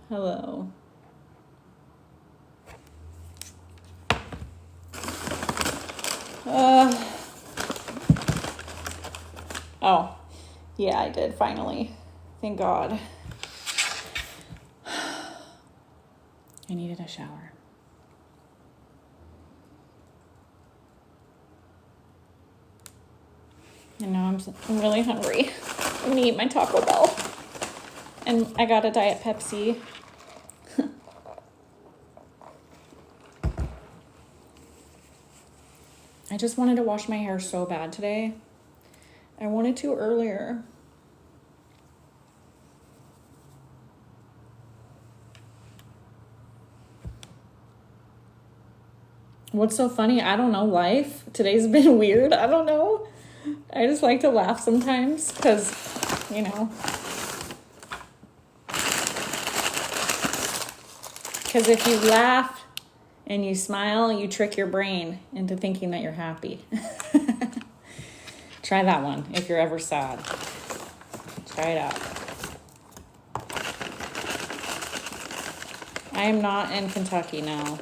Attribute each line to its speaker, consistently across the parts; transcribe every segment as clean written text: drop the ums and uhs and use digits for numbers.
Speaker 1: Hello. Oh, yeah, I did finally. Thank God. I needed a shower. And now I'm really hungry. I'm gonna eat my Taco Bell. And I got a Diet Pepsi. I just wanted to wash my hair so bad today. I wanted to earlier. What's so funny? I don't know, life. Today's been weird. I don't know. I just like to laugh sometimes because, you know. Because if you laugh and you smile, you trick your brain into thinking that you're happy. Try that one if you're ever sad. Try it out. I am not in Kentucky now.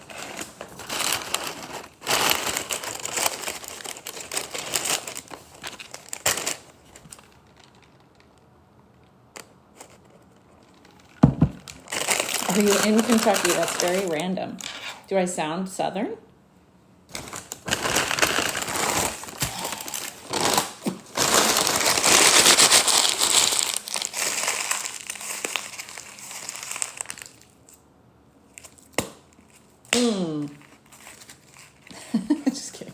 Speaker 1: Are you in Kentucky? That's very random. Do I sound Southern? Just kidding.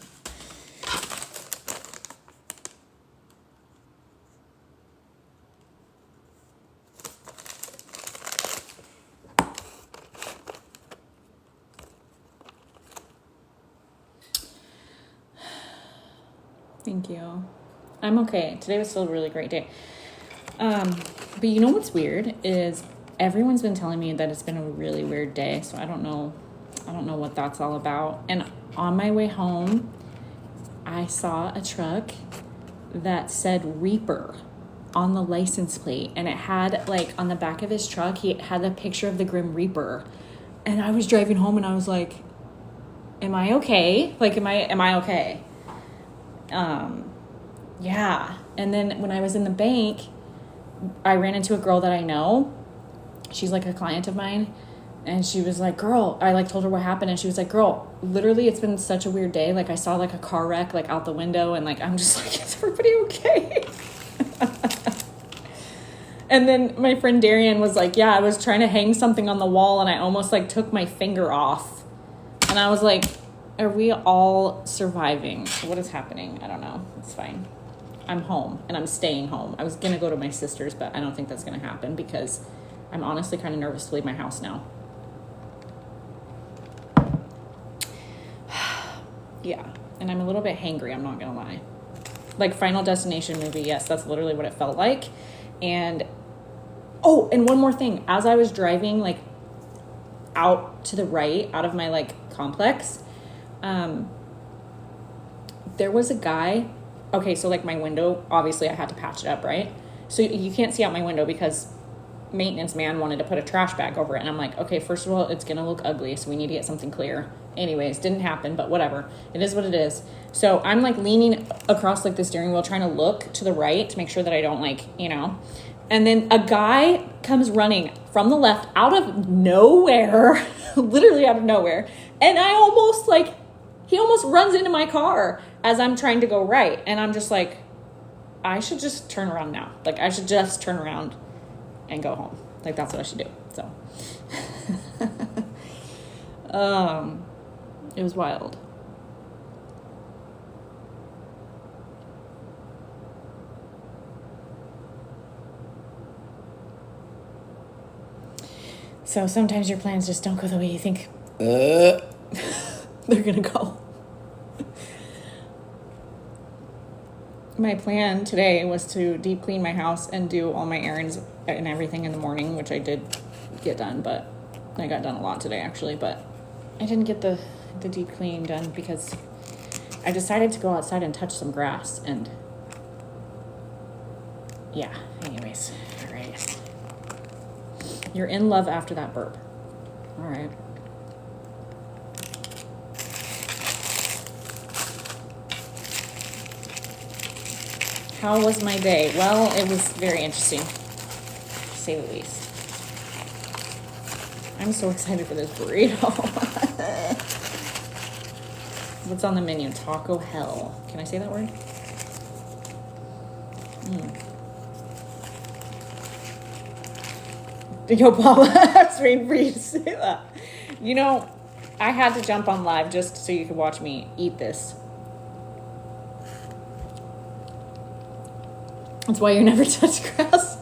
Speaker 1: Thank you. I'm okay. Today was still a really great day. But you know what's weird is everyone's been telling me that it's been a really weird day. So I don't know what that's all about. And on my way home, I saw a truck that said Reaper on the license plate. And it had, like, on the back of his truck, he had a picture of the Grim Reaper. And I was driving home and I was like, am I okay? Like, am I okay? Yeah. And then when I was in the bank, I ran into a girl that I know. She's like a client of mine. And she was like, girl, I like told her what happened. And she was like, girl, literally it's been such a weird day. Like I saw like a car wreck, like out the window. And like, I'm just like, is everybody okay? And then my friend Darian was like, yeah, I was trying to hang something on the wall and I almost like took my finger off. And I was like, are we all surviving? What is happening? I don't know. It's fine. I'm home and I'm staying home. I was going to go to my sister's, but I don't think that's going to happen because I'm honestly kind of nervous to leave my house now. Yeah. And I'm a little bit hangry. I'm not going to lie. Like Final Destination movie. Yes, that's literally what it felt like. And, oh, and one more thing. As I was driving like out to the right, out of my like complex, there was a guy. Okay, so like my window, obviously I had to patch it up, right? So you can't see out my window because maintenance man wanted to put a trash bag over it. And I'm like, okay, first of all, it's going to look ugly. So we need to get something clear. Anyways, didn't happen, but whatever. It is what it is. So I'm like leaning across like the steering wheel, trying to look to the right to make sure that I don't like, you know. And then a guy comes running from the left out of nowhere, literally out of nowhere. And he almost runs into my car as I'm trying to go right. And I'm just like, I should just turn around now. Like, I should just turn around and go home. Like, that's what I should do. So, it was wild. So sometimes your plans just don't go the way you think they're gonna go. My plan today was to deep clean my house and do all my errands and everything in the morning, which I did get done, but I got done a lot today actually, but I didn't get the deep cleaning done because I decided to go outside and touch some grass and yeah, anyways, all right. You're in love after that burp. All right. How was my day? Well, it was very interesting, to say the least. I'm so excited for this burrito. What's on the menu? Taco hell. Can I say that word? Yo, Paula, I was waiting for you to say that. You know, I had to jump on live just so you could watch me eat this. That's why you never touch grass.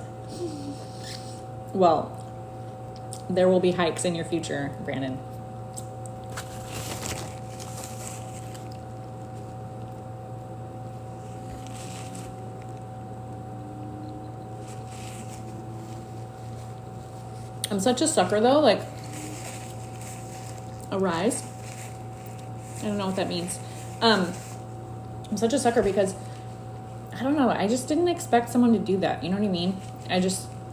Speaker 1: Well, there will be hikes in your future, Brandon. I'm such a sucker though, like a rise. I don't know what that means. I'm such a sucker because I don't know, I just didn't expect someone to do that. You know what I mean? I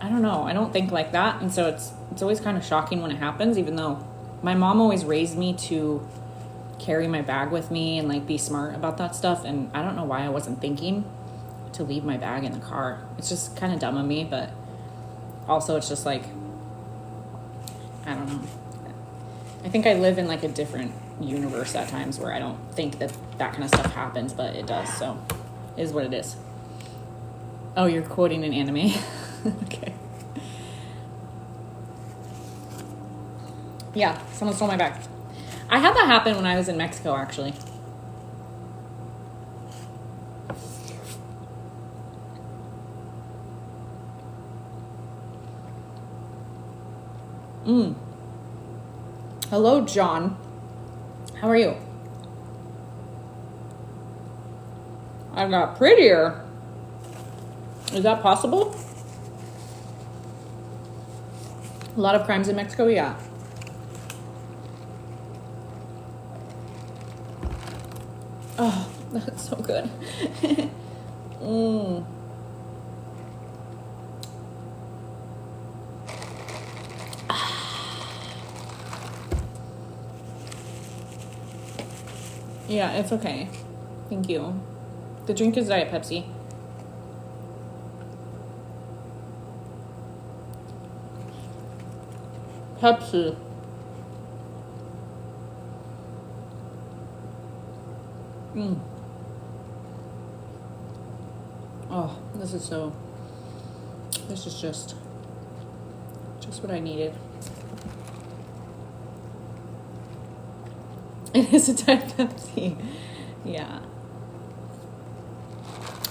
Speaker 1: don't know. I don't think like that. And so it's always kind of shocking when it happens, even though my mom always raised me to carry my bag with me and like be smart about that stuff. And I don't know why I wasn't thinking to leave my bag in the car. It's just kind of dumb of me, but also it's just like, I don't know. I think I live in like a different universe at times where I don't think that kind of stuff happens, but it does. So it is what it is. Oh, you're quoting an anime. Okay. Yeah, someone stole my bag. I had that happen when I was in Mexico, actually. Hello, John. How are you? I got prettier. Is that possible? A lot of crimes in Mexico, yeah. Oh, that's so good. Yeah, it's okay. Thank you. The drink is Diet Pepsi. Pepsi. Oh, this is just what I needed. It is a Diet Pepsi. Yeah.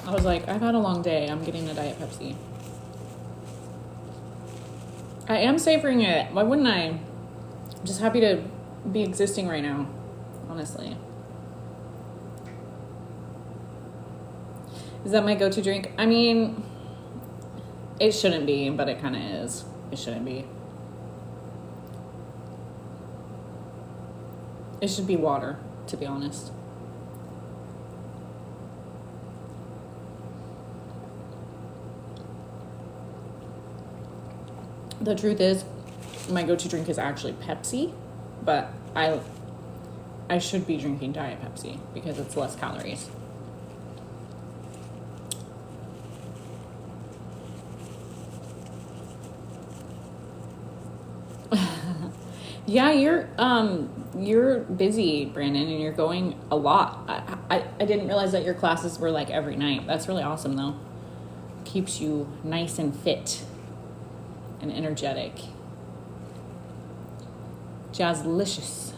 Speaker 1: I was like, I've had a long day. I'm getting a Diet Pepsi. I am savoring it. Why wouldn't I? I'm just happy to be existing right now, honestly. Is that my go-to drink? I mean, it shouldn't be, but it kind of is. It shouldn't be. It should be water, to be honest. The truth is, my go-to drink is actually Pepsi, but I should be drinking Diet Pepsi because it's less calories. Yeah, you're busy, Brandon, and you're going a lot. I didn't realize that your classes were like every night. That's really awesome, though. Keeps you nice and fit and energetic. Jazzlicious.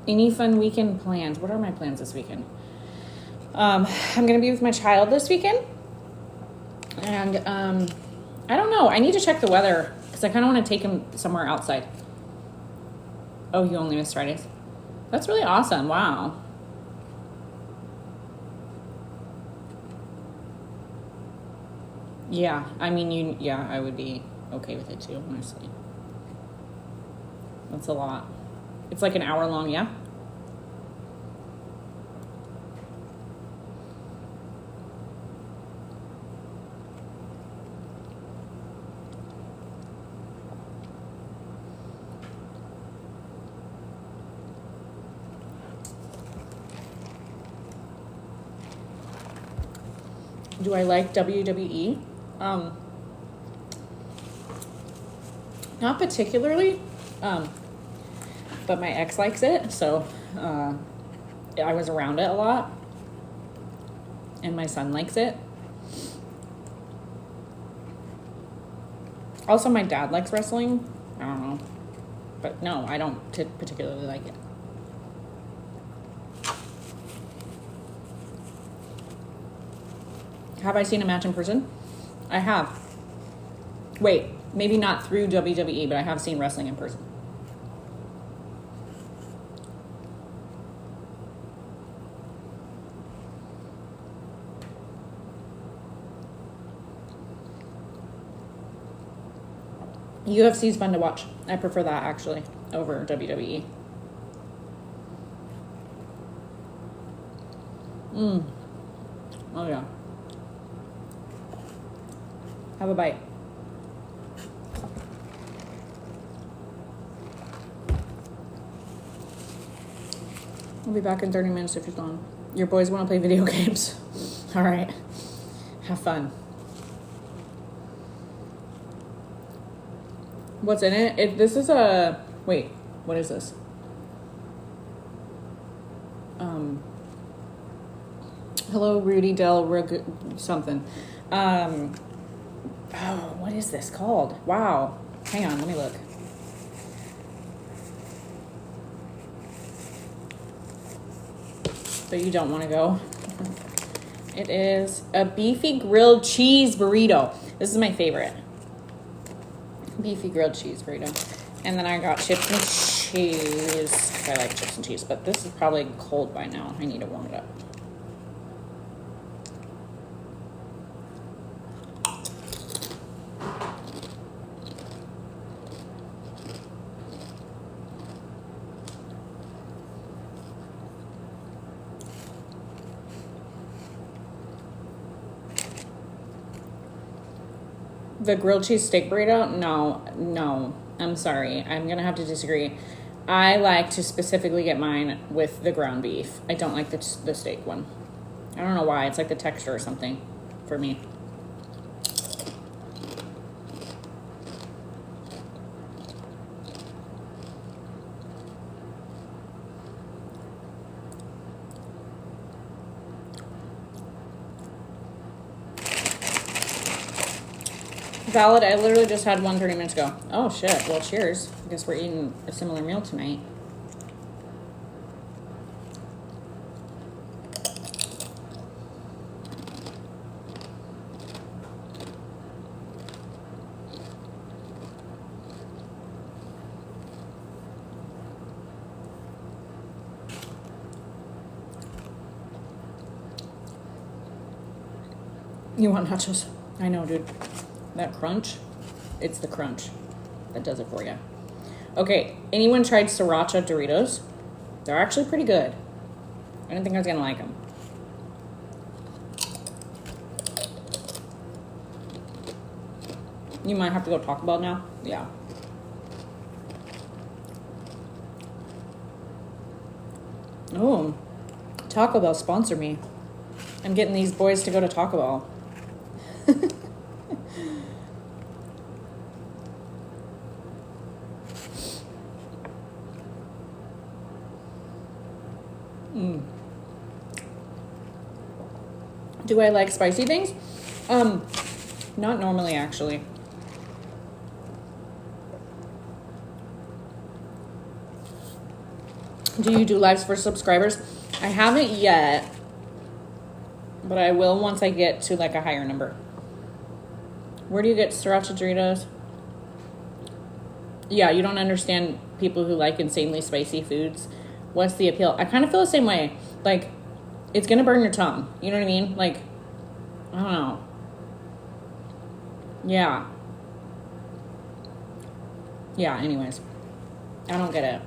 Speaker 1: Any fun weekend plans? What are my plans this weekend? I'm going to be with my child this weekend. And I don't know. I need to check the weather because I kind of want to take him somewhere outside. Oh, you only miss Fridays? That's really awesome. Wow. Yeah, I mean, I would be okay with it too, honestly. That's a lot. It's like an hour long, yeah? Do I like WWE? Not particularly, but my ex likes it, so I was around it a lot, and my son likes it. Also, my dad likes wrestling. I don't know, but no, I don't particularly like it. Have I seen a match in person? I have. Wait, maybe not through WWE, but I have seen wrestling in person. UFC is fun to watch. I prefer that actually over WWE. Oh yeah. Have a bite. I'll be back in 30 minutes if you're gone. Your boys want to play video games. All right. Have fun. What's in it? This is a... Wait, what is this? Hello, Rudy Del something. Oh, what is this called? Wow. Hang on, let me look. But you don't want to go. It is a beefy grilled cheese burrito. This is my favorite. Beefy grilled cheese burrito. And then I got chips and cheese. I like chips and cheese, but this is probably cold by now. I need to warm it up. The grilled cheese steak burrito? No. I'm sorry. I'm going to have to disagree. I like to specifically get mine with the ground beef. I don't like the steak one. I don't know why. It's like the texture or something for me. Valid, I literally just had one 30 minutes ago. Oh, shit. Well, cheers. I guess we're eating a similar meal tonight. You want nachos? I know, dude. That crunch, it's the crunch that does it for you. Okay, anyone tried sriracha Doritos? They're actually pretty good. I didn't think I was gonna like them. You might have to go Taco Bell now. Yeah. Oh, Taco Bell sponsor me. I'm getting these boys to go to Taco Bell. Do I like spicy things? Not normally, actually. Do you do lives for subscribers? I haven't yet, but I will once I get to like a higher number. Where do you get sriracha Doritos? Yeah, you don't understand people who like insanely spicy foods. What's the appeal? I kind of feel the same way. Like, it's gonna burn your tongue. You know what I mean? Like, I don't know. Yeah. Yeah, anyways. I don't get it.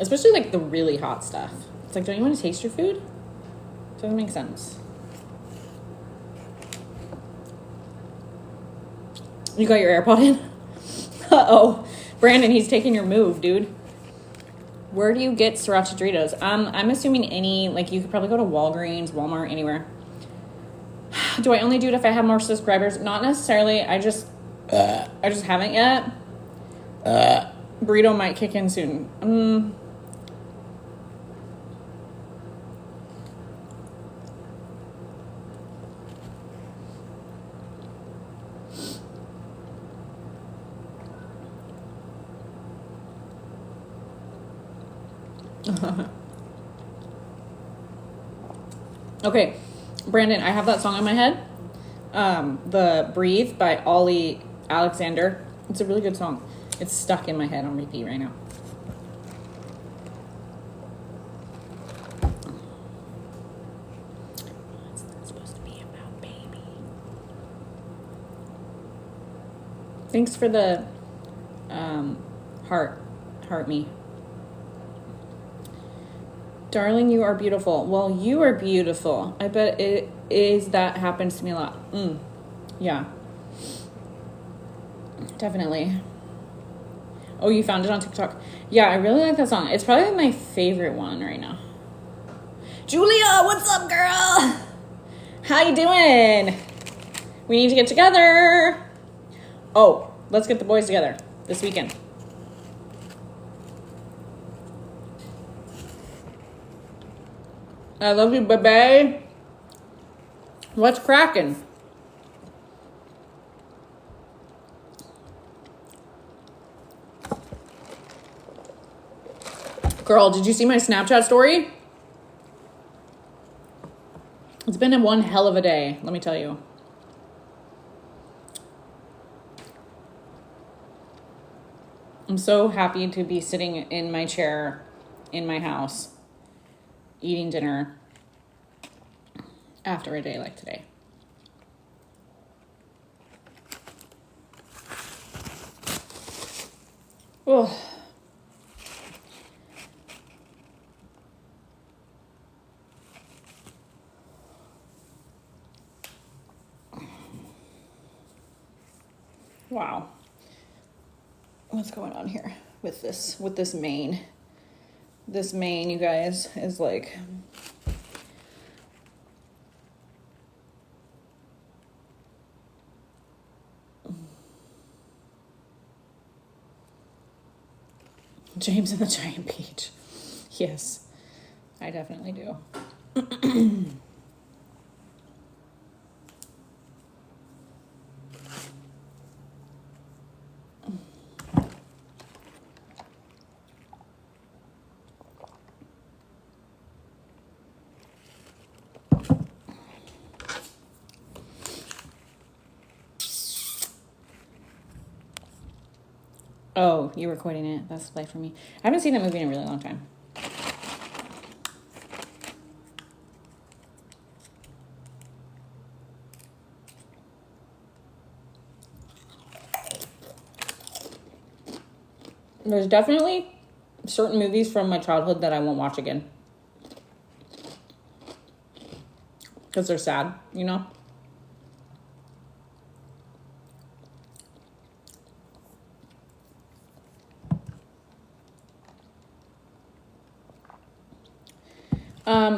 Speaker 1: Especially like the really hot stuff. It's like, don't you want to taste your food? Doesn't make sense. You got your AirPod in? Uh-oh. Brandon, he's taking your move, dude. Where do you get sriracha Doritos? I'm assuming any, like you could probably go to Walgreens, Walmart, anywhere. Do I only do it if I have more subscribers? Not necessarily. I just haven't yet. Burrito might kick in soon. Okay, Brandon, I have that song in my head. The Breathe by Ollie Alexander. It's a really good song. It's stuck in my head on repeat right now. What's that supposed to be about, baby? Thanks for the heart me. Darling, you are beautiful. Well, you are beautiful. I bet it is. That happens to me a lot. Yeah. Definitely. Oh, you found it on TikTok. Yeah, I really like that song. It's probably my favorite one right now. Julia, what's up, girl? How you doing? We need to get together. Oh, let's get the boys together this weekend. I love you, baby. What's cracking? Girl, did you see my Snapchat story? It's been one hell of a day, let me tell you. I'm so happy to be sitting in my chair in my house eating dinner after a day like today. Oh. Wow. What's going on here with this mane? This mane, you guys, is like James and the Giant Peach. Yes, I definitely do. Oh, you were quoting it. That's the play for me. I haven't seen that movie in a really long time. There's definitely certain movies from my childhood that I won't watch again. Because they're sad, you know?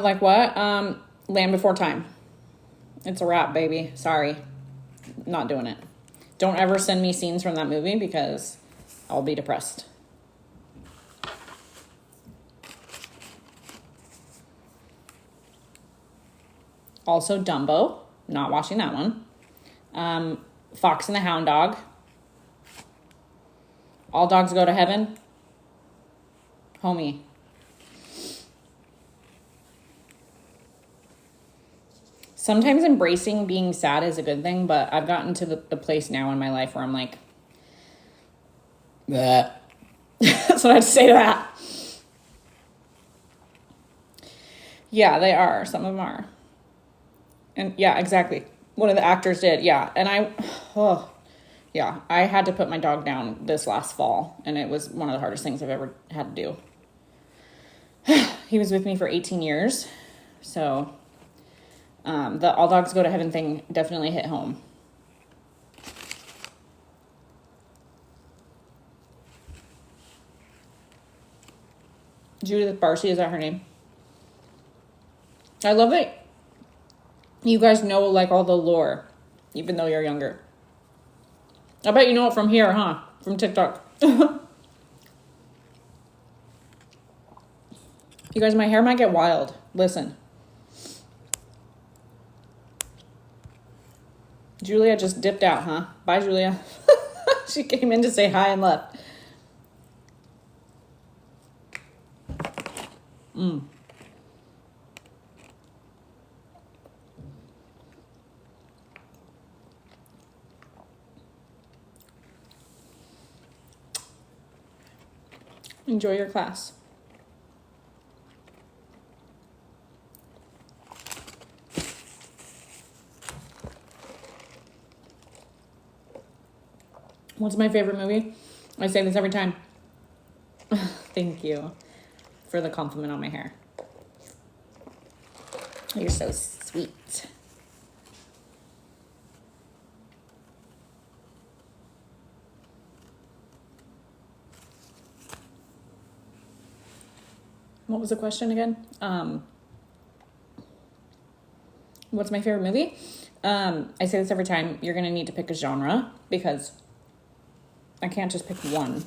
Speaker 1: Like what? Land Before Time. It's a wrap, baby. Sorry. Not doing it. Don't ever send me scenes from that movie because I'll be depressed. Also, Dumbo. Not watching that one. Fox and the Hound Dog. All Dogs Go to Heaven. Homie. Sometimes embracing being sad is a good thing, but I've gotten to the place now in my life where I'm like, bleh. That's what I have to say to that. Yeah, they are. Some of them are. And yeah, exactly. One of the actors did. Yeah. And I had to put my dog down this last fall, and it was one of the hardest things I've ever had to do. He was with me for 18 years. So the All Dogs Go to Heaven thing definitely hit home. Judith Barcy, is that her name? I love it. You guys know like all the lore, even though you're younger. I bet you know it from here, huh? From TikTok. You guys, my hair might get wild. Listen. Julia just dipped out, huh? Bye, Julia. She came in to say hi and left. Enjoy your class. What's my favorite movie? I say this every time. Thank you for the compliment on my hair. You're so sweet. What was the question again? What's my favorite movie? I say this every time. You're going to need to pick a genre because I can't just pick one.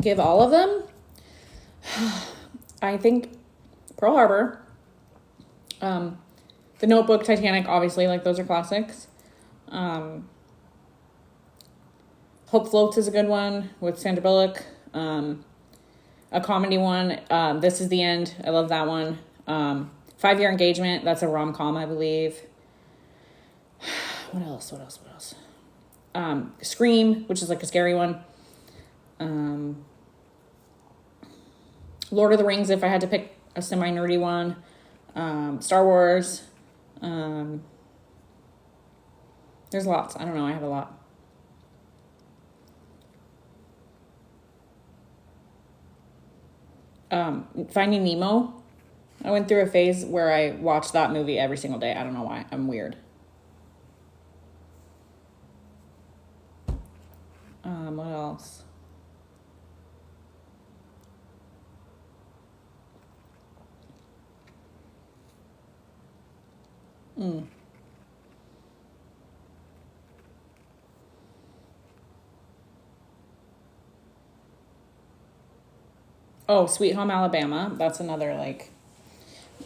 Speaker 1: Give all of them? I think Pearl Harbor, The Notebook, Titanic, obviously, like those are classics. Hope Floats is a good one with Sandra Bullock. A comedy one, This Is the End. I love that one. 5 Year Engagement, that's a rom-com, I believe. What else? Scream, which is like a scary one. Lord of the Rings, if I had to pick a semi-nerdy one. Star Wars. There's lots. I don't know. I have a lot. Finding Nemo. I went through a phase where I watched that movie every single day. I don't know why. I'm weird. What else? Oh, Sweet Home Alabama. That's another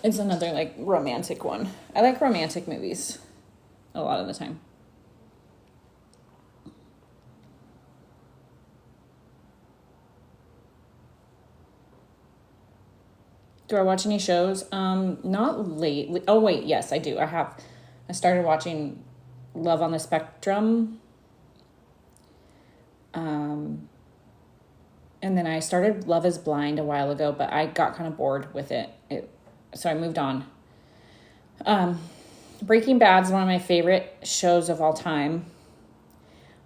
Speaker 1: it's another romantic one. I like romantic movies a lot of the time. Do I watch any shows? Not lately. Oh, wait. Yes, I do. I started watching Love on the Spectrum. And then I started Love is Blind a while ago, but I got kind of bored with it. So I moved on. Breaking Bad is one of my favorite shows of all time.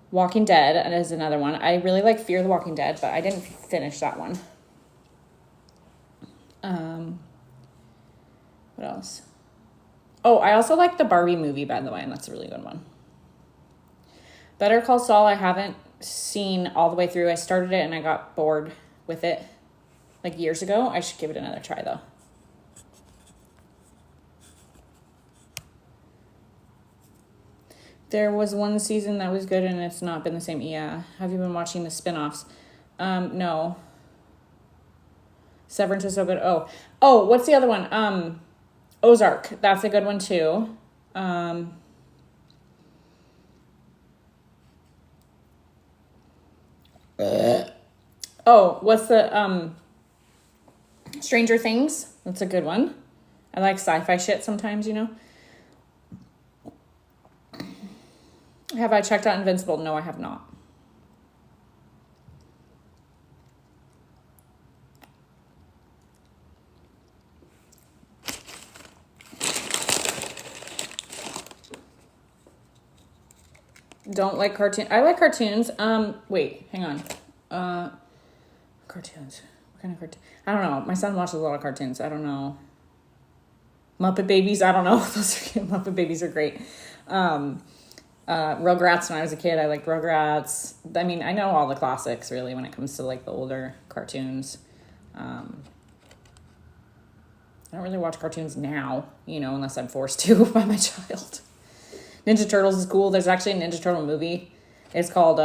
Speaker 1: Walking Dead is another one. I really like Fear the Walking Dead, but I didn't finish that one. What else? Oh, I also like the Barbie movie, by the way, and that's a really good one. Better Call Saul, I haven't seen all the way through. I started it and I got bored with it years ago. I should give it another try, though. There was one season that was good and it's not been the same. Yeah. Have you been watching the spinoffs? No. Severance is so good. Oh, what's the other one? Ozark. That's a good one too. What's the Stranger Things? That's a good one. I like sci-fi shit sometimes, you know. Have I checked out Invincible? No, I have not. Don't like cartoon. I like cartoons. Wait, hang on. Cartoons. What kind of cartoon? I don't know. My son watches a lot of cartoons. I don't know. Muppet Babies, I don't know. Those are cute. Muppet Babies are great. Rugrats, when I was a kid, I liked Rugrats. I mean, I know all the classics, really, when it comes to, like, the older cartoons. I don't really watch cartoons now, you know, unless I'm forced to by my child. Ninja Turtles is cool. There's actually a Ninja Turtle movie. It's called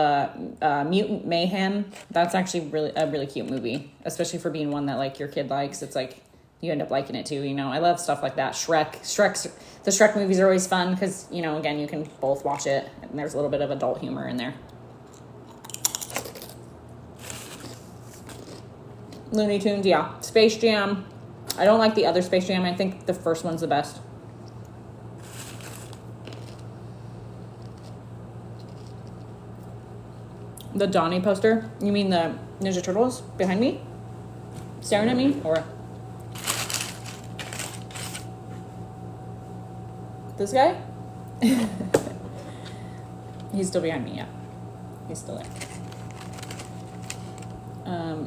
Speaker 1: Mutant Mayhem. That's actually a really cute movie, especially for being one that, like, your kid likes. It's like you end up liking it too, you know. I love stuff like that. The Shrek movies are always fun because, you know, again, you can both watch it, and there's a little bit of adult humor in there. Looney Tunes, yeah. Space Jam. I don't like the other Space Jam. I think the first one's the best. The Donnie poster? You mean the Ninja Turtles behind me? Staring at me? Or this guy? He's still behind me, yeah. He's still there.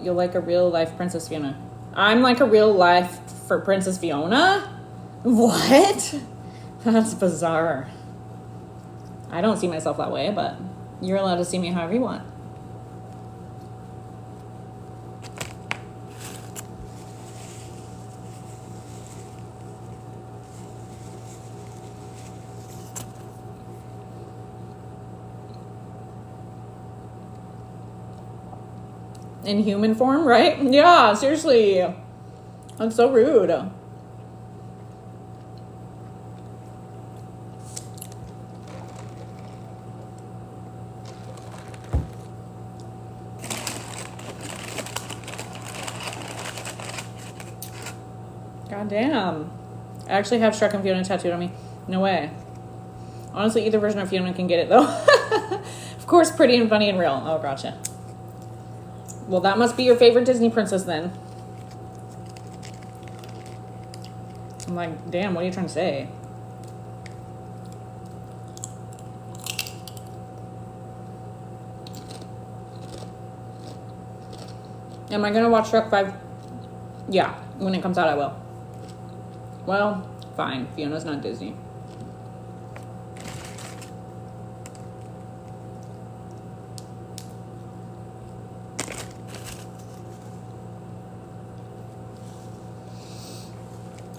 Speaker 1: You'll like a real life Princess Fiona. I'm like a real life for Princess Fiona? What? That's bizarre. I don't see myself that way, but you're allowed to see me however you want. In human form, right? Yeah, seriously. That's so rude. God damn. I actually have Shrek and Fiona tattooed on me. No way. Honestly, either version of Fiona can get it, though. Of course, Pretty and Funny and Real. Oh, gotcha. Well, that must be your favorite Disney princess, then. I'm like, damn, what are you trying to say? Am I going to watch Shrek 5? Yeah, when it comes out, I will. Well, fine. Fiona's not Disney.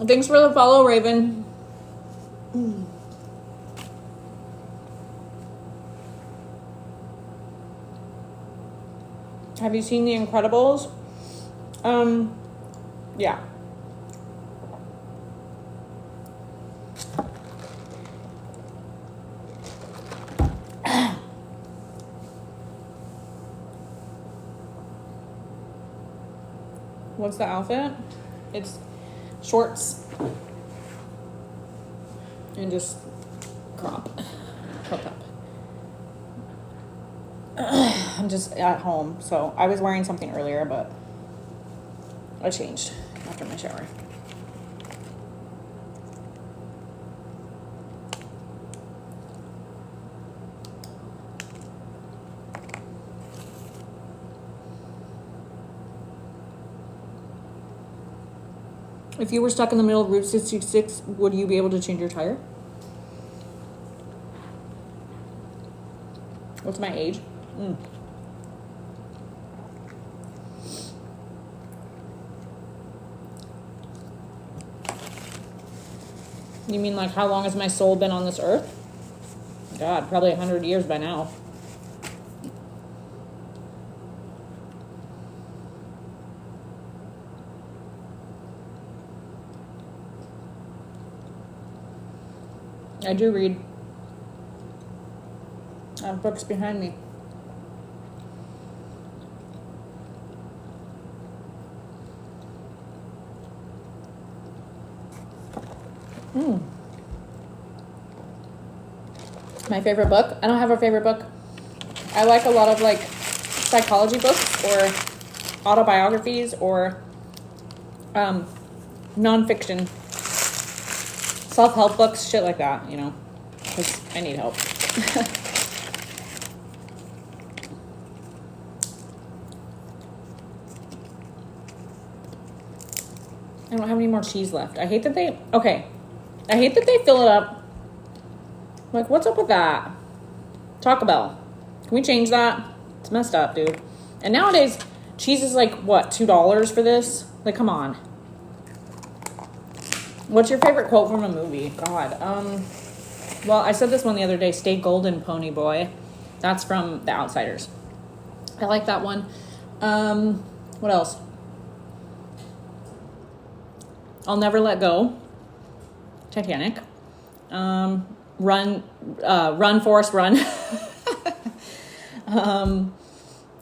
Speaker 1: Thanks for the follow, Raven. Have you seen The Incredibles? Yeah. What's the outfit? It's shorts and just crop up. I'm just at home, so I was wearing something earlier, but I changed after my shower. If you were stuck in the middle of Route 66, would you be able to change your tire? What's my age? You mean like how long has my soul been on this earth? God, probably 100 years by now. I do read. I have books behind me. My favorite book? I don't have a favorite book. I like a lot of like psychology books or autobiographies or nonfiction. Self-help books, shit like that, you know, because I need help. I don't have any more cheese left. I hate that okay, I hate that they fill it up. Like, what's up with that? Taco Bell. Can we change that? It's messed up, dude. And nowadays, cheese is like, what, $2 for this? Like, come on. What's your favorite quote from a movie? God. Well, I said this one the other day. Stay golden, pony boy. That's from The Outsiders. I like that one. What else? I'll never let go. Titanic. Run, Forrest, run.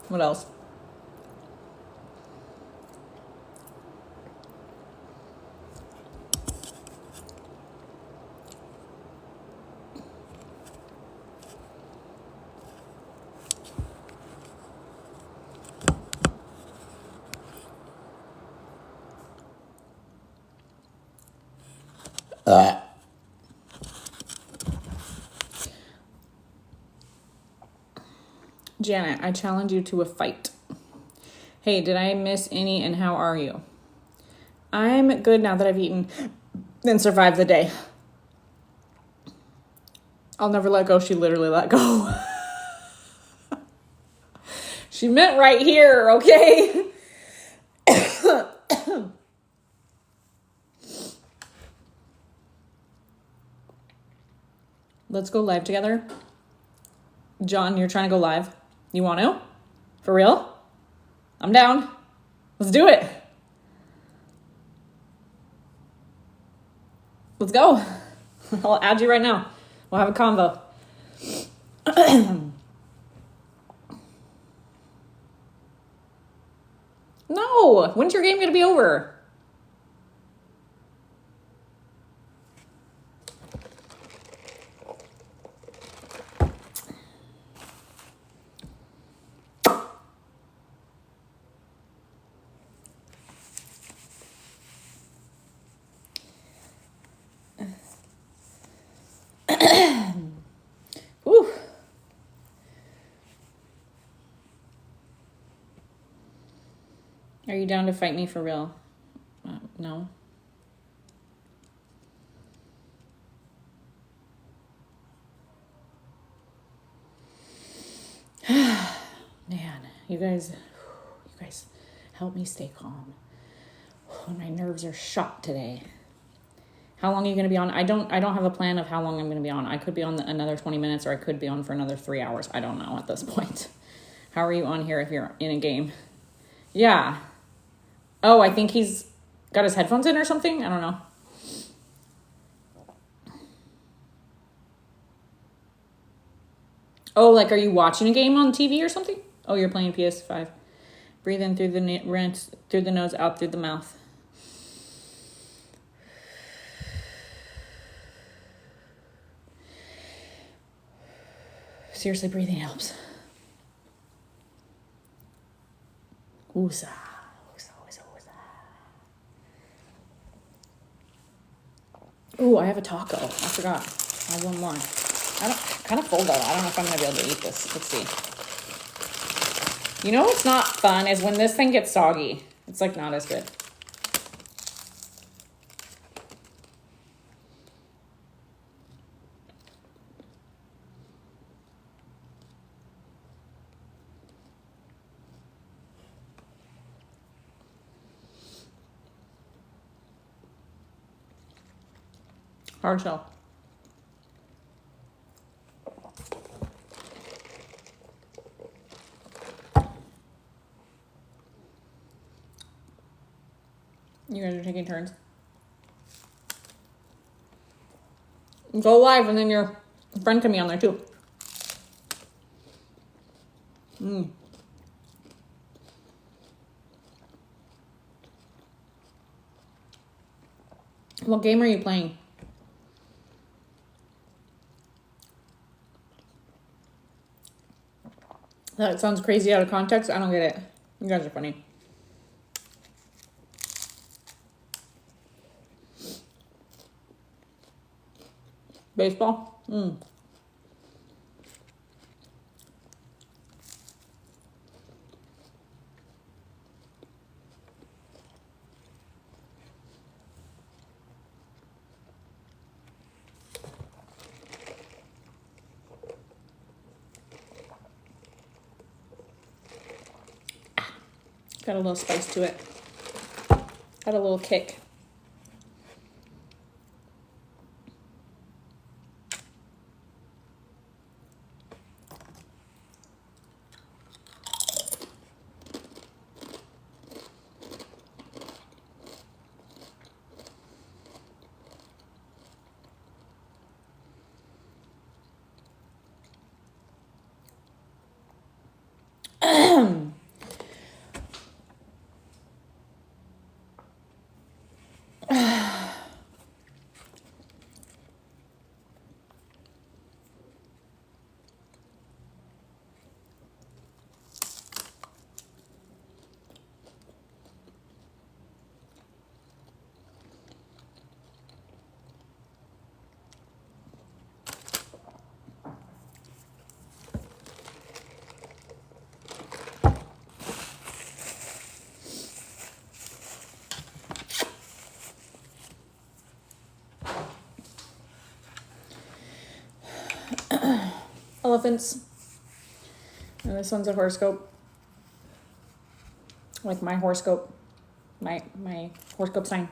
Speaker 1: What else? Janet, I challenge you to a fight. Hey, did I miss any and how are you? I'm good now that I've eaten and survived the day. I'll never let go. She literally let go. She meant right here, okay? Let's go live together. John, you're trying to go live? You want to? For real? I'm down. Let's do it. Let's go. I'll add you right now. We'll have a convo. No. When's your game going to be over? Whew. Are you down to fight me for real? No. Man, you guys help me stay calm. My nerves are shot today. How long are you going to be on? I don't have a plan of how long I'm going to be on. I could be on another 20 minutes or I could be on for another 3 hours. I don't know at this point. How are you on here if you're in a game? Yeah. Oh, I think he's got his headphones in or something. I don't know. Oh, like, are you watching a game on TV or something? Oh, you're playing PS5. Breathe in through through the nose, out through the mouth. Seriously, breathing helps. Oosa. Ooh, I have a taco. I forgot. I have one more. Kind of full though. I don't know if I'm gonna be able to eat this. Let's see. You know what's not fun is when this thing gets soggy. It's like not as good. Hard shell. You guys are taking turns. Go live and then your friend can be on there too. What game are you playing? That sounds crazy out of context. I don't get it. You guys are funny. Baseball? Got a little spice to it. Got a little kick. Elephants. And this one's a horoscope. Like my horoscope. My horoscope sign.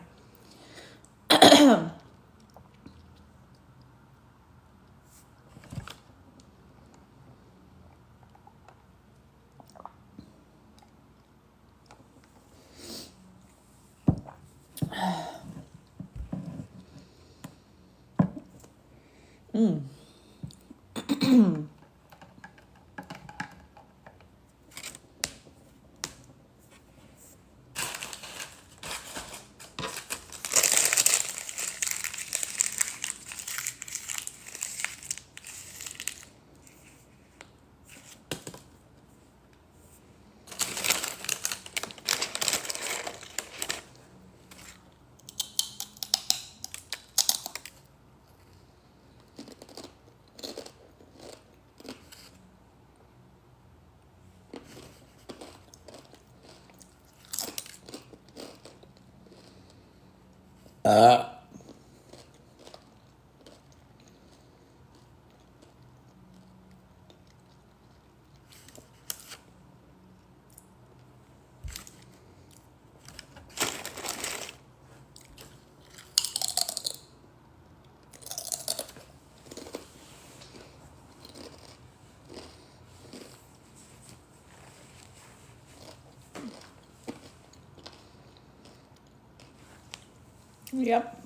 Speaker 1: Yep.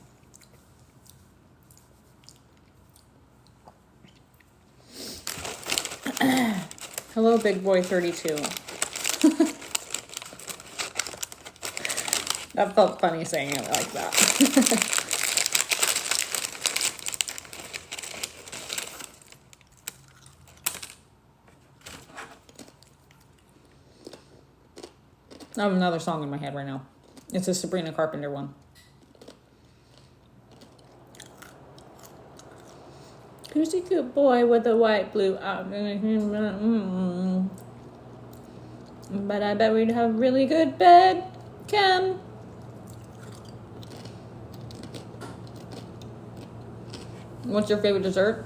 Speaker 1: Hello, big boy 32. That felt funny saying it like that. I have another song in my head right now. It's a Sabrina Carpenter one. Who's a good boy with a white blue eye? But I bet we'd have really good bed, Ken. What's your favorite dessert?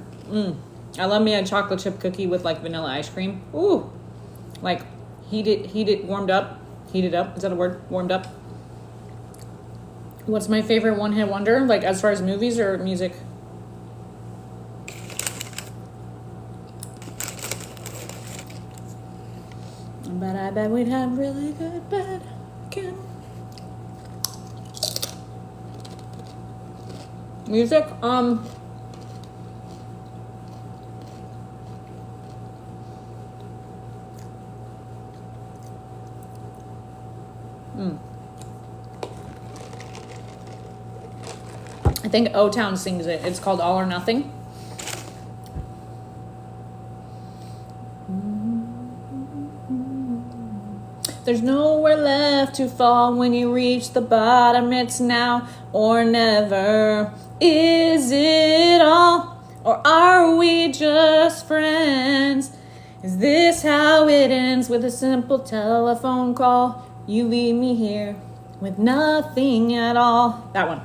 Speaker 1: I love me a chocolate chip cookie with like vanilla ice cream. Ooh, like heated, warmed up, heated up. Is that a word? Warmed up. What's my favorite one-hit wonder? Like as far as movies or music? But I bet we'd have really good bed, Ken. Music, I think O-Town sings it. It's called All or Nothing. There's nowhere left to fall when you reach the bottom. It's now or never. Is it all? Or are we just friends? Is this how it ends with a simple telephone call? You leave me here with nothing at all. That one.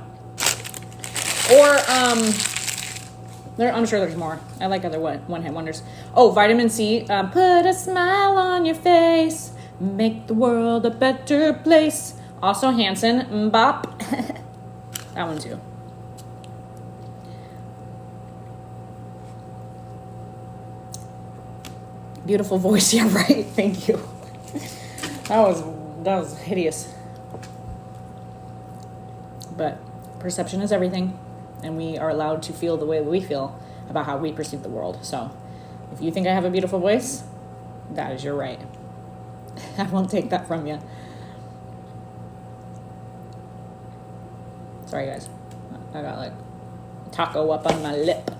Speaker 1: Or, I'm sure there's more. I like other one-hit wonders. Oh, Vitamin C. Put a smile on your face. Make the world a better place. Also Hanson, Bbub5. That one too. Beautiful voice, yeah, right. Thank you. That was hideous. But perception is everything, and we are allowed to feel the way we feel about how we perceive the world. So if you think I have a beautiful voice, that is your right. I won't take that from you. Sorry, guys. I got like taco up on my lip.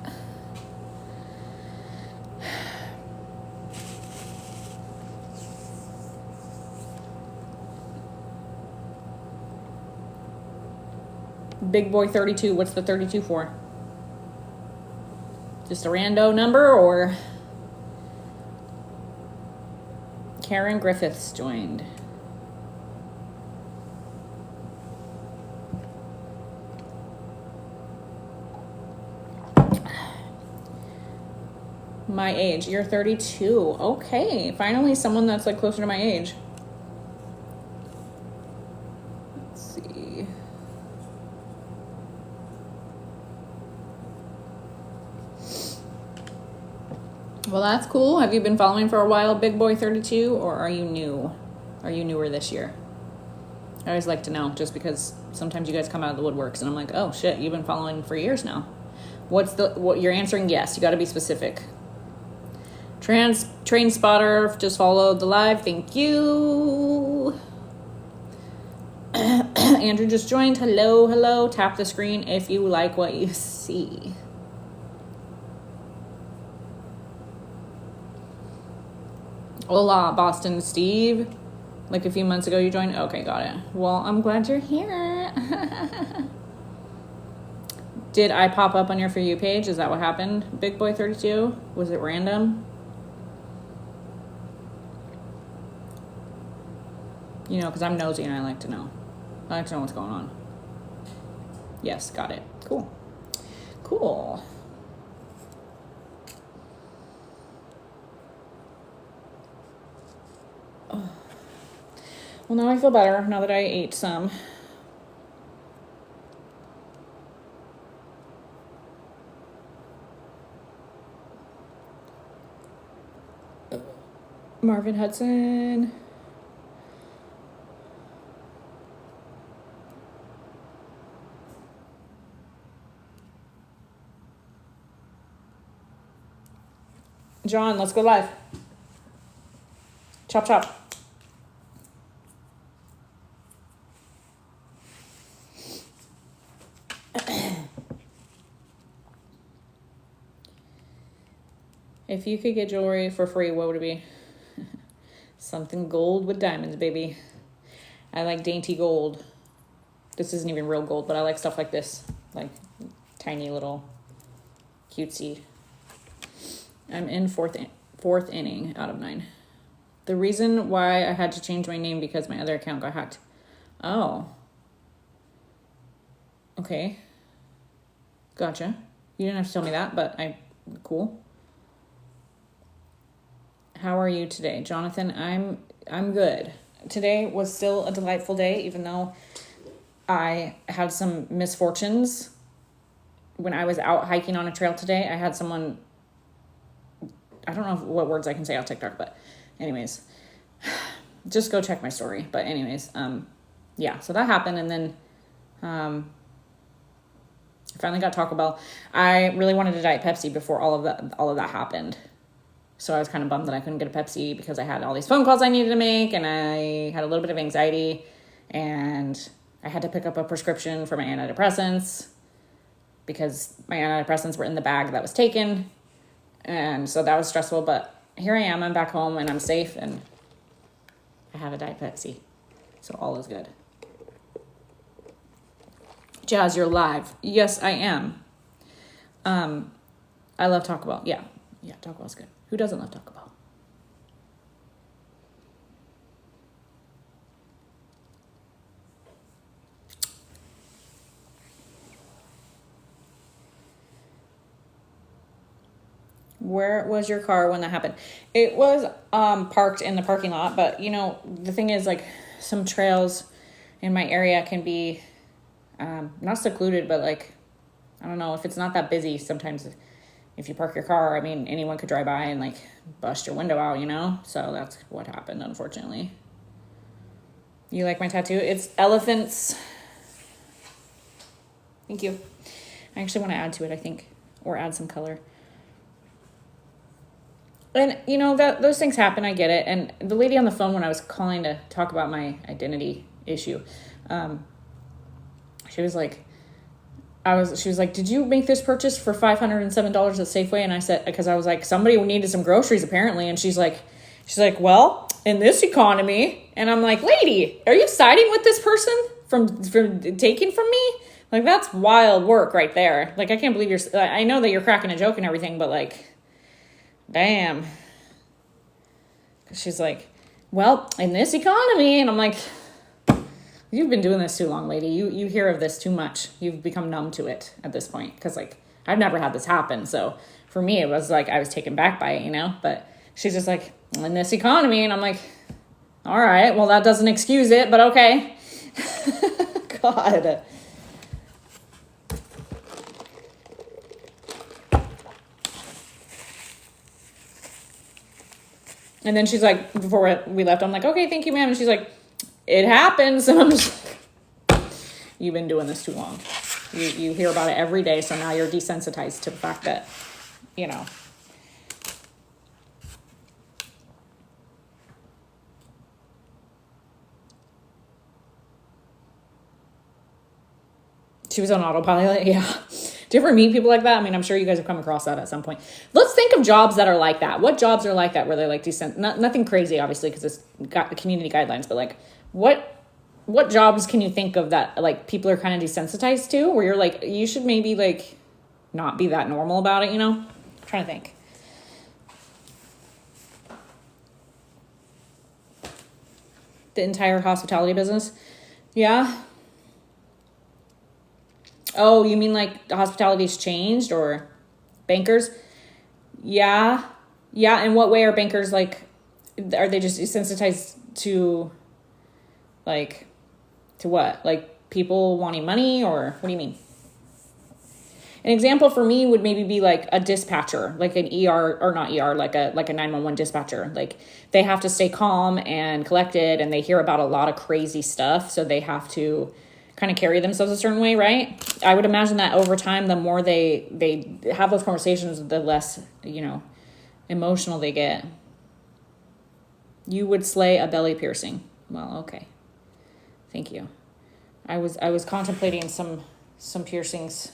Speaker 1: Big boy 32. What's the 32 for? Just a rando number, or Karen Griffiths joined. My age. You're 32. Okay. Finally someone that's like closer to my age. Let's see. Well, that's cool. Have you been following for a while, Big Boy 32, or are you new? Are you newer this year? I always like to know, just because sometimes you guys come out of the woodworks and I'm like, oh shit, you've been following for years now. What you're answering? Yes, you got to be specific. Train spotter just followed the live. Thank you. Andrew just joined. Hello. Tap the screen if you like what you see. Hola, Boston Steve. Like a few months ago you joined? Okay, got it. Well, I'm glad you're here. Did I pop up on your For You page? Is that what happened? Big Boy 32? Was it random? You know, because I'm nosy and I like to know. I like to know what's going on. Yes, got it. Cool. Oh. Well, now I feel better, now that I ate some. Marvin Hudson. John, let's go live. Chop, chop. If you could get jewelry for free, what would it be? Something gold with diamonds, baby. I like dainty gold. This isn't even real gold, but I like stuff like this. Like tiny little cutesy. I'm in fourth inning out of 9. The reason why I had to change my name because my other account got hacked. Oh. Okay. Gotcha. You didn't have to tell me that, but cool. How are you today? Jonathan, I'm good. Today was still a delightful day, even though I had some misfortunes. When I was out hiking on a trail today, I had someone, I don't know what words I can say on TikTok, but anyways, just go check my story. But anyways, yeah, so that happened. And then, I finally got Taco Bell. I really wanted a Diet Pepsi before all of that happened. So I was kind of bummed that I couldn't get a Pepsi because I had all these phone calls I needed to make and I had a little bit of anxiety and I had to pick up a prescription for my antidepressants because my antidepressants were in the bag that was taken. And so that was stressful, but here I am, I'm back home and I'm safe and I have a Diet Pepsi. So all is good. Jazz, you're live. Yes, I am. I love Taco Bell. Yeah, Taco Bell's good. Who doesn't love Taco Bell? Where was your car when that happened? It was parked in the parking lot, but you know, the thing is, like, some trails in my area can be not secluded, but like, I don't know, if it's not that busy, sometimes if you park your car, I mean, anyone could drive by and like bust your window out, you know? So that's what happened, unfortunately. You like my tattoo? It's elephants. Thank you. I actually want to add to it, I think, or add some color. And, you know, that those things happen. I get it. And the lady on the phone when I was calling to talk about my identity issue, she was like, did you make this purchase for $507 at Safeway? And I said, because I was like, somebody needed some groceries apparently. And she's like, well, in this economy. And I'm like, lady, are you siding with this person from taking from me? Like, that's wild work right there. Like, I can't believe I know that you're cracking a joke and everything, but like, damn. She's like, well, in this economy. And I'm like, you've been doing this too long, lady. You hear of this too much. You've become numb to it at this point. Because, like, I've never had this happen. So for me, it was like I was taken back by it, you know. But she's just like, in this economy. And I'm like, all right, well, that doesn't excuse it, but okay. God. And then she's like, before we left, I'm like, okay, thank you, ma'am. And she's like, it happens. And I'm just like, you've been doing this too long. You hear about it every day. So now you're desensitized to the fact that, you know. She was on autopilot. Yeah. Do you ever meet people like that? I mean, I'm sure you guys have come across that at some point. Let's think of jobs that are like that. What jobs are like that where they're like nothing crazy, obviously, because it's got the community guidelines, but like what jobs can you think of that like people are kind of desensitized to where you're like, you should maybe like not be that normal about it, you know? I'm trying to think. The entire hospitality business. Yeah. Oh, you mean like hospitality's changed or bankers? Yeah. Yeah. In what way are bankers like, are they just desensitized to like, to what? Like people wanting money or what do you mean? An example for me would maybe be like a dispatcher, like an ER or not ER, like a 911 dispatcher. Like they have to stay calm and collected and they hear about a lot of crazy stuff. So they have to kind of carry themselves a certain way, right? I would imagine that over time, the more they have those conversations, the less, you know, emotional they get. You would slay a belly piercing. Well, okay. Thank you. I was contemplating some piercings.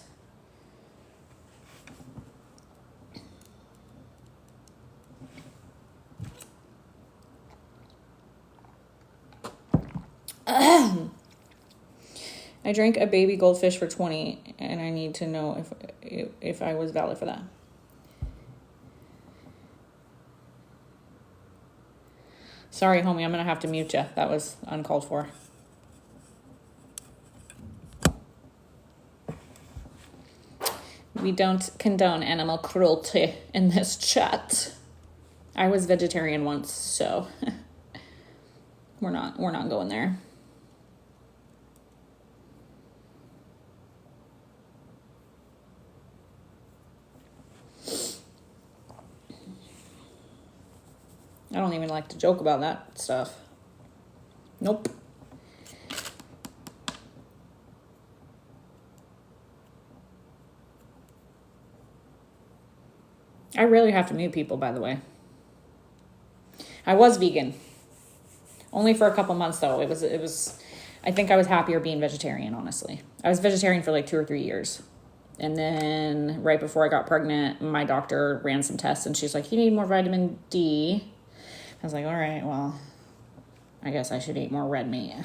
Speaker 1: I drank a baby goldfish for 20 and I need to know if I was valid for that. Sorry, homie, I'm going to have to mute you. That was uncalled for. We don't condone animal cruelty in this chat. I was vegetarian once, so we're not going there. I don't even like to joke about that stuff. Nope. I rarely have to mute people, by the way. I was vegan. Only for a couple months, though. It was. I think I was happier being vegetarian, honestly. I was vegetarian for like 2 or 3 years. And then right before I got pregnant, my doctor ran some tests and she's like, you need more vitamin D. I was like, all right, well, I guess I should eat more red meat.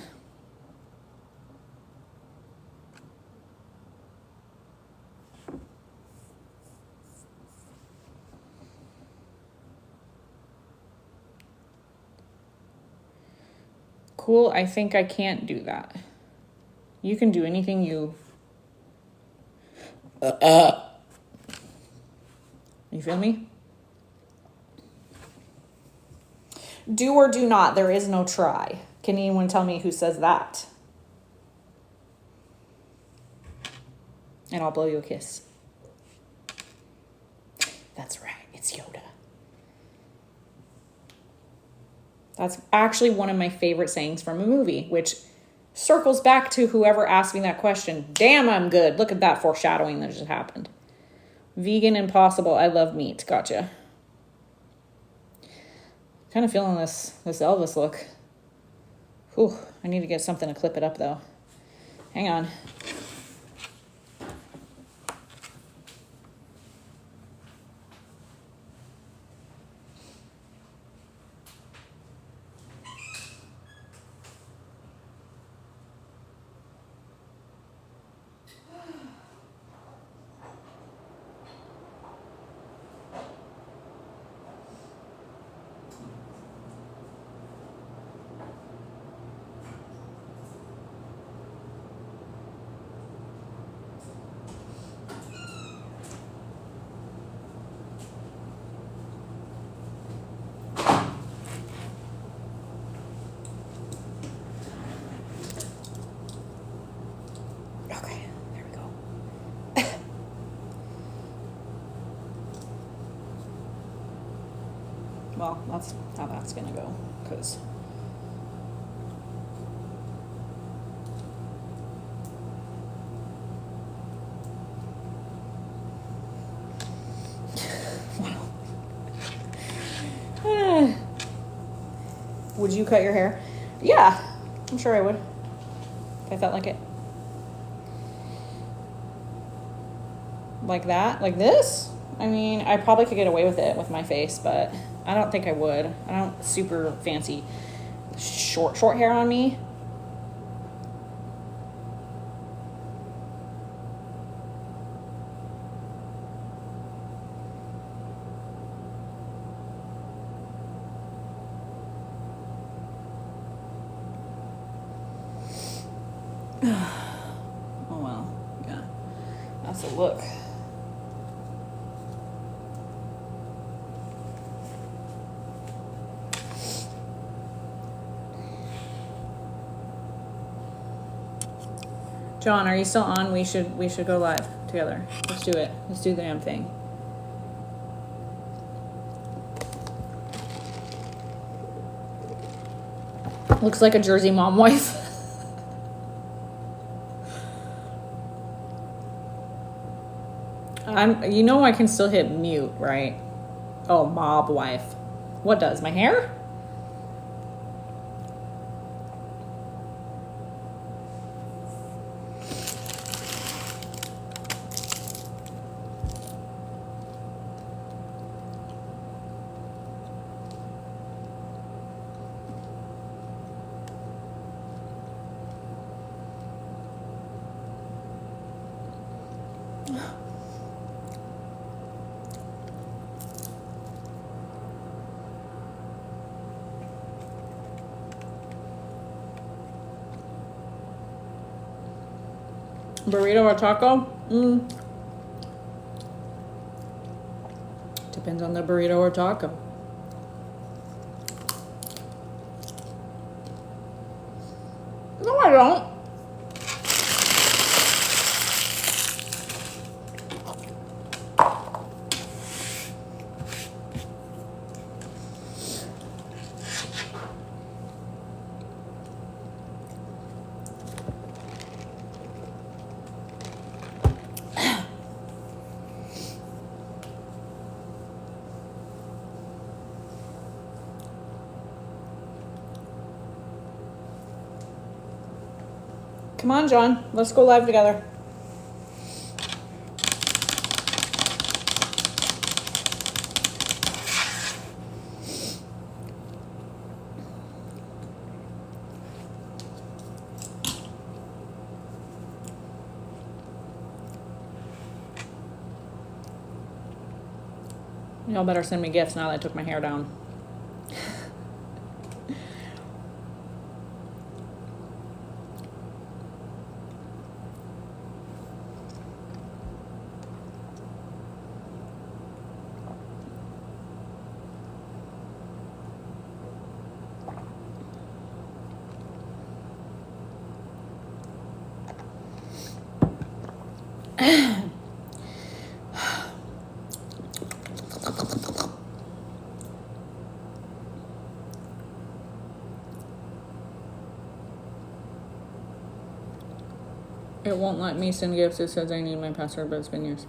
Speaker 1: Cool, I think I can't do that. You can do anything you... You feel me? Do or do not. There is no try. Can anyone tell me who says that? And I'll blow you a kiss. That's right. It's Yoda. That's actually one of my favorite sayings from a movie, which circles back to whoever asked me that question. Damn, I'm good. Look at that foreshadowing that just happened. Vegan impossible. I love meat. Gotcha. Kind of feeling this Elvis look. Whew. I need to get something to clip it up though. Hang on. Well, that's how that's gonna go, because would you cut your hair? Yeah, I'm sure I would, if I felt like it. Like that? Like this? I mean, I probably could get away with it with my face, but I don't think I would. I don't super fancy short hair on me. Oh well, yeah, that's a look. John, are you still on? We should go live together. Let's do it. Let's do the damn thing. Looks like a Jersey mom wife. I can still hit mute, right? Oh, mob wife. What does? My hair? Burrito or taco? Depends on the burrito or taco. No, I don't. Come on, John. Let's go live together. Y'all better send me gifts now that I took my hair down. It won't let me send gifts. It says I need my password, but it's been years.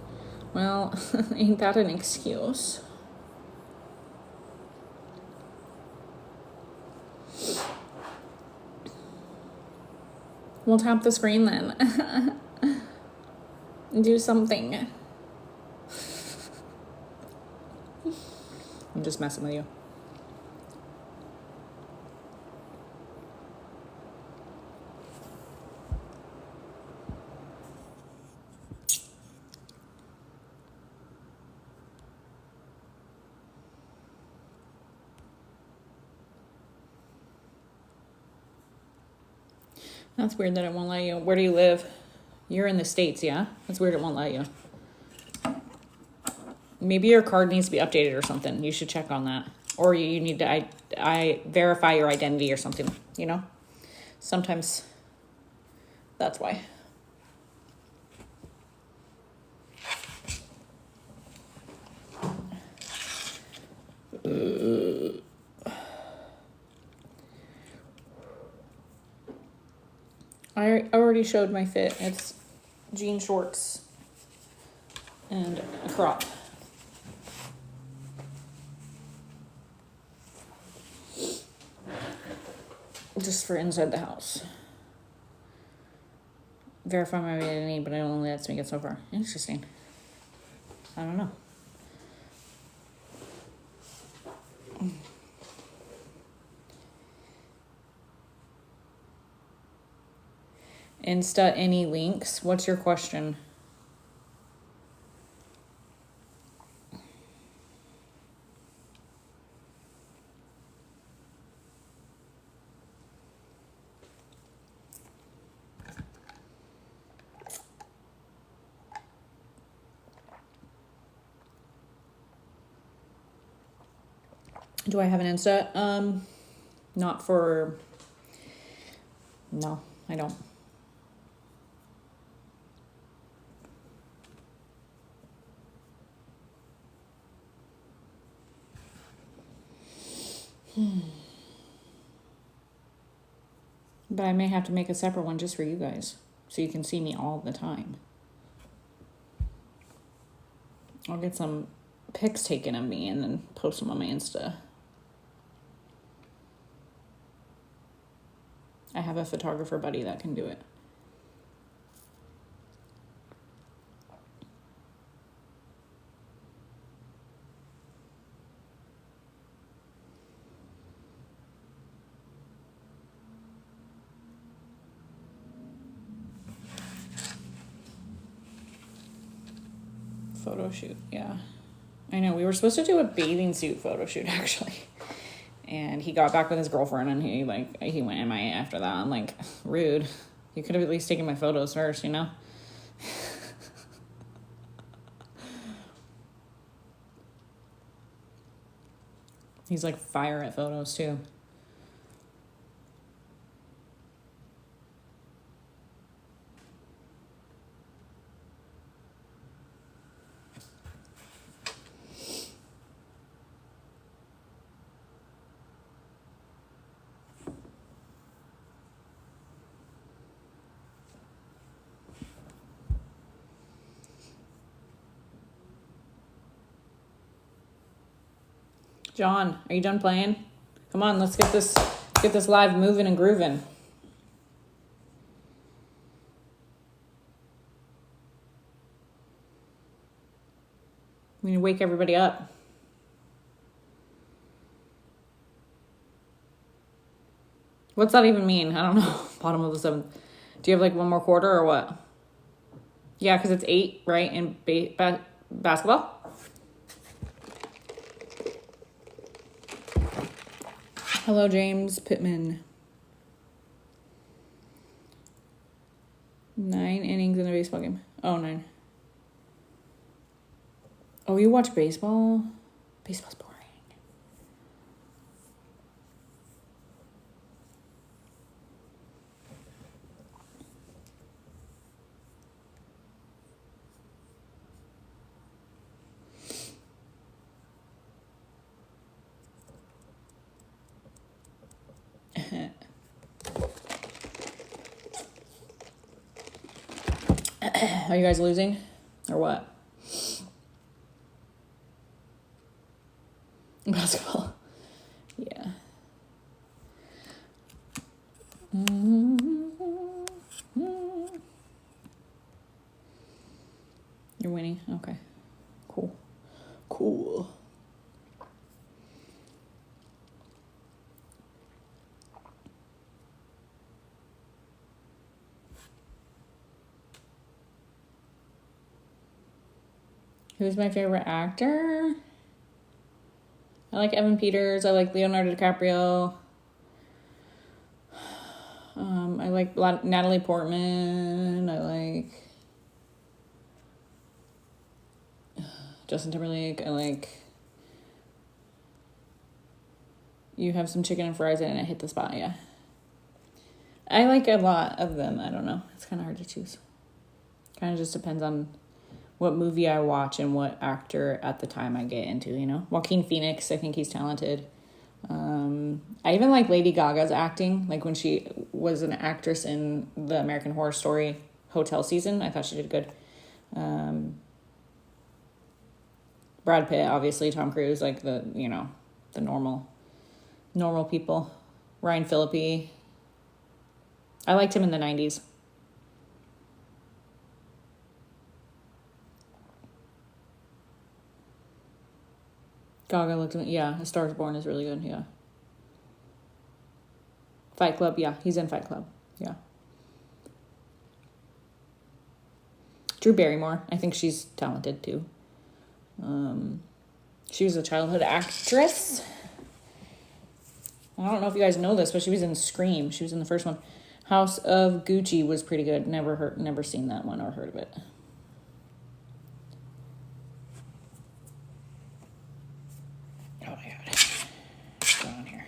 Speaker 1: Well, ain't that an excuse? We'll tap the screen then. Do something. I'm just messing with you. That's weird that it won't let you. Where do you live? You're in the States, yeah? That's weird it won't let you. Maybe your card needs to be updated or something. You should check on that. Or you need to I verify your identity or something, you know? Sometimes that's why. I already showed my fit. It's jean shorts and a crop. Just for inside the house. Verify my identity, but it only lets me get so far. Interesting. I don't know. Insta, any links? What's your question? Do I have an Insta? Not for... No, I don't. But I may have to make a separate one just for you guys, so you can see me all the time. I'll get some pics taken of me and then post them on my Insta. I have a photographer buddy that can do it. Photo shoot, yeah. I know, we were supposed to do a bathing suit photo shoot, actually. And he got back with his girlfriend, and he went MIA after that. I'm like, rude. You could have at least taken my photos first, you know? He's like fire at photos, too. John, are you done playing? Come on, let's get this live moving and grooving. We need to wake everybody up. What's that even mean? I don't know. Bottom of the seventh. Do you have like one more quarter or what? Yeah, because it's 8, right, in basketball? Hello, James Pittman. 9 innings in a baseball game. Oh, 9. Oh, you watch baseball? Baseball's boring. Are you guys losing? Or what? Basketball. Yeah. You're winning? Okay. Cool. Cool. Who's my favorite actor? I like Evan Peters. I like Leonardo DiCaprio. I like Natalie Portman. I like Justin Timberlake. I like You Have Some Chicken and Fries and I Hit the Spot. Yeah. I like a lot of them. I don't know. It's kind of hard to choose. Kind of just depends on what movie I watch and what actor at the time I get into, you know? Joaquin Phoenix, I think he's talented. I even like Lady Gaga's acting. Like when she was an actress in the American Horror Story hotel season, I thought she did good. Brad Pitt, obviously, Tom Cruise, like the normal people. Ryan Phillippe. I liked him in the 90s. Gaga looked, yeah, A Star is Born is really good, yeah. Fight Club, yeah, he's in Fight Club, yeah. Drew Barrymore, I think she's talented too. She was a childhood actress. I don't know if you guys know this, but she was in Scream. She was in the first one. House of Gucci was pretty good. Never seen that one or heard of it. Oh my God. What's going on here?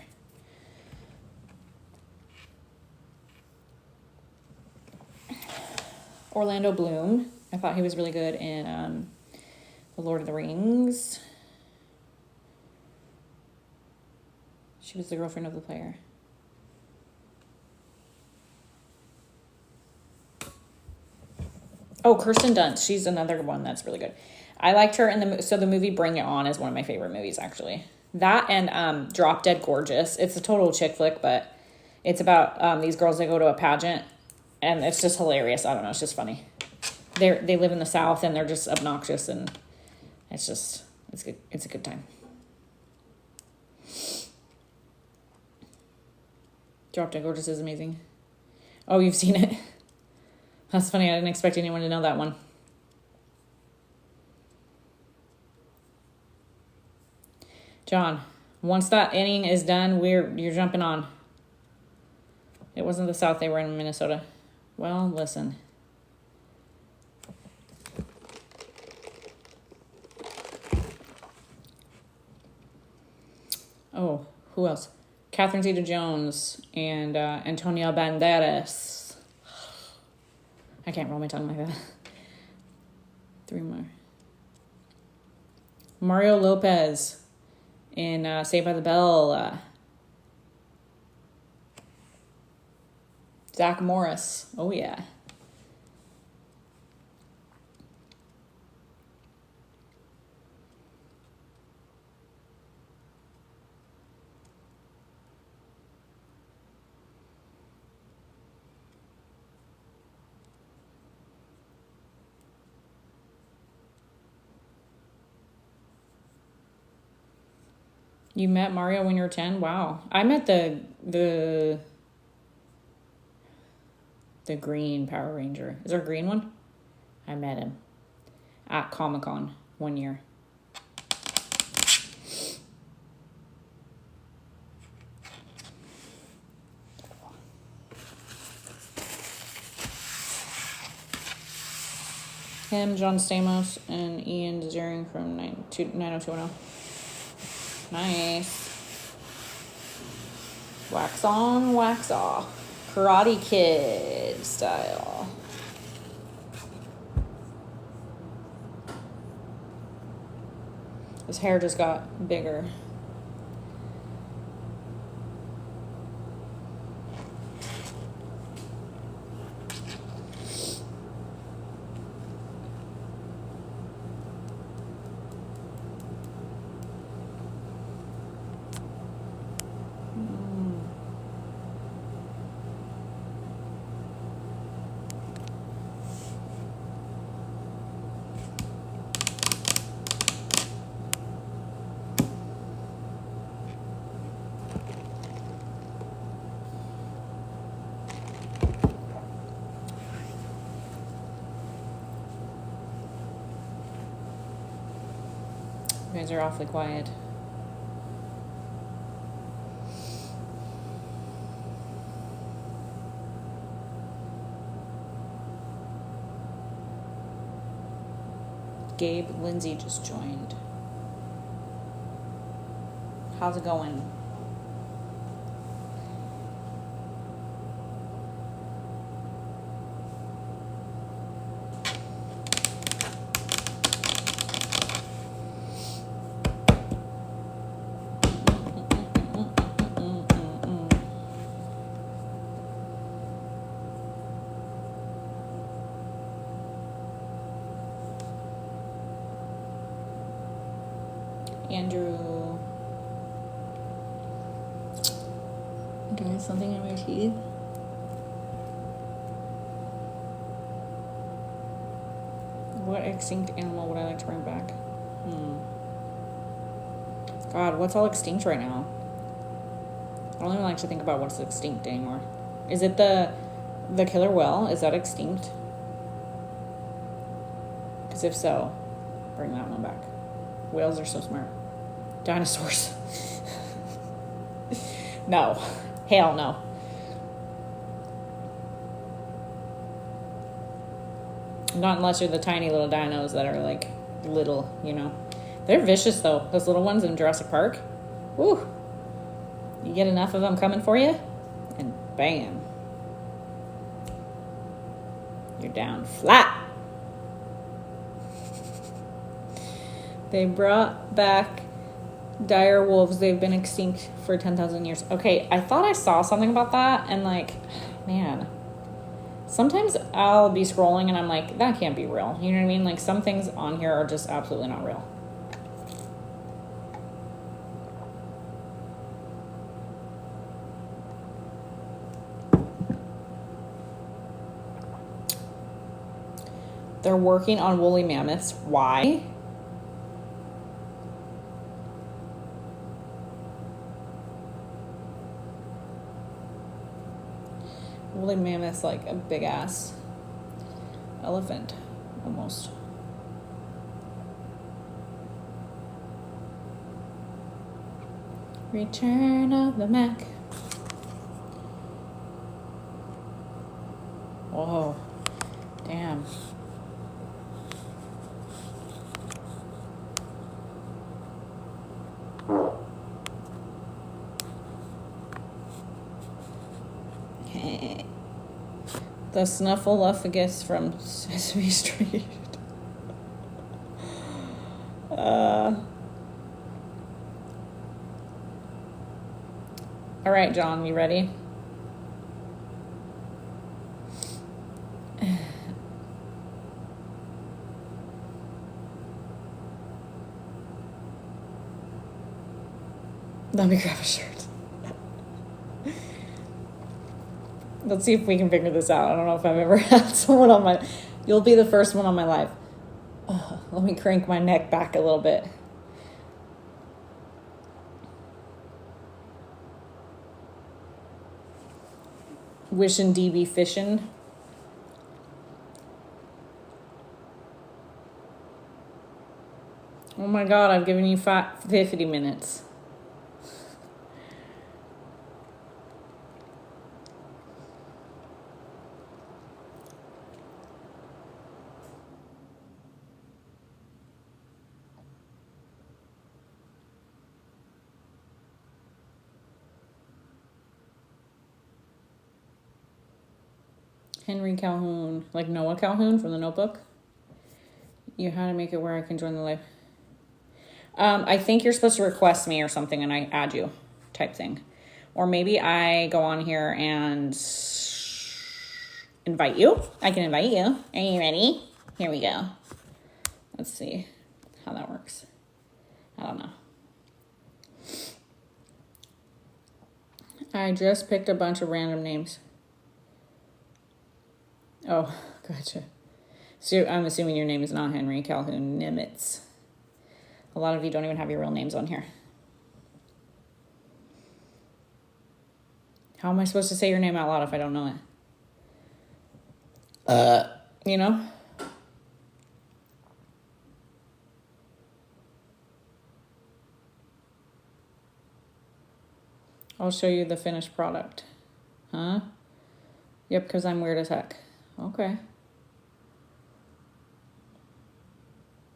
Speaker 1: Orlando Bloom. I thought he was really good in The Lord of the Rings. She was the girlfriend of the player. Oh, Kirsten Dunst. She's another one that's really good. I liked her in the movie Bring It On is one of my favorite movies, actually. That and Drop Dead Gorgeous. It's a total chick flick, but it's about these girls that go to a pageant, and it's just hilarious. I don't know. It's just funny. They live in the South, and they're just obnoxious, and it's good. It's a good time. Drop Dead Gorgeous is amazing. Oh, you've seen it? That's funny. I didn't expect anyone to know that one. John, once that inning is done, you're jumping on. It wasn't the South. They were in Minnesota. Well, listen. Oh, who else? Catherine Zeta-Jones and Antonio Banderas. I can't roll my tongue like that. 3 more. Mario Lopez in Saved by the Bell. Zach Morris. Oh, yeah. You met Mario when you were 10? Wow. I met the green Power Ranger. Is there a green one? I met him at Comic-Con one year. Him, John Stamos, and Ian Ziering from 90210. Nice. Wax on, wax off. Karate Kid style. His hair just got bigger. guys are awfully quiet. Gabe Lindsay just joined. How's it going? Andrew. Doing something in my teeth. What extinct animal would I like to bring back? God, what's all extinct right now? I don't even like to think about what's extinct anymore. Is it the killer whale? Is that extinct? Because if so, bring that one back. Whales are so smart. Dinosaurs. No. Hell no. Not unless you're the tiny little dinos that are like little, you know. They're vicious though. Those little ones in Jurassic Park. Woo. You get enough of them coming for you, and bam. You're down flat. They brought back dire wolves. They've been extinct for 10,000 years. Okay, I thought I saw something about that, and like, man, sometimes I'll be scrolling and I'm like, that can't be real. You know what I mean? Like, some things on here are just absolutely not real. They're working on woolly mammoths. Why? Woolly mammoth's like a big ass elephant, almost. Return of the Mac. Whoa, damn. The Snuffleupagus from Sesame Street. All right, John, you ready? Let me grab a shirt. Let's see if we can figure this out. I don't know if I've ever had someone on my... You'll be the first one on my live. Let me crank my neck back a little bit. Wishing DB fishing. Oh my God, I've given you 50 minutes. Henry Calhoun, like Noah Calhoun from The Notebook. You how to make it where I can join the live. I think you're supposed to request me or something and I add you type thing. Or maybe I go on here and invite you. I can invite you. Are you ready? Here we go. Let's see how that works. I don't know. I just picked a bunch of random names. Oh, gotcha. So I'm assuming your name is not Henry Calhoun Nimitz. A lot of you don't even have your real names on here. How am I supposed to say your name out loud if I don't know it? You know? I'll show you the finished product. Huh? Yep, because I'm weird as heck. Okay.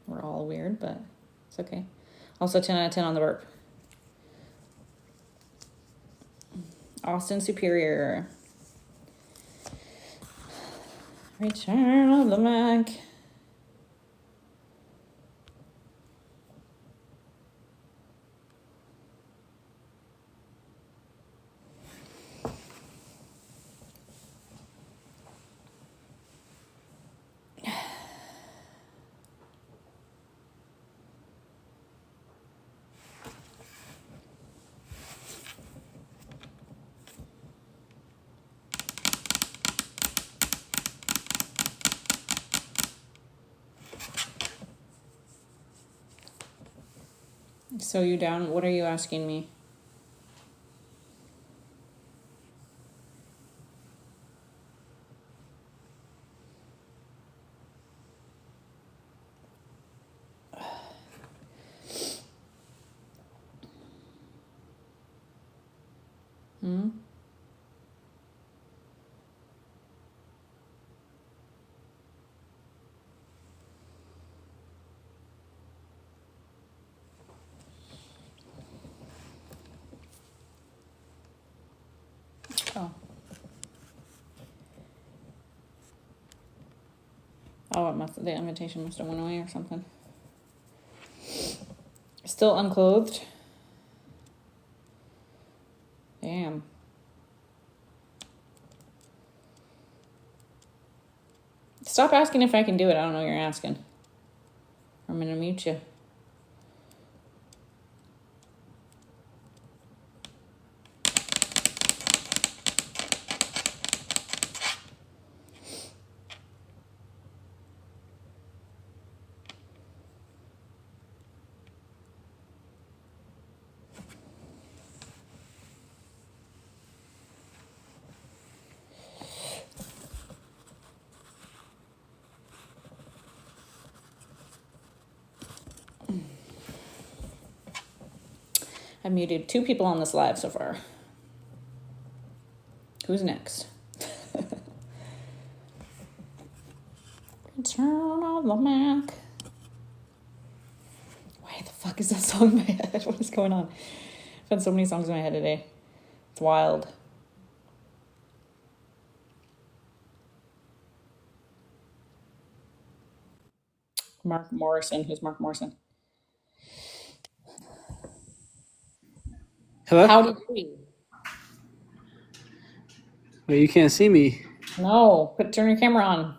Speaker 1: We're all weird, but it's okay. Also 10 out of 10 on the burp. Austin Superior. Return of the Mac. So you down? What are you asking me? Hmm? Oh. Oh, the invitation must have went away or something. Still unclothed? Damn. Stop asking if I can do it. I don't know what you're asking. I'm gonna mute you. I've muted 2 people on this live so far. Who's next? Return of the Mac. Why the fuck is that song in my head? What is going on? I've had so many songs in my head today. It's wild. Mark Morrison. Who's Mark Morrison?
Speaker 2: Hello?
Speaker 1: Howdy doody.
Speaker 2: Wait, you can't see me.
Speaker 1: No, turn your camera on.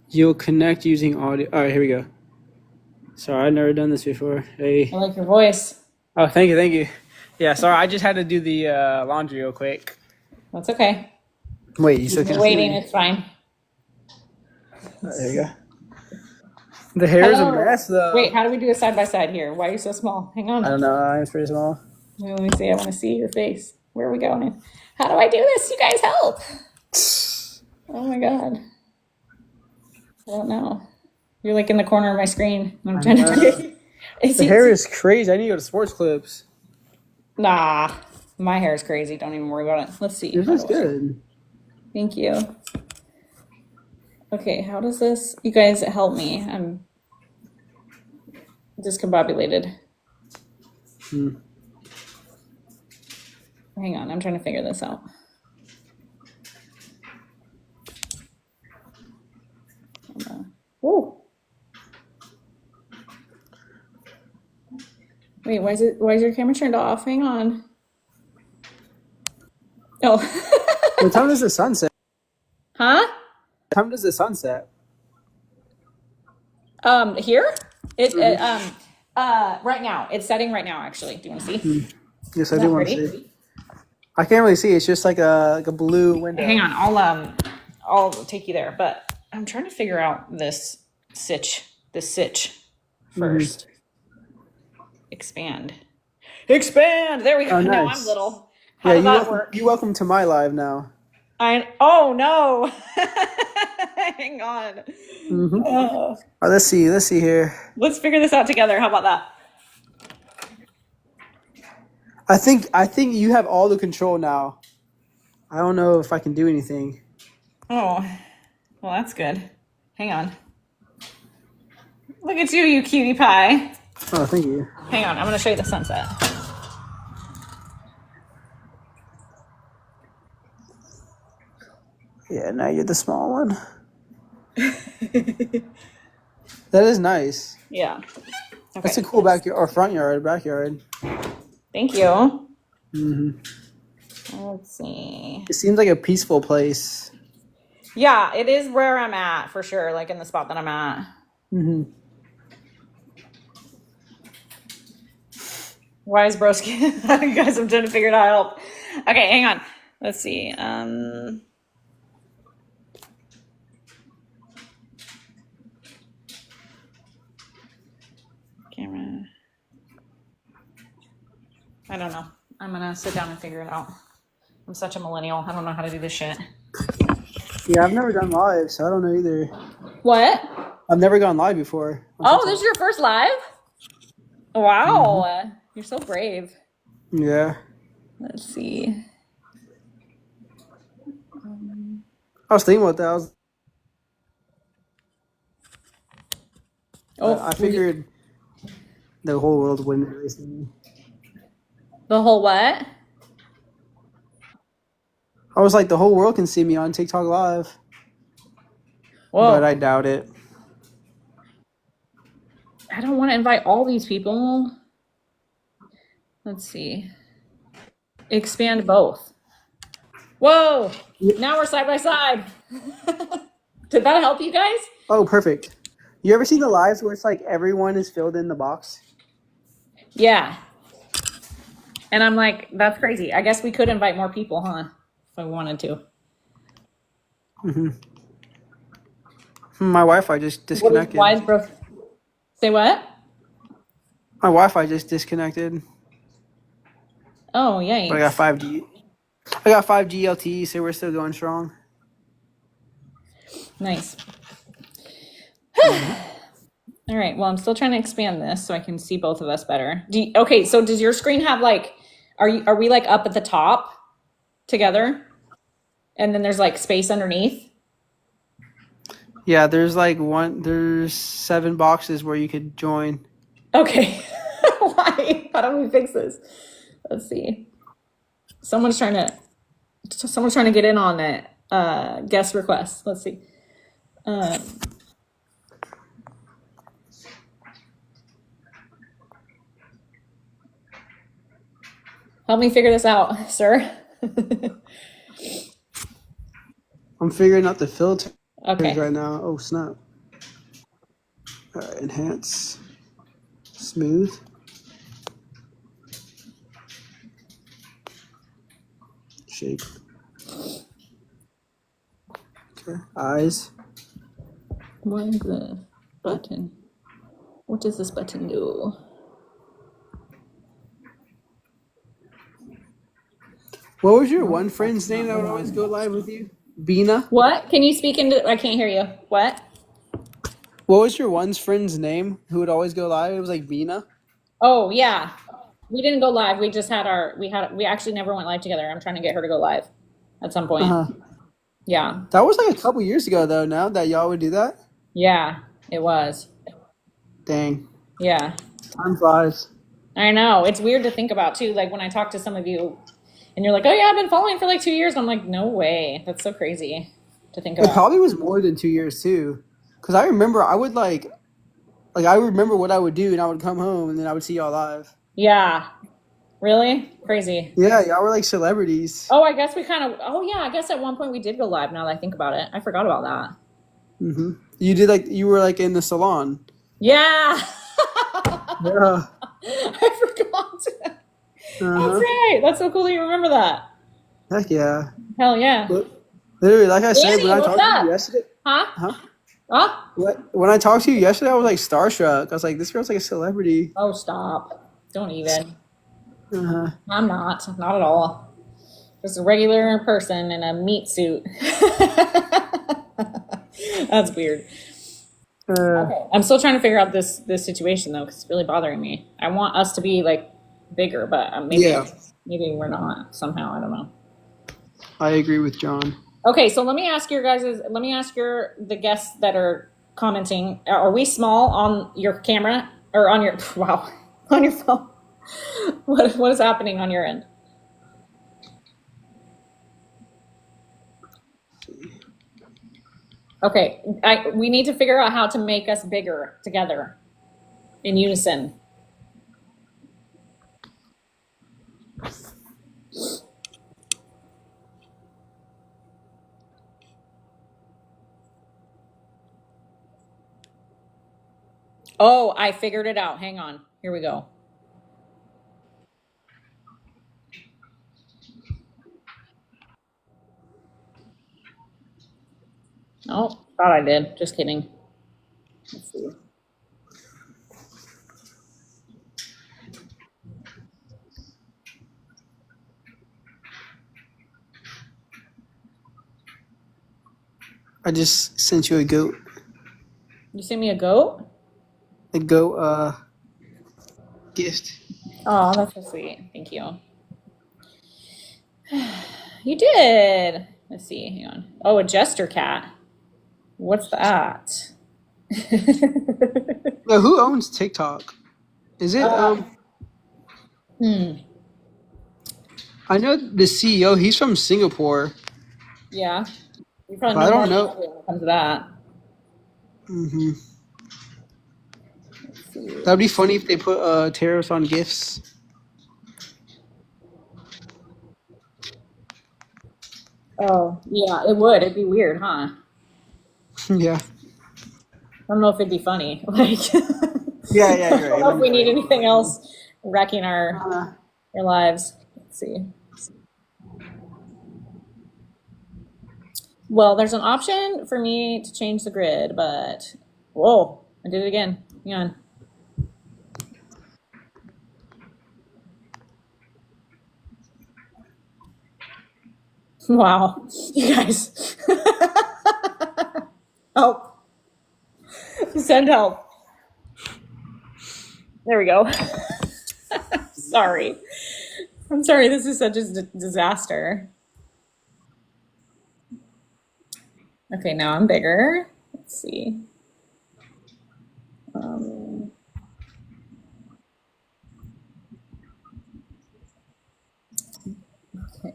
Speaker 2: You'll connect using audio. All right, here we go. Sorry, I've never done this before. Hey.
Speaker 1: I like your voice.
Speaker 2: Oh, thank you. Yeah, sorry, I just had to do the laundry real quick.
Speaker 1: That's okay.
Speaker 2: Wait, you still can't
Speaker 1: Waiting,
Speaker 2: see me?
Speaker 1: it's fine.
Speaker 2: There you go. The hair is a
Speaker 1: Hello.
Speaker 2: mess, though.
Speaker 1: Wait, how do we do a side by side here? Why are you so small? Hang on.
Speaker 2: I don't know. It's pretty small.
Speaker 1: Let me see. I want to see your face. Where are we going? How do I do this? You guys help. Oh my God. I don't know. You're like in the corner of my screen. I'm trying to.
Speaker 2: The hair is crazy. I need to go to Sports Clips.
Speaker 1: Nah, my hair is crazy. Don't even worry about it. Let's see.
Speaker 2: Yours is good.
Speaker 1: Thank you. Okay, how does this? You guys help me. I'm discombobulated. Hang on, I'm trying to figure this out. Whoa. Wait, why is your camera turned off? Hang on. Oh.
Speaker 2: What time does the sun set?
Speaker 1: Huh?
Speaker 2: What time does the sun set?
Speaker 1: Here? Right now. It's setting right now, actually. Do you want to see?
Speaker 2: Yes, I do want to see. I can't really see. It's just like a blue window.
Speaker 1: Hang on, I'll take you there, but I'm trying to figure out this sitch first. Expand. There we go.
Speaker 2: Oh, nice.
Speaker 1: Now I'm little. How does that work?
Speaker 2: You're welcome to my live now.
Speaker 1: Oh no. Hang on.
Speaker 2: Let's see here.
Speaker 1: Let's figure this out together. How about that?
Speaker 2: I think you have all the control now. I don't know if I can do anything.
Speaker 1: Oh, well, that's good. Hang on. Look at you, you cutie pie.
Speaker 2: Oh, thank you.
Speaker 1: Hang on, I'm going to show you the sunset.
Speaker 2: Yeah, now you're the small one. That is nice.
Speaker 1: Yeah. Okay.
Speaker 2: That's a cool backyard or backyard.
Speaker 1: Thank you.
Speaker 2: Hmm.
Speaker 1: Let's see.
Speaker 2: It seems like a peaceful place.
Speaker 1: Yeah, it is where I'm at for sure, like in the spot that I'm at.
Speaker 2: Hmm.
Speaker 1: Why is broski? Guys, I'm trying to figure it out. Okay, hang on. Let's see. Camera. I don't know. I'm gonna sit down and figure it out. I'm such a millennial. I don't know how to do this shit.
Speaker 2: Yeah, I've never done live, so I don't know either.
Speaker 1: What?
Speaker 2: I've never gone live before.
Speaker 1: Oh, this is your first live? Wow. You're so brave.
Speaker 2: Yeah.
Speaker 1: Let's see.
Speaker 2: I was thinking about that. I figured the whole world wouldn't really see me.
Speaker 1: The whole what?
Speaker 2: I was like, the whole world can see me on TikTok Live.
Speaker 1: Whoa.
Speaker 2: But I doubt it.
Speaker 1: I don't want to invite all these people. Let's see. Expand both. Whoa. Now we're side by side. Did that help you guys?
Speaker 2: Oh, perfect. You ever seen the lives where it's like everyone is filled in the box?
Speaker 1: Yeah. And I'm like, that's crazy. I guess we could invite more people, huh? If I wanted to.
Speaker 2: Mm-hmm. My Wi-Fi just disconnected.
Speaker 1: Why is broke? Say what?
Speaker 2: My Wi-Fi just disconnected.
Speaker 1: Oh, yikes.
Speaker 2: But I got 5G. I got 5G LTE, so we're still going strong.
Speaker 1: Nice. All right. Well, I'm still trying to expand this so I can see both of us better. Okay. So does your screen have like, are we like up at the top together? And then there's like space underneath?
Speaker 2: Yeah, there's 7 boxes where you could join.
Speaker 1: Okay. Why? How do we fix this? Let's see. Someone's trying to get in on it. Guest request. Let's see. Help me figure this out, sir.
Speaker 2: I'm figuring out the filters
Speaker 1: Okay.
Speaker 2: right now. Oh, snap. All right, enhance. Smooth. Shape. Okay, eyes.
Speaker 1: What is the button? What does this button do?
Speaker 2: What was your one friend's name that would always go live with you? Bina?
Speaker 1: What? Can you speak into? I can't hear you. What?
Speaker 2: What was your one friend's name who would always go live? It was like Bina?
Speaker 1: Oh yeah. We didn't go live. We just had we actually never went live together. I'm trying to get her to go live at some point.
Speaker 2: Uh-huh.
Speaker 1: Yeah.
Speaker 2: That was like a couple years ago, though, now that y'all would do that?
Speaker 1: Yeah, it was.
Speaker 2: Dang.
Speaker 1: Yeah.
Speaker 2: Time flies.
Speaker 1: I know. It's weird to think about too. Like when I talk to some of you and you're like, oh yeah, I've been following for like 2 years. I'm like, no way. That's so crazy to think
Speaker 2: It
Speaker 1: about.
Speaker 2: probably was more than 2 years, too. Because I remember I would I remember what I would do, and I would come home, and then I would see y'all live.
Speaker 1: Yeah. Really? Crazy.
Speaker 2: Yeah, y'all were like celebrities.
Speaker 1: Oh, I guess I guess at one point we did go live now that I think about it. I forgot about that.
Speaker 2: Mm-hmm. You were like in the salon.
Speaker 1: Yeah.
Speaker 2: Yeah.
Speaker 1: I forgot. That's
Speaker 2: Uh-huh.
Speaker 1: right. That's so cool that you remember that.
Speaker 2: Heck yeah.
Speaker 1: Hell yeah.
Speaker 2: But, literally, like I said,
Speaker 1: Annie,
Speaker 2: when I
Speaker 1: what's
Speaker 2: talked to
Speaker 1: up?
Speaker 2: you yesterday.
Speaker 1: Huh?
Speaker 2: Huh?
Speaker 1: Huh?
Speaker 2: When I talked to you yesterday, I was like starstruck. I was like, this girl's like a celebrity.
Speaker 1: Oh, stop. Don't even.
Speaker 2: Uh-huh.
Speaker 1: I'm not at all. Just a regular person in a meat suit. That's weird. Okay. I'm still trying to figure out this situation though, because it's really bothering me. I want us to be like bigger, but maybe we're not somehow. I don't know.
Speaker 2: I agree with John.
Speaker 1: Okay, so let me ask the guests that are commenting. Are we small on your camera or on your wow on your phone? What is happening on your end? Okay, we need to figure out how to make us bigger together in unison. Oh, I figured it out. Hang on. Here we go. Oh, thought I did. Just kidding. Let's see.
Speaker 2: I just sent you a goat.
Speaker 1: You sent me a goat?
Speaker 2: A goat gift.
Speaker 1: Oh, that's so sweet. Thank you. You did. Let's see. Hang on. Oh, a jester cat. What's that?
Speaker 2: Now, who owns TikTok? Is it
Speaker 1: Hmm.
Speaker 2: I know the CEO, he's from Singapore.
Speaker 1: Yeah. You probably
Speaker 2: But I
Speaker 1: know more
Speaker 2: don't
Speaker 1: than
Speaker 2: know.
Speaker 1: I do when it comes to that.
Speaker 2: Mm-hmm.
Speaker 1: Let's see.
Speaker 2: That'd be funny if they put tariffs on gifts.
Speaker 1: Oh, yeah, it would. It'd be weird, huh?
Speaker 2: Yeah.
Speaker 1: I don't know if it'd be funny. Like, I
Speaker 2: Yeah, you're
Speaker 1: don't
Speaker 2: right.
Speaker 1: know if we need anything else wrecking our lives. Let's see. Well, there's an option for me to change the grid, but whoa, I did it again. Hang on. Wow, you guys. Help. Send help. There we go. Sorry. I'm sorry, this is such a disaster. Okay, now I'm bigger. Let's see. Um, okay.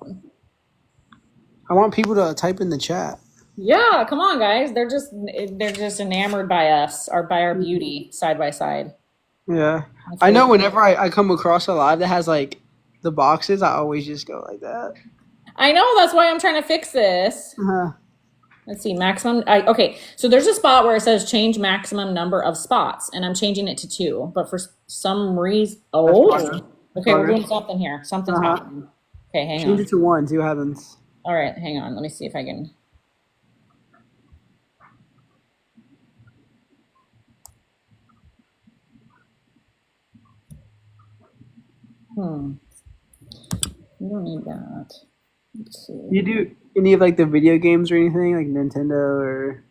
Speaker 2: I want people to type in the chat.
Speaker 1: Yeah, come on, guys. They're just enamored by us or by our beauty side by side.
Speaker 2: Yeah.
Speaker 1: That's
Speaker 2: I
Speaker 1: really
Speaker 2: know
Speaker 1: cool.
Speaker 2: whenever I come across a live that has like the boxes, I always just go like that.
Speaker 1: I know, that's why I'm trying to fix this.
Speaker 2: Uh-huh.
Speaker 1: Let's see, maximum. Okay, so there's a spot where it says change maximum number of spots, and I'm changing it to 2. But for some reason, okay, we're doing something here. Something's happening. Okay, hang
Speaker 2: Change
Speaker 1: on.
Speaker 2: it to 1, see what happens.
Speaker 1: All right, hang on. Let me see if I can. We don't need that. Let's see.
Speaker 2: You do any of like the video games or anything like Nintendo or?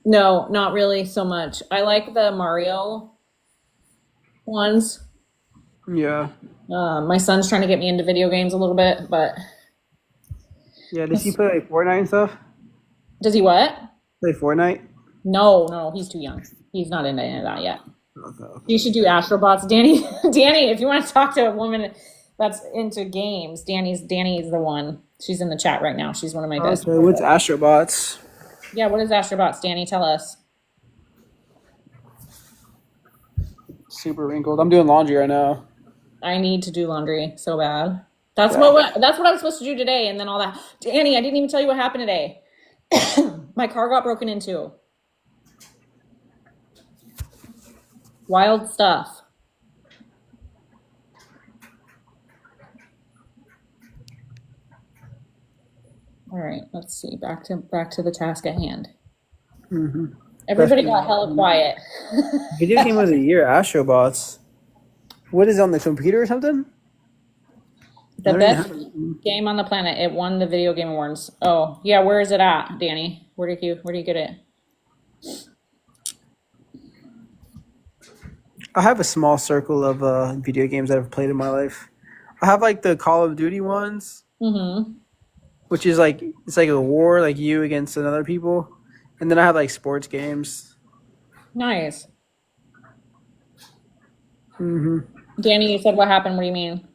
Speaker 1: No, not really so much. I like the Mario ones.
Speaker 2: Yeah.
Speaker 1: My son's trying to get me into video games a little bit, but
Speaker 2: Yeah. Does he play like Fortnite and stuff?
Speaker 1: does he what?
Speaker 2: Play Fortnite?
Speaker 1: No, he's too young. He's not into any of that yet.
Speaker 2: Okay.
Speaker 1: You should do Astrobots, Danny. Danny, if you want to talk to a woman that's into games, Danny's the one. She's in the chat right now. She's one of my best.
Speaker 2: Okay, what's Astrobots?
Speaker 1: Yeah, what is Astrobots, Danny? Tell us.
Speaker 2: Super wrinkled. I'm doing laundry right now.
Speaker 1: I need to do laundry so bad. That's what I was supposed to do today, and then all that. Danny, I didn't even tell you what happened today. My car got broken into. Wild stuff. All right, let's see. Back to the task at hand.
Speaker 2: Mm-hmm.
Speaker 1: Everybody got hella quiet.
Speaker 2: Video game of the year, Astrobots. What is it, on the computer or something?
Speaker 1: The
Speaker 2: I don't even
Speaker 1: best
Speaker 2: have.
Speaker 1: game on the planet. It won the Video Game Awards. Oh, yeah, where is it at, Danny? Where do you get it?
Speaker 2: I have a small circle of video games that I've played in my life. I have like the Call of Duty ones,
Speaker 1: Mm-hmm.
Speaker 2: which is like it's like a war, like you against another people, and then I have like sports games.
Speaker 1: Nice.
Speaker 2: hmm
Speaker 1: Danny, you said what happened? What do you mean?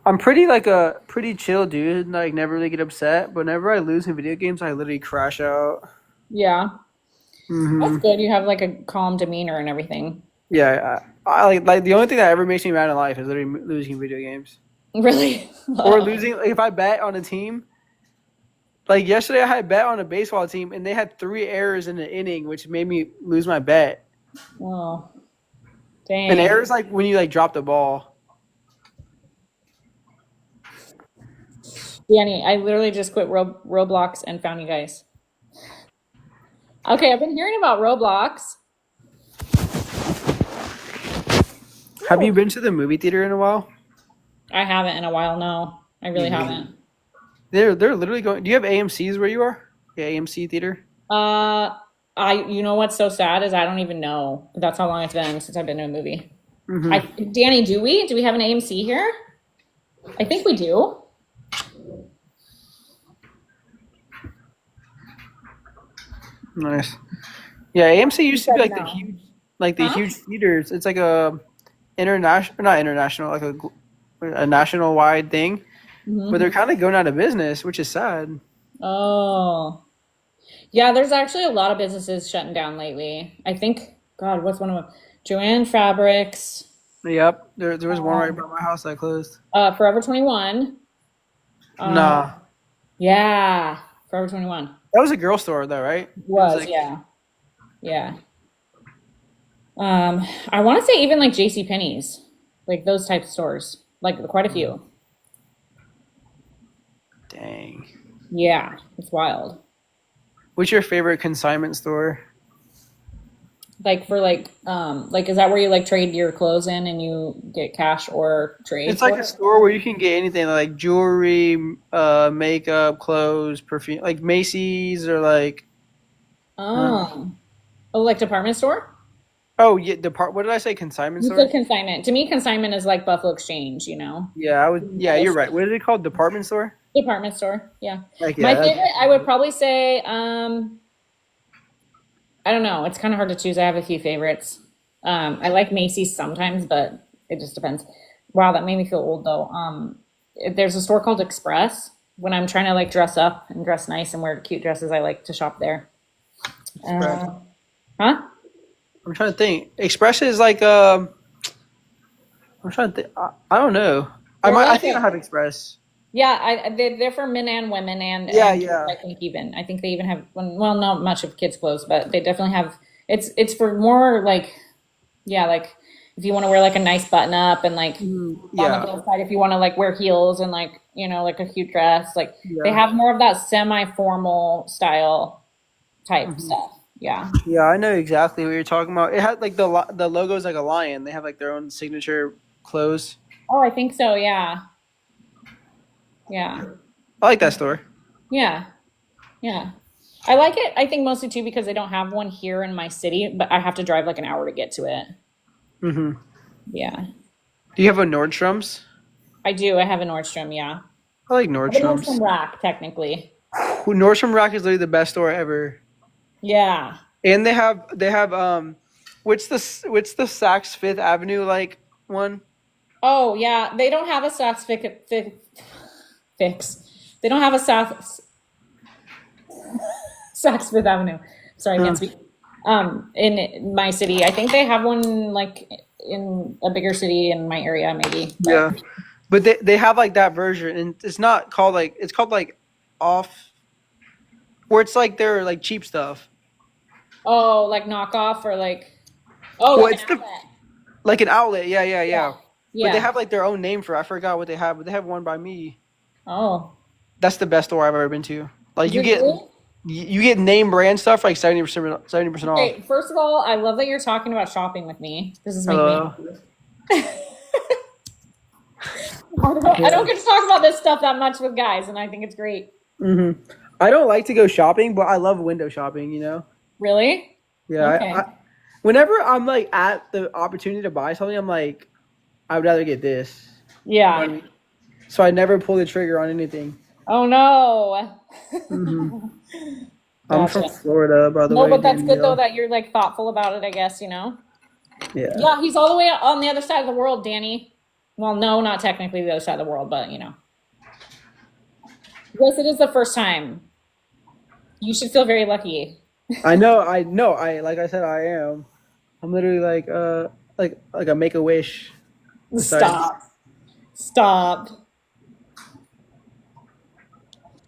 Speaker 2: I'm pretty like a pretty chill dude. Like never really get upset. But whenever I lose in video games, I literally crash out.
Speaker 1: Yeah. That's
Speaker 2: hmm
Speaker 1: good. You have like a calm demeanor and everything.
Speaker 2: Yeah, I like the only thing that ever makes me mad in life is literally losing video games
Speaker 1: Really?
Speaker 2: or
Speaker 1: Oh,
Speaker 2: losing. Like, if I bet on a team, like yesterday, I had a bet on a baseball team and they had 3 errors in the inning, which made me lose my bet.
Speaker 1: oh,
Speaker 2: An
Speaker 1: dang.
Speaker 2: error is like when you like drop the ball.
Speaker 1: Danny, I literally just quit Roblox and found you guys. Okay, I've been hearing about Roblox.
Speaker 2: Have you
Speaker 1: Ooh.
Speaker 2: been to the movie theater in a while?
Speaker 1: I haven't in a while, no. I really haven't.
Speaker 2: They're literally going. Do you have AMC's where you are? Yeah, AMC theater.
Speaker 1: Uh, you know what's so sad is I don't even know. That's how long it's been since I've been to a movie.
Speaker 2: hmm
Speaker 1: Danny, do we? Do we have an AMC here? I think we do.
Speaker 2: Nice. Yeah, AMC
Speaker 1: You
Speaker 2: used to be
Speaker 1: said
Speaker 2: like
Speaker 1: no.
Speaker 2: the
Speaker 1: Huh?
Speaker 2: huge theaters. It's like a international, not international, like a national wide thing. But they're
Speaker 1: Hmm.
Speaker 2: kind of going out of business, which is sad.
Speaker 1: Oh. Yeah, there's actually a lot of businesses shutting down lately. I think, God, what's one of them? Joanne Fabrics,
Speaker 2: Yep, there was one right by
Speaker 1: um,
Speaker 2: my house that closed.
Speaker 1: Forever 21.
Speaker 2: Nah,
Speaker 1: Yeah, Forever 21.
Speaker 2: that was a girl store though, right? It was
Speaker 1: Was,
Speaker 2: like,
Speaker 1: yeah. Yeah. I want to say even like J.C. Penney's, like those type of stores, like quite a few.
Speaker 2: dang.
Speaker 1: Yeah, it's wild.
Speaker 2: What's your favorite consignment store?
Speaker 1: Like for like is that where you like trade your clothes in and you get cash or trade
Speaker 2: It's like
Speaker 1: for
Speaker 2: a
Speaker 1: it?
Speaker 2: store where you can get anything like jewelry, makeup, clothes, perfume, like Macy's or like. Uh,
Speaker 1: Oh, oh, like department store?
Speaker 2: oh yeah, depart. What did I say? Consignment
Speaker 1: You said
Speaker 2: store?
Speaker 1: consignment. To me, consignment is like Buffalo Exchange, you know?
Speaker 2: Yeah, I would. Yeah, you're right. What is it called? Department store?
Speaker 1: Department store. Yeah.
Speaker 2: Like
Speaker 1: My
Speaker 2: yeah, that's.
Speaker 1: favorite, I would probably say, I don't know. It's kind of hard to choose. I have a few favorites. I like Macy's sometimes, but it just depends. Wow, that made me feel old though. There's a store called Express. When I'm trying to like dress up and dress nice and wear cute dresses, I like to shop there.
Speaker 2: Express.
Speaker 1: Uh, huh?
Speaker 2: I'm trying to think. Express is like I'm trying to think. I don't know. I
Speaker 1: They're
Speaker 2: might. I
Speaker 1: like
Speaker 2: think I
Speaker 1: a
Speaker 2: have Express.
Speaker 1: yeah. They're for men and women
Speaker 2: Yeah,
Speaker 1: and kids,
Speaker 2: yeah.
Speaker 1: I think even I think they even have well not much of kids clothes, but they definitely have. It's for more like yeah like if you want to wear like a nice button up and like on the
Speaker 2: Yeah,
Speaker 1: girl side if you want to like wear heels and like like a cute dress like they
Speaker 2: yeah,
Speaker 1: have more of that semi formal style type
Speaker 2: hmm
Speaker 1: stuff. Yeah.
Speaker 2: yeah. I know exactly what you're talking about. It had like the logo's like a lion. They have like their own signature clothes.
Speaker 1: Oh, I think so. Yeah. Yeah.
Speaker 2: I like that store.
Speaker 1: Yeah. Yeah. I like it. I think mostly too because they don't have one here in my city, but I have to drive like an hour to get to it.
Speaker 2: hmm
Speaker 1: Yeah.
Speaker 2: Do you have a Nordstrom's?
Speaker 1: I do. I have a Nordstrom. Yeah.
Speaker 2: I like
Speaker 1: I have a Nordstrom
Speaker 2: Nordstrom's.
Speaker 1: rack, technically.
Speaker 2: Nordstrom Rack is literally the best store ever.
Speaker 1: Yeah.
Speaker 2: And they have what's the Saks Fifth Avenue like one?
Speaker 1: Oh, yeah. They don't have a fix. They don't have a Saks Fifth Avenue. Sorry, I can't
Speaker 2: Huh.
Speaker 1: speak. In my city, I think they have one like in a bigger city in my area, maybe. But
Speaker 2: Yeah. But they have like that version, and it's not called like it's called like off, where it's like they're like cheap stuff.
Speaker 1: oh, like knockoff or like oh,
Speaker 2: Well,
Speaker 1: like an
Speaker 2: it's the
Speaker 1: outlet.
Speaker 2: like an outlet, yeah, yeah,
Speaker 1: Yeah.
Speaker 2: yeah. But they
Speaker 1: Yeah.
Speaker 2: have like their own name for it. I forgot what they have, but they have one by me.
Speaker 1: Oh,
Speaker 2: That's the best store I've ever been to. Like
Speaker 1: is it really?
Speaker 2: you get name brand stuff for like 70% off.
Speaker 1: Okay, first of all, I love that you're talking about shopping with me. This is making me
Speaker 2: Hello.
Speaker 1: happy. I
Speaker 2: Yeah.
Speaker 1: don't get to talk about this stuff that much with guys, and I think it's great.
Speaker 2: hmm I don't like to go shopping, but I love window shopping.
Speaker 1: Really?
Speaker 2: Yeah.
Speaker 1: Okay.
Speaker 2: Whenever I'm like at the opportunity to buy something, I'm like, I would rather get this. You know what
Speaker 1: Yeah.
Speaker 2: I mean? So I never pull the trigger on anything.
Speaker 1: Oh no.
Speaker 2: hmm I'm from
Speaker 1: Gotcha.
Speaker 2: Florida, by the
Speaker 1: No,
Speaker 2: way,
Speaker 1: but that's good though
Speaker 2: Danielle.
Speaker 1: that you're like thoughtful about it, I guess, you know?
Speaker 2: Yeah.
Speaker 1: Yeah, he's all the way on the other side of the world, Danny. Well, no, not technically the other side of the world, but you know. Yes, it is the first time. You should feel very lucky.
Speaker 2: I know. I know. Like I said, I am. I'm literally like a make a wish. Besides,
Speaker 1: Stop. Stop.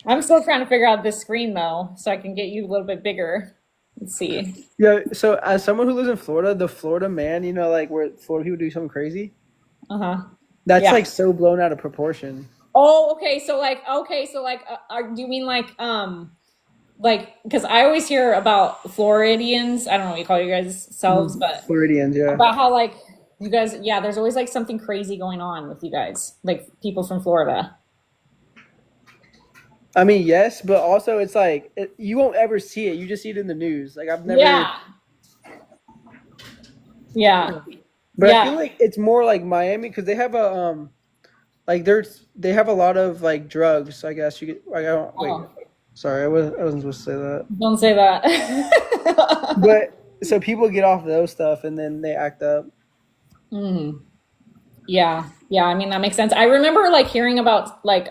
Speaker 1: I'm still trying to figure out this screen though, so I can get you a little bit bigger. Let's see.
Speaker 2: yeah. So as someone who lives in Florida, the Florida man, like where Florida people do something crazy,
Speaker 1: Uh-huh.
Speaker 2: that's
Speaker 1: Yeah.
Speaker 2: like so blown out of proportion.
Speaker 1: Oh, okay, so like, do you mean like, because I always hear about Floridians. I don't know what you call you guys selves, but
Speaker 2: Floridians, yeah.
Speaker 1: about how like you guys, yeah, there's always like something crazy going on with you guys, like people from Florida.
Speaker 2: I mean, yes, but also it's like you won't ever see it. You just see it in the news. Like I've never,
Speaker 1: Yeah, yeah,
Speaker 2: but I feel
Speaker 1: yeah.
Speaker 2: like it's more like Miami because they have a like they have a lot of like drugs. I guess you could. Like, I don't wait.
Speaker 1: Oh,
Speaker 2: Sorry, I wasn't supposed to say that.
Speaker 1: don't say that.
Speaker 2: But so people get off those stuff and then they act up.
Speaker 1: Mm, yeah, yeah. I mean that makes sense. I remember like hearing about like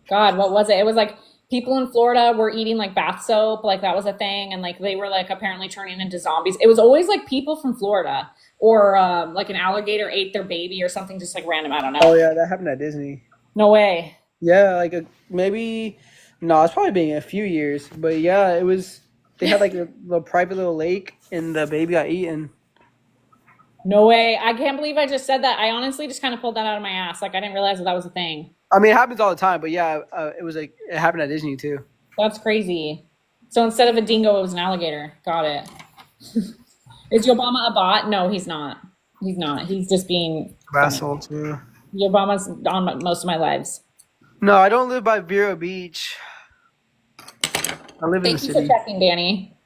Speaker 1: God, what was it? It was like people in Florida were eating like bath soap, like that was a thing, and like they were like apparently turning into zombies. It was always like people from Florida, or like an alligator ate their baby or something, just like random. I don't
Speaker 2: Oh
Speaker 1: know.
Speaker 2: yeah, that happened at Disney.
Speaker 1: No way.
Speaker 2: Yeah, like maybe no, it's probably been a few years, but yeah, it was. They had like a little private little lake, and the baby got eaten.
Speaker 1: No way. I can't believe I just said that. I honestly just kind of pulled that out of my ass. Like I didn't realize that that was a thing.
Speaker 2: I mean, it happens all the time, but yeah, it was like it happened at Disney too.
Speaker 1: That's crazy. So instead of a dingo, it was an alligator. Got it. Is Obama a bot? No, he's not. He's not. He's just being funny.
Speaker 2: Asshole too.
Speaker 1: Obama's on most of my lives.
Speaker 2: No, I don't live by Vero Beach. I live in the
Speaker 1: Thank you for
Speaker 2: city.
Speaker 1: checking, Danny.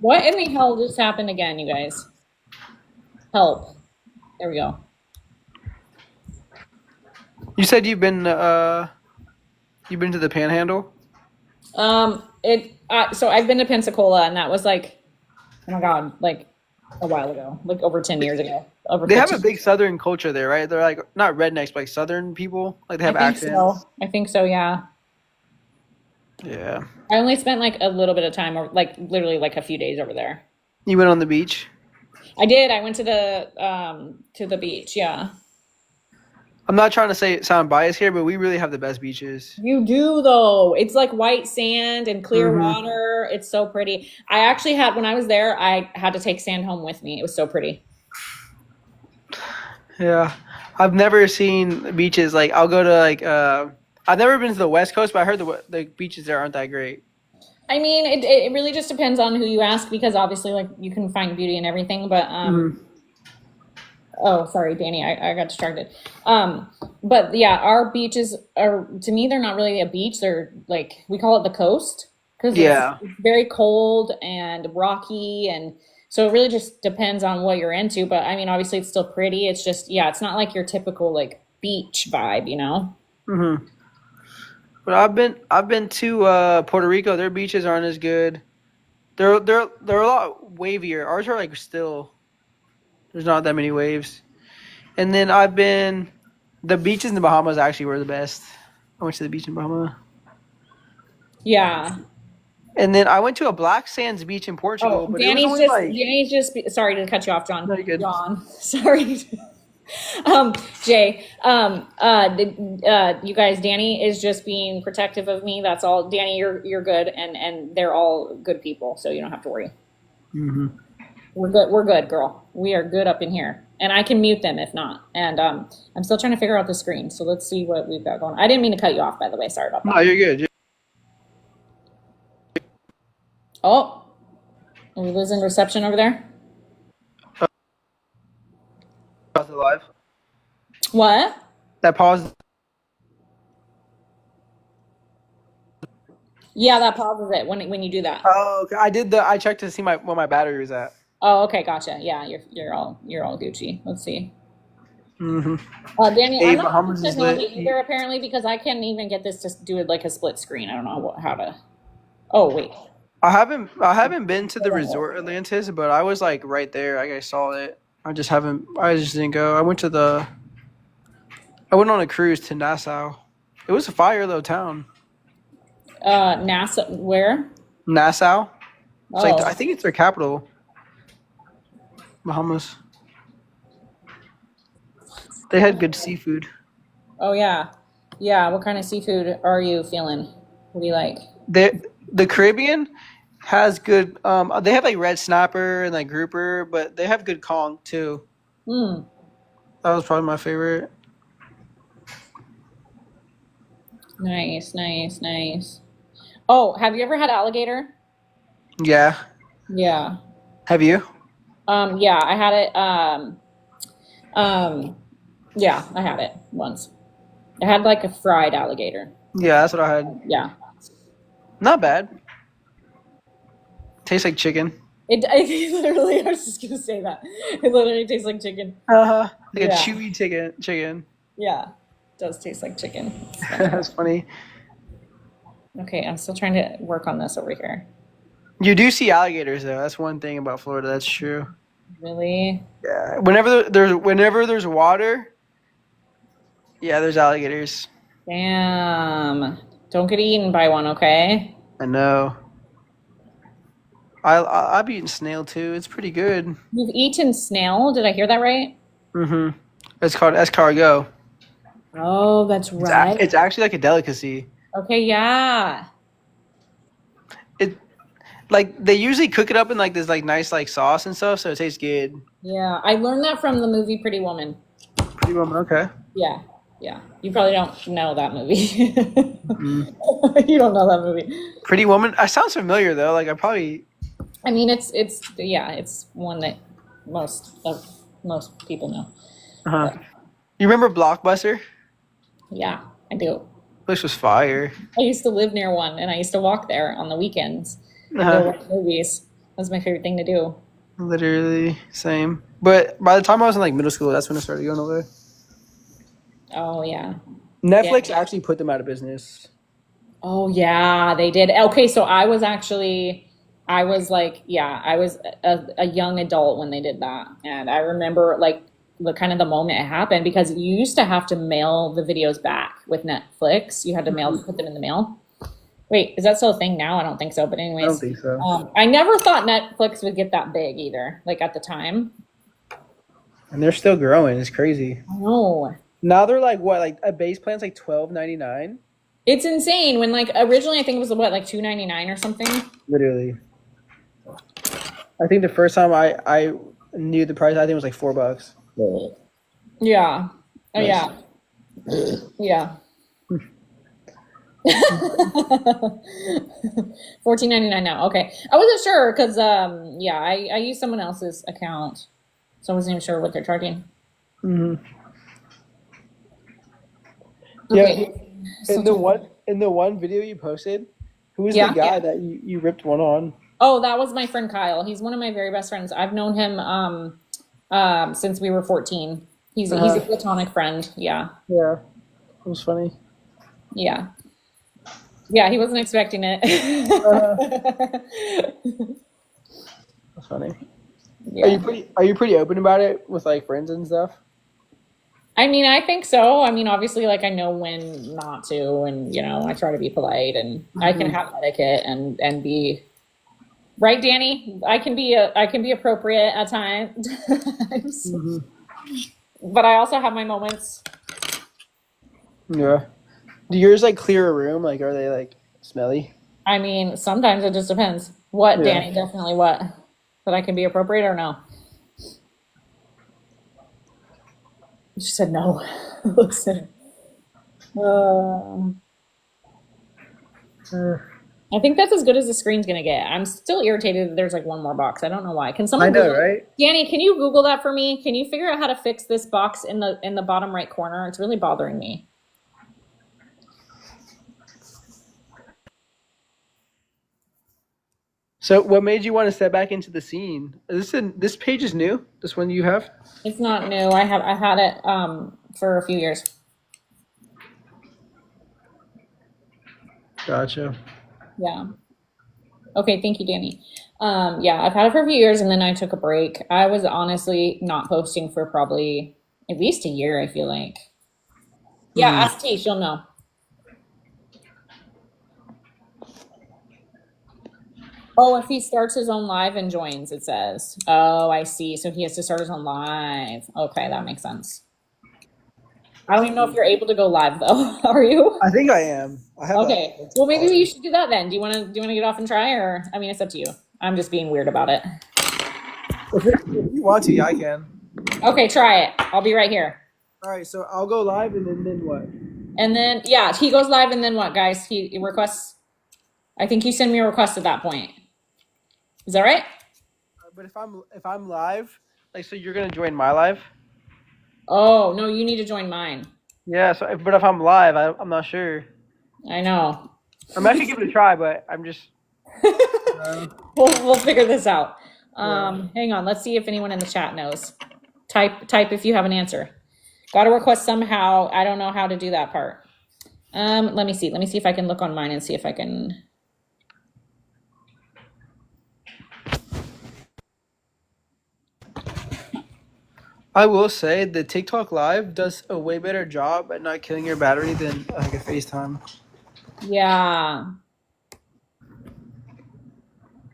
Speaker 1: What in the hell just happened again, you guys? Help. There we go.
Speaker 2: You said you've been to the Panhandle.
Speaker 1: So I've been to Pensacola, and that was like, oh my god, like a while ago, like over 10 years ago, over
Speaker 2: They have a
Speaker 1: 15.
Speaker 2: big Southern culture there, right? They're like not rednecks, but like Southern people. Like they
Speaker 1: I
Speaker 2: have
Speaker 1: think so.
Speaker 2: accents.
Speaker 1: I think so. Yeah.
Speaker 2: Yeah.
Speaker 1: I only spent like a little bit of time, or like literally like a few days over there.
Speaker 2: You went on the beach.
Speaker 1: I did. I went to the beach. Yeah.
Speaker 2: I'm not trying to sound biased here, but we really have the best beaches.
Speaker 1: You do though. It's like white sand and clear
Speaker 2: hmm
Speaker 1: water. It's so pretty. I actually had when I was there, I had to take sand home with me. It was so pretty.
Speaker 2: Yeah, I've never seen beaches like I'll go to like I've never been to the West Coast, but I heard the beaches there aren't that great.
Speaker 1: I mean, it really just depends on who you ask because obviously like you can find beauty in everything, but
Speaker 2: hmm
Speaker 1: oh, sorry, Danny, I got distracted. But yeah, our beaches are to me they're not really a beach. They're like we call it the coast because
Speaker 2: Yeah.
Speaker 1: it's very cold and rocky and so it really just depends on what you're into. But I mean, obviously it's still pretty. It's just yeah, it's not like your typical like beach vibe, you know?
Speaker 2: hmm But I've been to Puerto Rico. Their beaches aren't as good. They're a lot wavier. Ours are like still. There's not that many waves. And then the beaches in the Bahamas actually were the best. I went to the beach in Bahama.
Speaker 1: Yeah.
Speaker 2: And then I went to a black sands beach in Portugal,
Speaker 1: Oh,
Speaker 2: but it was only like
Speaker 1: Danny's just sorry to cut you off, John.
Speaker 2: no, you good.
Speaker 1: John, sorry. Jay, you guys, Danny is just being protective of me. That's all. Danny, you're good, and they're all good people, so you don't have to worry.
Speaker 2: hmm
Speaker 1: We're good. We're good, girl. We are good up in here, and I can mute them if not. And I'm still trying to figure out the screen, so let's see what we've got going. I didn't mean to cut you off, by the way. Sorry about
Speaker 2: No,
Speaker 1: that.
Speaker 2: you're good.
Speaker 1: Oh, are we losing reception over there?
Speaker 2: About it live?
Speaker 1: What?
Speaker 2: That pause.
Speaker 1: Yeah, that pauses it when you do that.
Speaker 2: Oh, okay. I did the. I checked to see where my battery was at.
Speaker 1: Oh, okay, gotcha. Yeah, you're all Gucci. Let's see.
Speaker 2: Hmm.
Speaker 1: Danny, I'm
Speaker 2: Hey,
Speaker 1: not good with
Speaker 2: Bahamas is
Speaker 1: technology
Speaker 2: lit.
Speaker 1: either, apparently, because I can't even get this to do it like a split screen. I don't know how to. Oh wait.
Speaker 2: I haven't been to the resort Atlantis, but I was like right there. Like I saw it. I just didn't go. I went on a cruise to Nassau. It was a fire though town.
Speaker 1: NASA, where?
Speaker 2: Nassau. It's like I
Speaker 1: Oh,
Speaker 2: think it's their capital. Bahamas. They had good seafood.
Speaker 1: oh yeah, yeah. What kind of seafood are you feeling? What do you like?
Speaker 2: The Caribbean has good. They have like red snapper and like grouper, but they have good conch too.
Speaker 1: Hmm.
Speaker 2: That was probably my favorite.
Speaker 1: Nice, nice, nice. Oh, have you ever had alligator?
Speaker 2: Yeah.
Speaker 1: Yeah.
Speaker 2: Have you?
Speaker 1: Yeah, I had it. Um, yeah, I had it once. I had like a fried alligator.
Speaker 2: Yeah, that's what I had.
Speaker 1: Yeah.
Speaker 2: Not bad. Tastes like chicken.
Speaker 1: It literally, I was just gonna say that. It literally tastes like chicken.
Speaker 2: Uh huh. Like a
Speaker 1: Yeah.
Speaker 2: chewy chicken. Chicken.
Speaker 1: Yeah. It does taste like chicken. It's funny.
Speaker 2: That's funny.
Speaker 1: Okay, I'm still trying to work on this over here.
Speaker 2: You do see alligators though. That's one thing about Florida. That's true.
Speaker 1: Really?
Speaker 2: Yeah. Whenever there's water, yeah, there's alligators.
Speaker 1: Damn. Don't get eaten by one, okay?
Speaker 2: I know. I've eaten snail too. It's pretty good.
Speaker 1: You've eaten snail? Did I hear that right?
Speaker 2: Mm-hmm. It's called escargot.
Speaker 1: Oh, that's right.
Speaker 2: It's actually like a delicacy.
Speaker 1: Okay, yeah.
Speaker 2: It like they usually cook it up in like this like nice like sauce and stuff, so it tastes good.
Speaker 1: Yeah. I learned that from the movie Pretty Woman.
Speaker 2: Pretty well, okay.
Speaker 1: Yeah. Yeah. You probably don't know that movie.
Speaker 2: Mm.
Speaker 1: You don't know that movie.
Speaker 2: Pretty Woman. It sounds familiar though. Like I probably.
Speaker 1: I mean, it's one that most people know.
Speaker 2: Uh-huh.
Speaker 1: But
Speaker 2: You remember Blockbuster?
Speaker 1: yeah, I do.
Speaker 2: Place was fire.
Speaker 1: I used to live near one, and I used to walk there on the weekends and go
Speaker 2: Uh-huh.
Speaker 1: watch movies. That was my favorite thing to do.
Speaker 2: Literally same. But by the time I was in like middle school, that's when I started going over there.
Speaker 1: Oh yeah,
Speaker 2: Netflix
Speaker 1: yeah.
Speaker 2: actually put them out of business.
Speaker 1: Oh yeah, they did. Okay, so I was like, yeah, I was a young adult when they did that, and I remember like the kind of the moment it happened because you used to have to mail the videos back with Netflix. You had to
Speaker 2: Mhm.
Speaker 1: put them in the mail. Wait, is that still a thing now? I don't think so. But
Speaker 2: I don't
Speaker 1: anyways,
Speaker 2: think so.
Speaker 1: I never thought Netflix would get that big either. Like at the time.
Speaker 2: And they're still growing. It's crazy.
Speaker 1: No,
Speaker 2: Now they're like what? Like a base plan's like $12.99.
Speaker 1: it's insane. When like originally I think it was what like $2.99 or something.
Speaker 2: Literally. I think the first time I knew the price, I think it was like $4.
Speaker 1: Yeah. Oh
Speaker 2: Nice.
Speaker 1: yeah. Yeah. 14.99 now. Okay. I wasn't sure because yeah, I used someone else's account. So I wasn't even sure what they're charging.
Speaker 2: Hmm. Yeah.
Speaker 1: Okay.
Speaker 2: In the one video you posted, who was the
Speaker 1: Yeah.
Speaker 2: guy that you ripped one on?
Speaker 1: Oh, that was my friend Kyle. He's one of my very best friends. I've known him since we were 14. He's a
Speaker 2: Uh-huh.
Speaker 1: platonic friend. Yeah.
Speaker 2: Yeah. It was funny.
Speaker 1: Yeah. Yeah, he wasn't expecting it.
Speaker 2: Uh-huh. That's funny.
Speaker 1: Yeah.
Speaker 2: Are you pretty open about it with like friends and stuff?
Speaker 1: I mean, I think so. I mean, obviously, like I know when not to, and I try to be polite, and I can
Speaker 2: Hmm.
Speaker 1: have etiquette and be right, Danny. I can be appropriate at times,
Speaker 2: Hmm.
Speaker 1: but I also have my moments.
Speaker 2: Yeah. Do yours like clear a room? Like, are they like smelly?
Speaker 1: I mean, sometimes it just depends. What,
Speaker 2: Yeah.
Speaker 1: Danny? Definitely what? That I can be appropriate or no? She said no. Listen. Uh,
Speaker 2: Uh,
Speaker 1: I think that's as good as the screen's gonna get. I'm still irritated that there's like one more box. I don't know why. Can
Speaker 2: I
Speaker 1: someone
Speaker 2: know,
Speaker 1: Google?
Speaker 2: right?
Speaker 1: Danny, can you Google that for me? Can you figure out how to fix this box in the bottom right corner? It's really bothering me.
Speaker 2: So, what made you want to step back into the scene? This page is new. This one you have.
Speaker 1: It's not new. I had it for a few years.
Speaker 2: Gotcha.
Speaker 1: Yeah. Okay, thank you, Danny. Yeah, I've had it for a few years and then I took a break. I was honestly not posting for probably at least a year, I feel like. Yeah,
Speaker 2: Hmm.
Speaker 1: ask T, she'll know. Oh, if he starts his own live and joins, it says. Oh, I see. So he has to start his own live. Okay, that makes sense. I don't even know if you're able to go live though. Are you?
Speaker 2: I think I am. I have a.
Speaker 1: Okay. Well, maybe you should do that then. Do you want to get off and try, or I mean, it's up to you. I'm just being weird about it.
Speaker 2: If you want to, yeah, I can.
Speaker 1: Okay, try it. I'll be right here.
Speaker 2: All right, so I'll go live, and then what?
Speaker 1: And then yeah, he goes live, and then what, guys? He requests. I think you send me a request at that point. Is that right?
Speaker 2: But if I'm live, like, so you're gonna join my live?
Speaker 1: Oh no, you need to join mine.
Speaker 2: Yeah. But if I'm live, I'm not sure.
Speaker 1: I know.
Speaker 2: I'm actually giving it a try, but I'm just.
Speaker 1: We'll figure this out.
Speaker 2: Yeah.
Speaker 1: Hang on. Let's see if anyone in the chat knows. Type if you have an answer. Got to request somehow. I don't know how to do that part. Let me see. Let me see if I can look on mine and see if I can.
Speaker 2: I will say the TikTok Live does a way better job at not killing your battery than like a FaceTime.
Speaker 1: Yeah.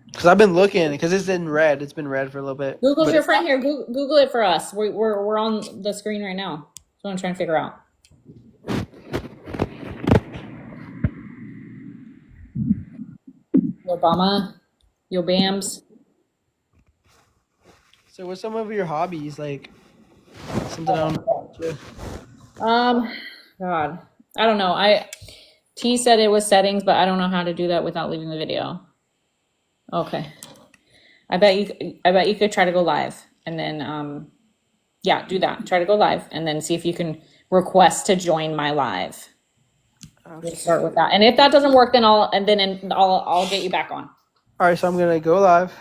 Speaker 2: Because I've been looking, because it's in red. It's been red for a little bit.
Speaker 1: Google's
Speaker 2: But
Speaker 1: your friend here. Google it for us. We're on the screen right now. That's what I'm trying to figure out. Obama, yo Bams.
Speaker 2: so what's some of your hobbies? Like something I don't know.
Speaker 1: God, I don't know. T said it was settings, but I don't know how to do that without leaving the video. Okay. I bet you could try to go live and then yeah, do that. Try to go live and then see if you can request to join my live. We'll start with that. And if that doesn't work, then I'll get you back on.
Speaker 2: All right, so I'm gonna go live,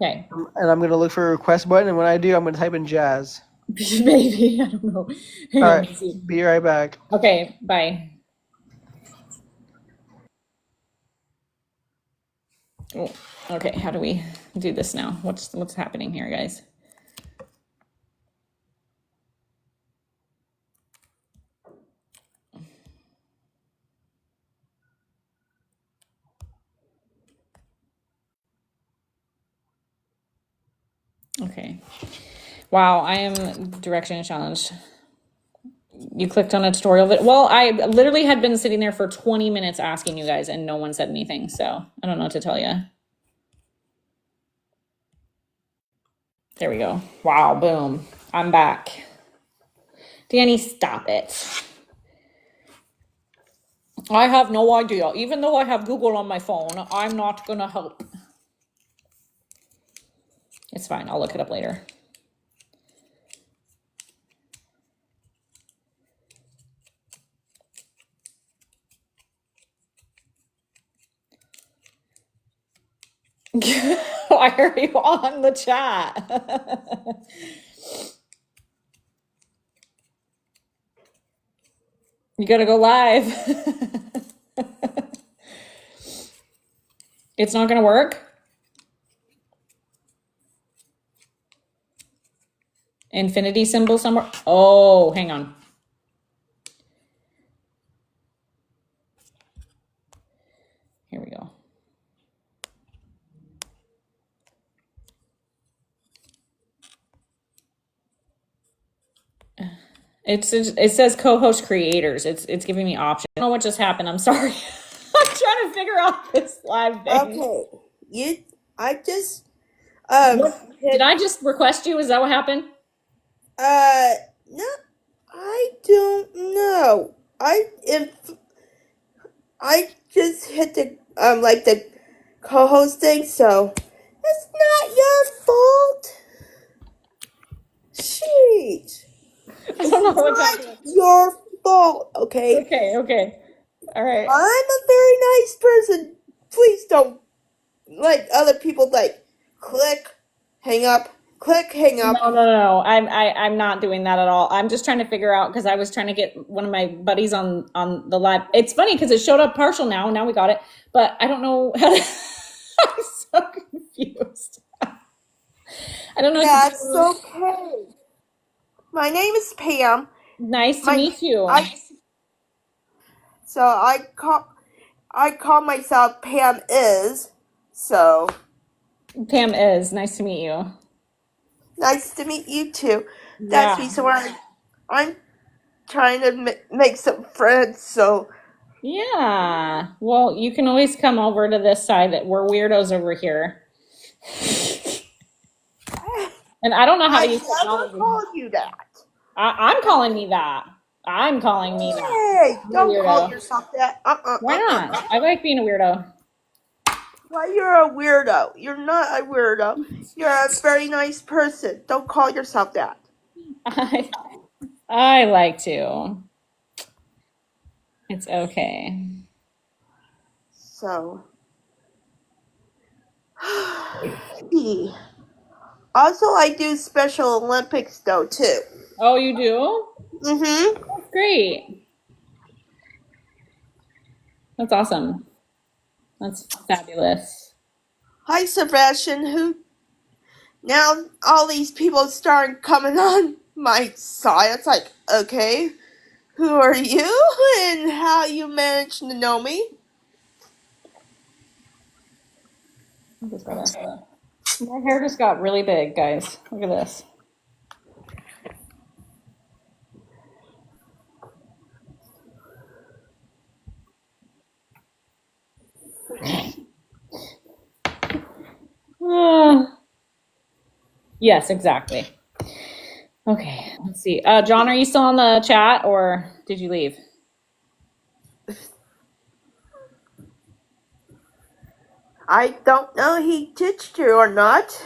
Speaker 1: Okay.
Speaker 2: and I'm gonna look for a request button, and when I do, I'm gonna type in jazz.
Speaker 1: Maybe. I don't know. Hang
Speaker 2: All
Speaker 1: on,
Speaker 2: right,
Speaker 1: let's see.
Speaker 2: be right back.
Speaker 1: Okay, bye. Oh, okay, how do we do this now? What's happening here, guys? Okay. Wow, I am direction challenged. You clicked on a tutorial. Well, I literally had been sitting there for 20 minutes asking you guys and no one said anything. So I don't know what to tell you. There we go. Wow, boom. I'm back. Danny, stop it. I have no idea. Even though I have Google on my phone, I'm not going to help. It's fine. I'll look it up later. Why are you on the chat? You gotta go live. It's not gonna work. Infinity symbol somewhere. Oh, hang on. Here we go. It says co-host creators. It's giving me options. I don't know what just happened. I'm sorry. I'm trying to figure out this live thing.
Speaker 3: Okay. I just
Speaker 1: Did I just request you? Is that what happened?
Speaker 3: no, I don't know. I just hit the like the co-hosting, so it's not your fault. Jeez.
Speaker 1: I don't know
Speaker 3: It's
Speaker 1: what's
Speaker 3: not
Speaker 1: happening.
Speaker 3: your fault, okay?
Speaker 1: Okay, okay. All right.
Speaker 3: I'm a very nice person. Please don't like other people like click, hang up, click, hang
Speaker 1: No,
Speaker 3: up.
Speaker 1: no, no, no. I'm not doing that at all. I'm just trying to figure out because I was trying to get one of my buddies on the live. It's funny because it showed up partial now. Now we got it, but I don't know how to. I'm so confused. I don't know what to
Speaker 3: That's
Speaker 1: do.
Speaker 3: okay. My name is Pam.
Speaker 1: Nice to
Speaker 3: My
Speaker 1: meet you.
Speaker 3: I so I call myself Pam is. So
Speaker 1: Pam is nice to meet you.
Speaker 3: nice to meet you too. That's me.
Speaker 1: Yeah.
Speaker 3: So I'm trying to make some friends. So
Speaker 1: Yeah. Well, you can always come over to this side. That we're weirdos over here. And I don't know how to
Speaker 3: I
Speaker 1: use
Speaker 3: never
Speaker 1: technology.
Speaker 3: called you that.
Speaker 1: I'm calling me that. I'm calling me that.
Speaker 3: Hey,
Speaker 1: I'm a
Speaker 3: don't call
Speaker 1: weirdo.
Speaker 3: yourself that.
Speaker 1: Why not? I like being a weirdo.
Speaker 3: Why you're a weirdo? You're not a weirdo. You're a very nice person. Don't call yourself that.
Speaker 1: I I like to. It's okay.
Speaker 3: So, also I do Special Olympics though too.
Speaker 1: Oh, you do?
Speaker 3: Mhm.
Speaker 1: That's great. That's awesome. That's fabulous.
Speaker 3: Hi Sebastian. Who now? All these people start coming on my side. It's like, okay, who are you and how you managed to know me?
Speaker 1: I just gotta. My hair just got really big, guys. Look at this. Ah, yes, exactly. Okay, let's see. John, are you still on the chat or did you leave?
Speaker 3: I don't know he ditched you or not.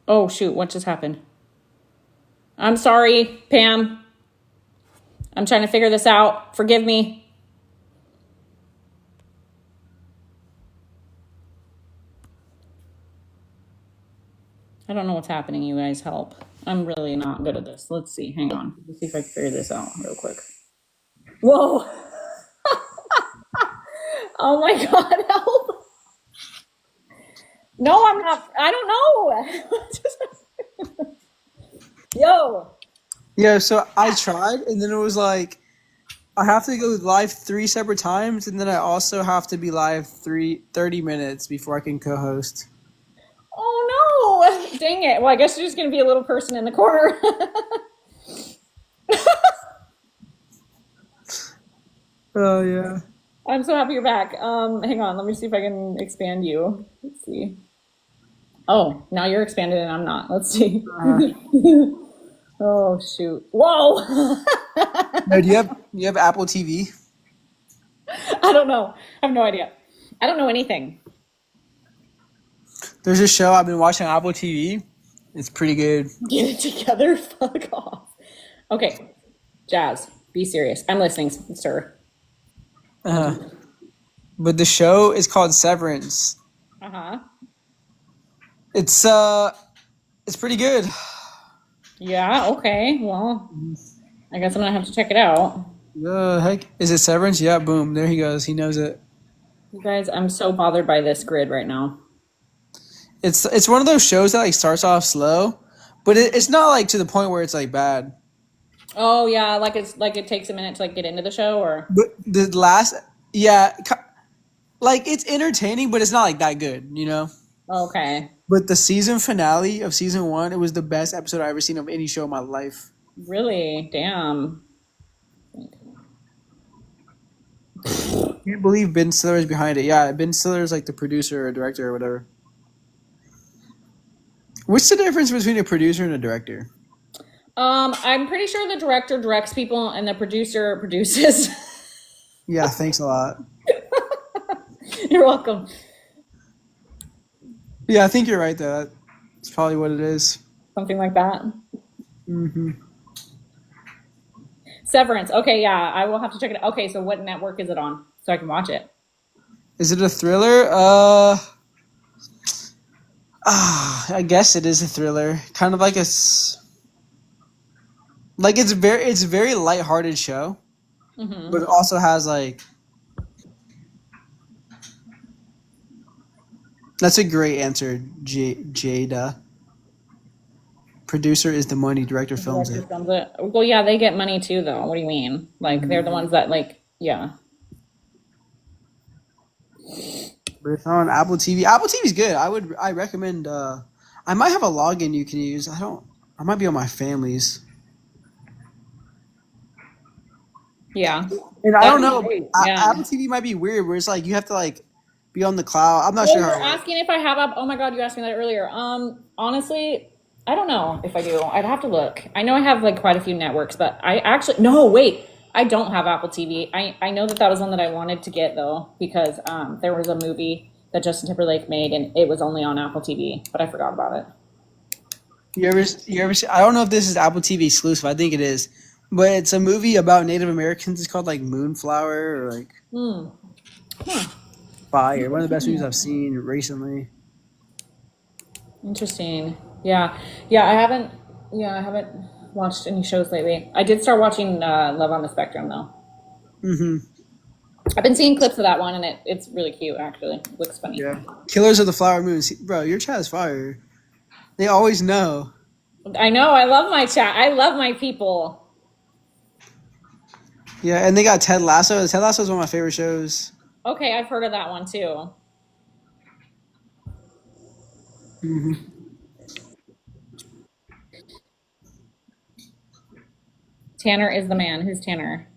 Speaker 1: Oh, shoot. What just happened? I'm sorry, Pam. I'm trying to figure this out. Forgive me. I don't know what's happening. You guys help. I'm really not good at this. Let's see. Hang on. Let's see if I can figure this out real quick. Whoa. Oh my God. Help. No, I'm not. I don't know. Yo.
Speaker 2: Yeah, so I tried, and then it was like I have to go live 3 separate times, and then I also have to be live 30 minutes before I can co-host.
Speaker 1: Oh no. Dang it. Well, I guess there's just going to be a little person in the corner.
Speaker 2: Oh yeah.
Speaker 1: I'm so happy you're back. Hang on. Let me see if I can expand you. Let's see. Oh, now you're expanded and I'm not. Let's see.
Speaker 2: Uh,
Speaker 1: Oh shoot. Whoa.
Speaker 2: no, do you have Apple TV?
Speaker 1: I don't know. I have no idea. I don't know anything.
Speaker 2: There's a show I've been watching on Apple TV. It's pretty good.
Speaker 1: Get it together. Fuck off. Okay. Jazz, be serious. I'm listening, sir.
Speaker 2: Uh, but the show is called Severance.
Speaker 1: Uh-huh.
Speaker 2: It's pretty good.
Speaker 1: Yeah, okay. Well, I guess I'm gonna have to check it out.
Speaker 2: The heck is it Severance? Yeah, boom. There he goes. He knows it.
Speaker 1: You guys, I'm so bothered by this grid right now.
Speaker 2: It's one of those shows that like starts off slow, but it's not like to the point where it's like bad.
Speaker 1: Oh yeah, like it's like it takes a minute to like get into the show or
Speaker 2: But the last, yeah, like it's entertaining, but it's not like that good, you know.
Speaker 1: okay.
Speaker 2: But the season finale of season one, it was the best episode I ever seen of any show in my life.
Speaker 1: Really? Damn.
Speaker 2: I can't believe Ben Stiller is behind it. Yeah, Ben Stiller is like the producer or director or whatever. What's the difference between a producer and a director?
Speaker 1: I'm pretty sure the director directs people and the producer produces.
Speaker 2: Yeah, thanks a lot.
Speaker 1: You're welcome.
Speaker 2: Yeah, I think you're right though. That's probably what it is.
Speaker 1: Something like that.
Speaker 2: Mm-hmm.
Speaker 1: Severance. Okay, yeah, I will have to check it out. Okay, so what network is it on so I can watch it?
Speaker 2: Is it a thriller? I guess it is a thriller. Kind of like like it's a very lighthearted show, but it also has like that's a great answer, Jada. Producer is the money, director
Speaker 1: The
Speaker 2: films
Speaker 1: director
Speaker 2: it.
Speaker 1: films it. Well, yeah, they get money too, though. What do you mean? Like they're the ones that yeah.
Speaker 2: But it's on Apple TV. Apple TV is good. I recommend I might have a login you can use. I might be on my family's.
Speaker 1: Yeah.
Speaker 2: And I
Speaker 1: That'd
Speaker 2: don't
Speaker 1: be
Speaker 2: know,
Speaker 1: great. Yeah.
Speaker 2: Apple TV might be weird where it's like you have to like be on the cloud. I'm not
Speaker 1: Oh,
Speaker 2: sure how
Speaker 1: you're
Speaker 2: it works.
Speaker 1: asking if I have oh my God, you asked me that earlier. Honestly, I don't know if I do. I'd have to look. I know I have like quite a few networks, but I actually no, wait. I don't have Apple TV. I know that was one that I wanted to get though because there was a movie that Justin Timberlake made and it was only on Apple TV, but I forgot about it.
Speaker 2: You ever see, I don't know if this is Apple TV exclusive. I think it is. But it's a movie about Native Americans. It's called like Moonflower or like
Speaker 1: Hmm.
Speaker 2: Fire. One of the best movies I've seen recently.
Speaker 1: Interesting. Yeah. Yeah, I haven't watched any shows lately. I did start watching Love on the Spectrum though.
Speaker 2: Mm-hmm.
Speaker 1: I've been seeing clips of that one and it's really cute actually. It looks funny.
Speaker 2: Yeah. Killers of the Flower Moon. See, bro, your chat is fire. They always know.
Speaker 1: I know, I love my chat. I love my people.
Speaker 2: Yeah, and they got Ted Lasso. Ted Lasso is one of my favorite shows.
Speaker 1: Okay, I've heard of that one too.
Speaker 2: Mm-hmm.
Speaker 1: Tanner is the man. Who's Tanner?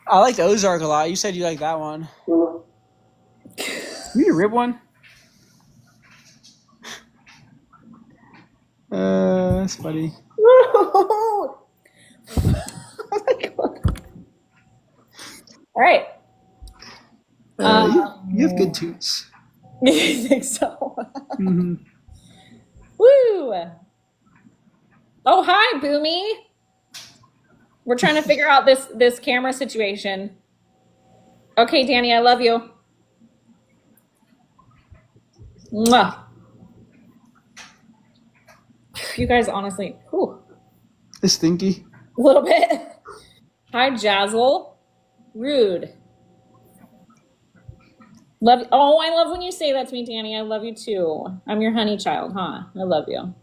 Speaker 2: I liked Ozark a lot. You said you like that one. You need a rib one? That's funny.
Speaker 1: Oh my God. All right.
Speaker 2: You have good toots.
Speaker 1: You think so?
Speaker 2: Mm-hmm.
Speaker 1: Woo! Oh, hi, Boomy. We're trying to figure out this camera situation. Okay, Danny, I love you. Mwah. You guys, honestly, whew,
Speaker 2: It's stinky.
Speaker 1: a little bit. Hi, Jazzle. Rude. Love. Oh, I love when you say that to me, Danny. I love you too. I'm your honey child, huh? I love you.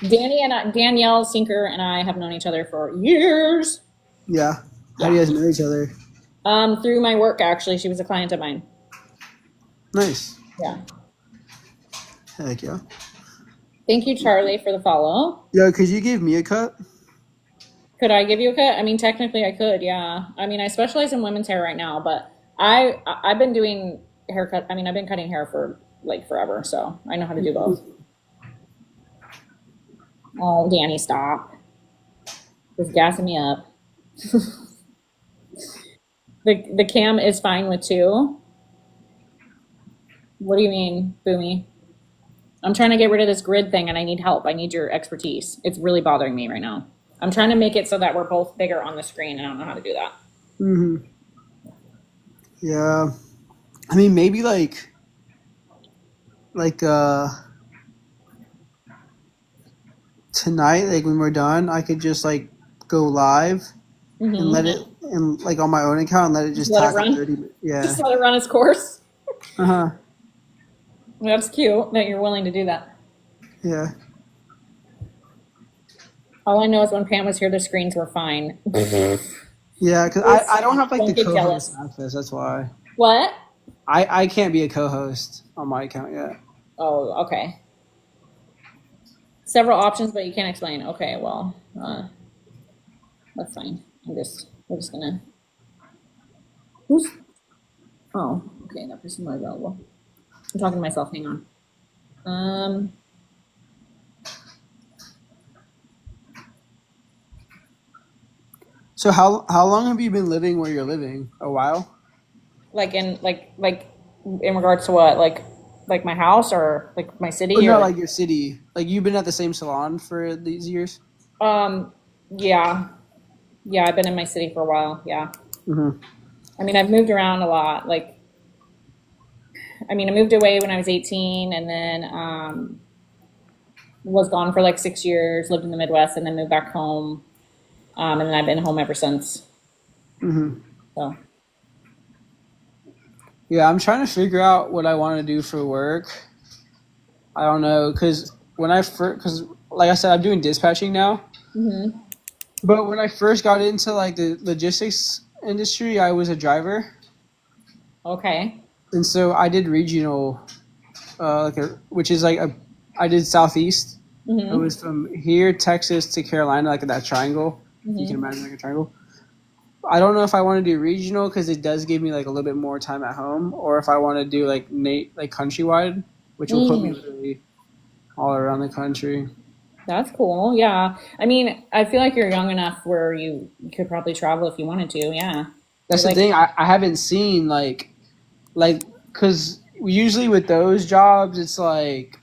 Speaker 1: Danielle Sinker and I have known each other for years.
Speaker 2: Yeah. How do you guys know each other?
Speaker 1: Through my work, actually. She was a client of mine.
Speaker 2: Nice.
Speaker 1: Yeah.
Speaker 2: Heck yeah.
Speaker 1: Thank you, Charlie, for the follow.
Speaker 2: Yo, could you give me a cut?
Speaker 1: Could I give you a cut? I mean, technically, I could. Yeah. I mean, I specialize in women's hair right now, but I've been doing haircut. I mean, I've been cutting hair for like forever, so I know how to do both. Oh, Danny, stop. Just gassing me up. The cam is fine with 2. What do you mean, Boomy? I'm trying to get rid of this grid thing and I need help. I need your expertise. It's really bothering me right now. I'm trying to make it so that we're both bigger on the screen and I don't know how to do that.
Speaker 2: Mm-hmm. Yeah. I mean, maybe like tonight, like when we're done, I could just like go live and let it and like on my own account and let it just
Speaker 1: Let it
Speaker 2: tackle
Speaker 1: run?
Speaker 2: 30. Yeah.
Speaker 1: Just let it run its course.
Speaker 2: Uh-huh.
Speaker 1: That's cute that you're willing to do that.
Speaker 2: Yeah.
Speaker 1: All I know is when Pam was here, the screens were fine.
Speaker 2: Yeah, because I don't have like
Speaker 1: Don't
Speaker 2: the
Speaker 1: get
Speaker 2: co-host
Speaker 1: jealous.
Speaker 2: access. That's why
Speaker 1: What?
Speaker 2: I can't be a co-host on my account yet.
Speaker 1: Oh, okay. Several options, but you can't explain. Okay, well, that's fine. We're just gonna. Who's? Oh, okay, that person's not available. I'm talking to myself. Hang on. Um,
Speaker 2: So how long have you been living where you're living? A while?
Speaker 1: like in like in regards to what? Like my house or like my
Speaker 2: Oh
Speaker 1: city
Speaker 2: no,
Speaker 1: or
Speaker 2: like your city. Like you've been at the same salon for these years?
Speaker 1: yeah. Yeah, I've been in my city for a while. Yeah.
Speaker 2: Mm-hmm.
Speaker 1: I mean, I've moved around a lot. I mean, I moved away when I was 18 and then was gone for like 6 years, lived in the Midwest, and then moved back home. And then I've been home ever since.
Speaker 2: Mm-hmm.
Speaker 1: So,
Speaker 2: Yeah, I'm trying to figure out what I want to do for work. I don't know, because like I said, I'm doing dispatching now.
Speaker 1: hmm.
Speaker 2: But when I first got into like the logistics industry, I was a driver,
Speaker 1: Okay.
Speaker 2: and so I did regional, which is I did southeast. I
Speaker 1: Hmm.
Speaker 2: was from here, Texas to Carolina, like that triangle. If you can
Speaker 1: Hmm.
Speaker 2: imagine like a triangle. I don't know if I want to do regional because it does give me like a little bit more time at home, or if I want to do like countrywide, which will put me
Speaker 1: Mm,
Speaker 2: literally all around the country.
Speaker 1: that's cool. Yeah. I mean, I feel like you're young enough where you could probably travel if you wanted to. Yeah. You're
Speaker 2: That's the
Speaker 1: like,
Speaker 2: thing. I haven't seen like because usually with those jobs it's like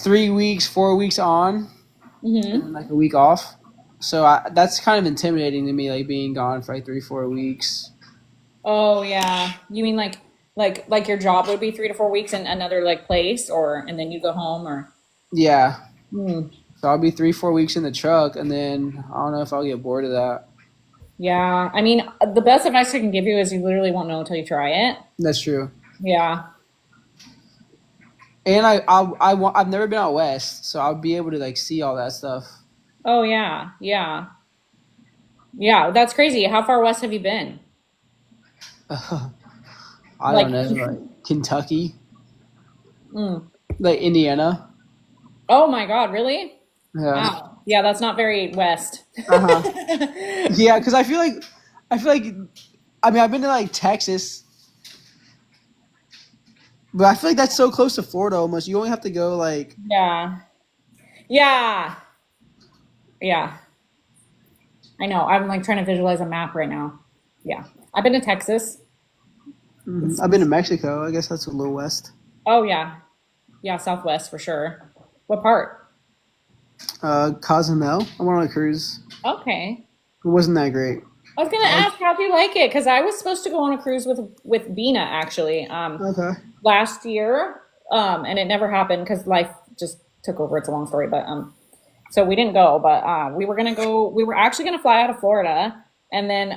Speaker 2: 3 weeks, 4 weeks on, and then
Speaker 1: hmm.
Speaker 2: like a week off. So that's kind of intimidating to me, like being gone for like 3, 4 weeks.
Speaker 1: Oh yeah. You mean like your job would be 3 to 4 weeks in another like place, or and then you go home, or
Speaker 2: Yeah.
Speaker 1: hmm.
Speaker 2: So I'll be 3, 4 weeks in the truck, and then I don't know if I'll get bored of that.
Speaker 1: Yeah. I mean, the best advice I can give you is you literally won't know until you try it.
Speaker 2: That's true.
Speaker 1: Yeah.
Speaker 2: And I've never been out west, so I'll be able to like see all that stuff.
Speaker 1: Oh yeah. Yeah. Yeah. That's crazy. How far west have you been?
Speaker 2: I
Speaker 1: Like,
Speaker 2: don't know, like Kentucky,
Speaker 1: mm.
Speaker 2: like Indiana.
Speaker 1: Oh my God, really?
Speaker 2: Yeah.
Speaker 1: Wow. Yeah, that's not very west.
Speaker 2: Uh huh. Yeah, because I feel like I mean I've been to like Texas, but I feel like that's so close to Florida almost. You only have to go like
Speaker 1: Yeah. Yeah. Yeah. I know. I'm like trying to visualize a map right now. Yeah. I've been to Texas.
Speaker 2: I've been to Mexico. I guess that's a little west.
Speaker 1: Oh yeah. Yeah, Southwest for sure. What part?
Speaker 2: Cozumel. I went on a cruise.
Speaker 1: Okay.
Speaker 2: It wasn't that great.
Speaker 1: I was gonna ask how do you like it? Because I was supposed to go on a cruise with Bina actually,
Speaker 2: Okay.
Speaker 1: last year. And it never happened because life just took over. It's a long story, but so we didn't go, but we were gonna go. We were actually gonna fly out of Florida, and then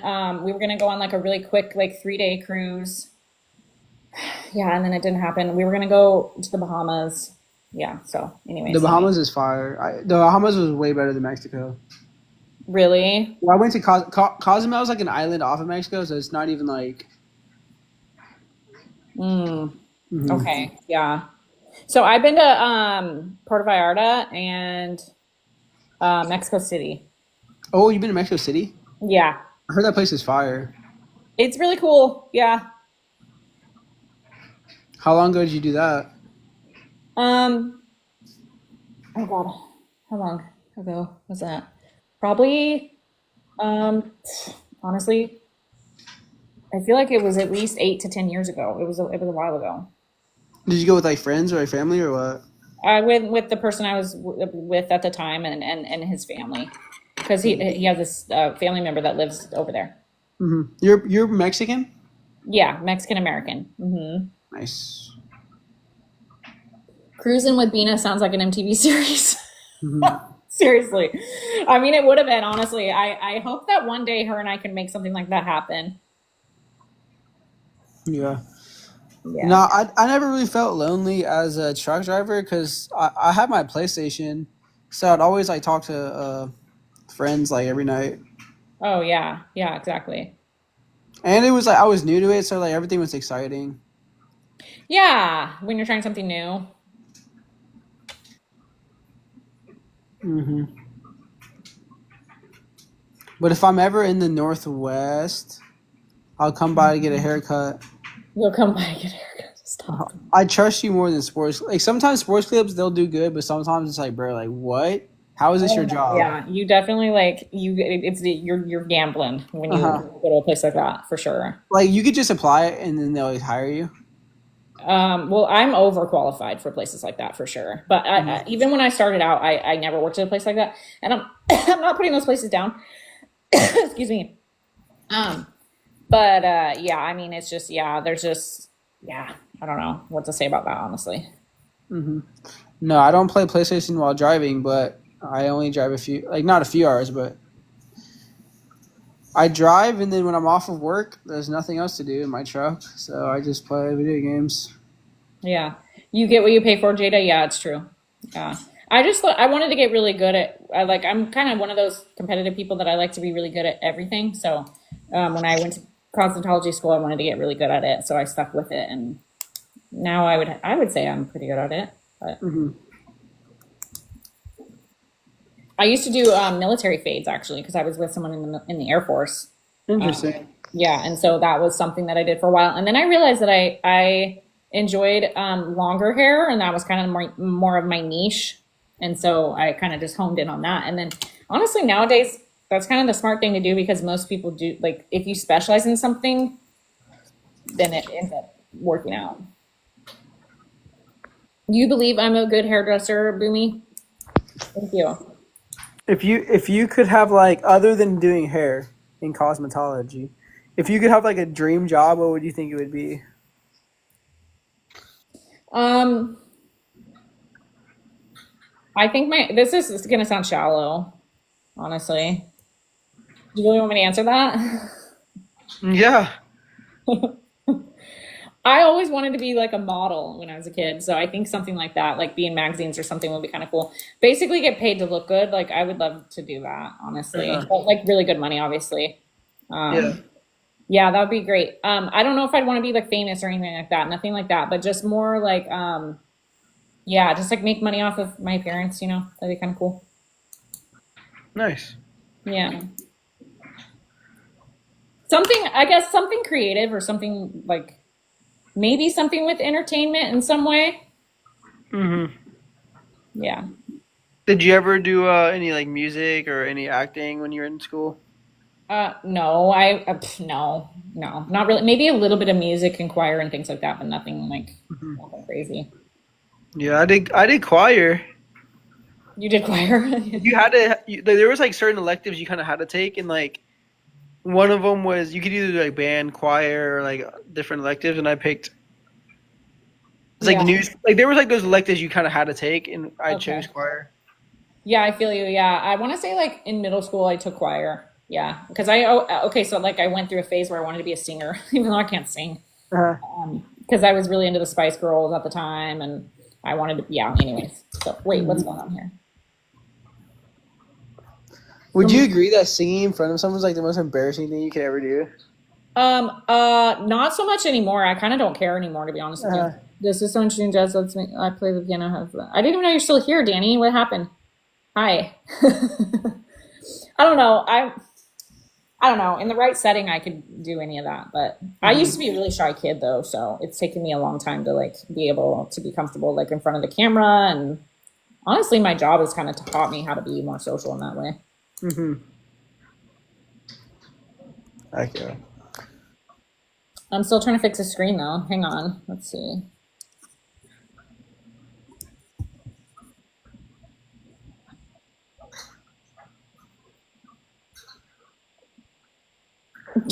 Speaker 1: we were gonna go on like a really quick, like 3 day cruise. Yeah, and then it didn't happen. We were gonna go to the Bahamas. Yeah. So,
Speaker 2: The
Speaker 1: anyways,
Speaker 2: Bahamas is fire. The Bahamas was way better than Mexico.
Speaker 1: really.
Speaker 2: Well, I went to Cozumel is like an island off of Mexico, so it's not even like.
Speaker 1: Mm,
Speaker 2: Hmm.
Speaker 1: okay. Yeah. So I've been to Puerto Vallarta and Mexico City.
Speaker 2: Oh, you've been to Mexico City?
Speaker 1: Yeah,
Speaker 2: I heard that place is fire.
Speaker 1: it's really cool. Yeah.
Speaker 2: How long ago did you do that?
Speaker 1: Um. Oh God, how long ago was that? Probably. Um. Honestly, I feel like it was at least 8 to 10 years ago. It was a while ago.
Speaker 2: Did you go with like friends or like family or what?
Speaker 1: I went with the person I was with at the time and his family because he has this family member that lives over there.
Speaker 2: You're Mexican?
Speaker 1: Yeah, Mexican American. Hmm.
Speaker 2: Nice.
Speaker 1: Cruising with Bina sounds like an MTV series.
Speaker 2: Hmm.
Speaker 1: Seriously. I mean, it would have been, honestly. I hope that one day her and I can make something like that happen.
Speaker 2: Yeah. No,
Speaker 1: Yeah.
Speaker 2: I never really felt lonely as a truck driver because I had my PlayStation, so I'd always like talk to friends like every night,
Speaker 1: Oh, yeah. Yeah, exactly.
Speaker 2: and it was like I was new to it, so like everything was exciting.
Speaker 1: Yeah, when you're trying something new.
Speaker 2: Hmm. But if I'm ever in the Northwest, I'll come by to get a haircut.
Speaker 1: You'll come by and get a haircut. Stop.
Speaker 2: I trust you more than sports. Like sometimes sports clips they'll do good, but sometimes it's like, bro, like what? How is this
Speaker 1: Oh
Speaker 2: your
Speaker 1: no,
Speaker 2: job?
Speaker 1: yeah, you definitely like you're gambling when
Speaker 2: Uh
Speaker 1: you
Speaker 2: huh.
Speaker 1: go to a place like that for sure.
Speaker 2: Like you could just apply it and then they'll hire you.
Speaker 1: Well, I'm overqualified for places like that for sure. But
Speaker 2: Mhm.
Speaker 1: even when I started out, I never worked at a place like that, and I'm I'm not putting those places down. Excuse me. Um, but yeah, I mean, it's just yeah, there's just yeah, I don't know what to say about that honestly.
Speaker 2: No, I don't play PlayStation while driving, but I only drive a few, like not a few hours, but I drive, and then when I'm off of work, there's nothing else to do in my truck, so I just play video games.
Speaker 1: Yeah, you get what you pay for, Jada. Yeah, it's true. Yeah, I just thought I wanted to get really good at. I'm kind of one of those competitive people that I like to be really good at everything. So when I went to cosmetology school, I wanted to get really good at it, so I stuck with it, and now I would say I'm pretty good at it. But
Speaker 2: Hmm.
Speaker 1: I used to do military fades actually because I was with someone in the Air Force. Um,
Speaker 2: Interesting.
Speaker 1: yeah, and so that was something that I did for a while, and then I realized that I enjoyed longer hair, and that was kind of more of my niche, and so I kind of just honed in on that. And then honestly, nowadays that's kind of the smart thing to do because most people do like if you specialize in something, then it ends up working out. You believe I'm a good hairdresser, Boomy? Thank you.
Speaker 2: If you could have like other than doing hair in cosmetology, if you could have like a dream job, what would you think it would be?
Speaker 1: Um, I think this is gonna sound shallow, honestly. Do you really want me to answer that?
Speaker 2: Yeah.
Speaker 1: I always wanted to be like a model when I was a kid, so I think something like that, like be in magazines or something, would be kind of cool. Basically, get paid to look good. Like I would love to do that, honestly.
Speaker 2: Uh-huh.
Speaker 1: But like really good money, obviously.
Speaker 2: Yeah.
Speaker 1: Yeah, that would be great. I don't know if I'd want to be like famous or anything like that. Nothing like that, but just more like, yeah, just like make money off of my appearance. That'd be kind of cool.
Speaker 2: Nice.
Speaker 1: Yeah, something. I guess something creative or something like maybe something with entertainment in some way.
Speaker 2: Hmm.
Speaker 1: Yeah.
Speaker 2: Did you ever do any like music or any acting when you were in school?
Speaker 1: No, no, not really. Maybe a little bit of music and choir and things like that, but nothing like
Speaker 2: Hmm.
Speaker 1: nothing crazy.
Speaker 2: Yeah, I did choir.
Speaker 1: You did choir?
Speaker 2: You had to. There was like certain electives you kind of had to take, and like one of them was you could either do like band, choir, or like different electives, and I picked. It's like
Speaker 1: Yeah.
Speaker 2: news. Like there was like those electives you kind of had to take, and I
Speaker 1: Okay.
Speaker 2: chose choir.
Speaker 1: Yeah, I feel you. Yeah, I want to say like in middle school I took choir. Yeah, because okay, so like I went through a phase where I wanted to be a singer, even though I can't sing,
Speaker 2: Uh,
Speaker 1: because I was really into the Spice Girls at the time, and I wanted to. Yeah. Anyways, so wait, what's
Speaker 2: mhm.
Speaker 1: going on here?
Speaker 2: Would you agree that singing in front of someone is like the most embarrassing thing you could ever do?
Speaker 1: Not so much anymore. I kind of don't care anymore, to be honest with you.
Speaker 2: Uh,
Speaker 1: This is so interesting, Jazz. Let's me. I play the piano. I didn't even know you're still here, Danny. What happened? Hi. I don't know. I don't know. In the right setting, I could do any of that. But I used to
Speaker 2: mhm.
Speaker 1: be a really shy kid, though, so it's taken me a long time to like be able to be comfortable like in front of the camera. And honestly, my job has kind of taught me how to be more social in that way.
Speaker 2: Mhm. Okay.
Speaker 1: I'm still trying to fix the screen though. Hang on. Let's see.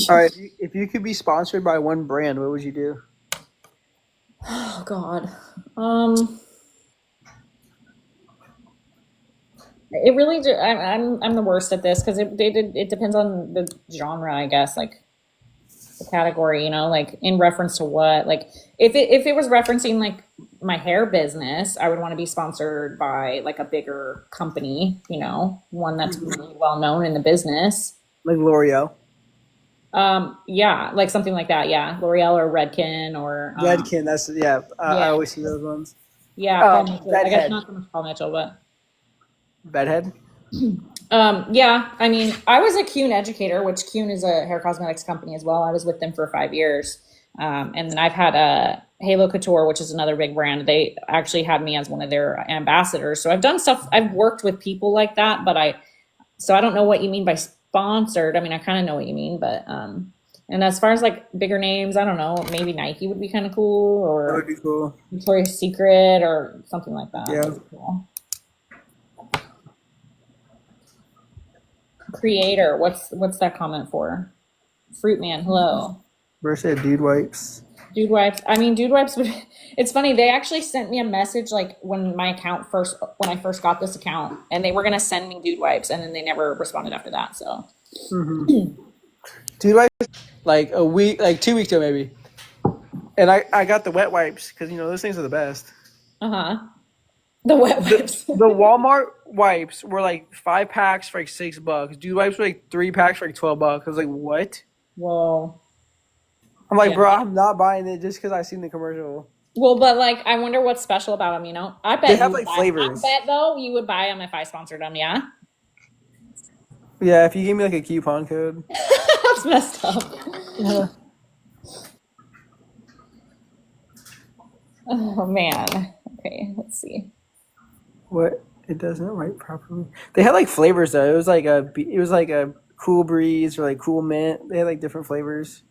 Speaker 2: All right. If you could be sponsored by one brand, what would you do?
Speaker 1: Oh God. Um. It really. I'm the worst at this because it depends on the genre, I guess. Like the category, like in reference to what. Like if it was referencing like my hair business, I would want to be sponsored by like a bigger company, one that's
Speaker 2: Mhm.
Speaker 1: really well known in the business.
Speaker 2: Like L'Oreal,
Speaker 1: Yeah, like something like that. Yeah, L'Oreal or Redken or
Speaker 2: Redken. That's yeah. I
Speaker 1: yeah,
Speaker 2: always see those ones.
Speaker 1: yeah, Paul Mitchell. I guess
Speaker 2: Bedhead.
Speaker 1: not so much Paul Mitchell, but
Speaker 2: Bedhead.
Speaker 1: yeah. I mean, I was a Kuhn educator, which Kuhn is a hair cosmetics company as well. I was with them for 5 years. And then I've had a Halo Couture, which is another big brand. They actually had me as one of their ambassadors. So I've done stuff. I've worked with people like that, but so I don't know what you mean by sponsored. I mean, I kind of know what you mean, but and as far as like bigger names, I don't know. Maybe Nike would be kind of cool,
Speaker 2: That would
Speaker 1: or
Speaker 2: be cool.
Speaker 1: Victoria's Secret, or something like that.
Speaker 2: Yeah.
Speaker 1: That'd be cool. Creator, what's that comment for? Fruit Man, hello.
Speaker 2: Versus dude wipes.
Speaker 1: Dude wipes. I mean, dude wipes. It's funny. They actually sent me a message like when I first got this account, and they were gonna send me dude wipes, and then they never responded after that. So,
Speaker 2: Dude wipes like a week, like 2 weeks ago maybe. And I got the wet wipes because those things are the best.
Speaker 1: uh-huh. The wet wipes.
Speaker 2: The Walmart wipes were like 5 packs for like $6. Dude wipes were like 3 packs for like $12. I was like, what?
Speaker 1: Whoa.
Speaker 2: I'm like,
Speaker 1: Yeah.
Speaker 2: bro, I'm not buying it just because I seen the commercial.
Speaker 1: Well, but like, I wonder what's special about them. I bet
Speaker 2: They
Speaker 1: you
Speaker 2: have
Speaker 1: would
Speaker 2: like
Speaker 1: buy.
Speaker 2: flavors.
Speaker 1: I bet though you would buy them if I sponsored them. Yeah.
Speaker 2: Yeah, if you gave me like a coupon code.
Speaker 1: That's messed up.
Speaker 2: Yeah.
Speaker 1: Oh man. Okay, let's see.
Speaker 2: What? It doesn't wipe properly. They had like flavors though. It was like a cool breeze or like cool mint. They had like different flavors.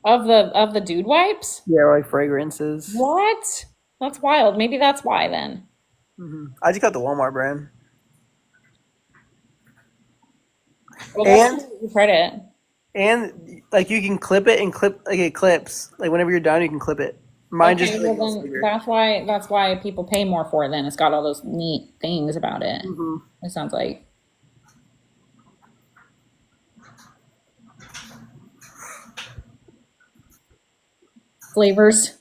Speaker 1: Of the dude wipes?
Speaker 2: Yeah, or like fragrances.
Speaker 1: What? That's wild. Maybe that's why then.
Speaker 2: I just got the Walmart brand.
Speaker 1: Well, that's
Speaker 2: And
Speaker 1: cool. You tried it.
Speaker 2: and like you can clip it and clip like it clips. Like whenever you're done, you can clip it. Mine just
Speaker 1: Okay,
Speaker 2: like
Speaker 1: well
Speaker 2: goes
Speaker 1: then
Speaker 2: bigger.
Speaker 1: that's why people pay more for it then. It's got all those neat things about it.
Speaker 2: Mhm.
Speaker 1: It sounds like flavors.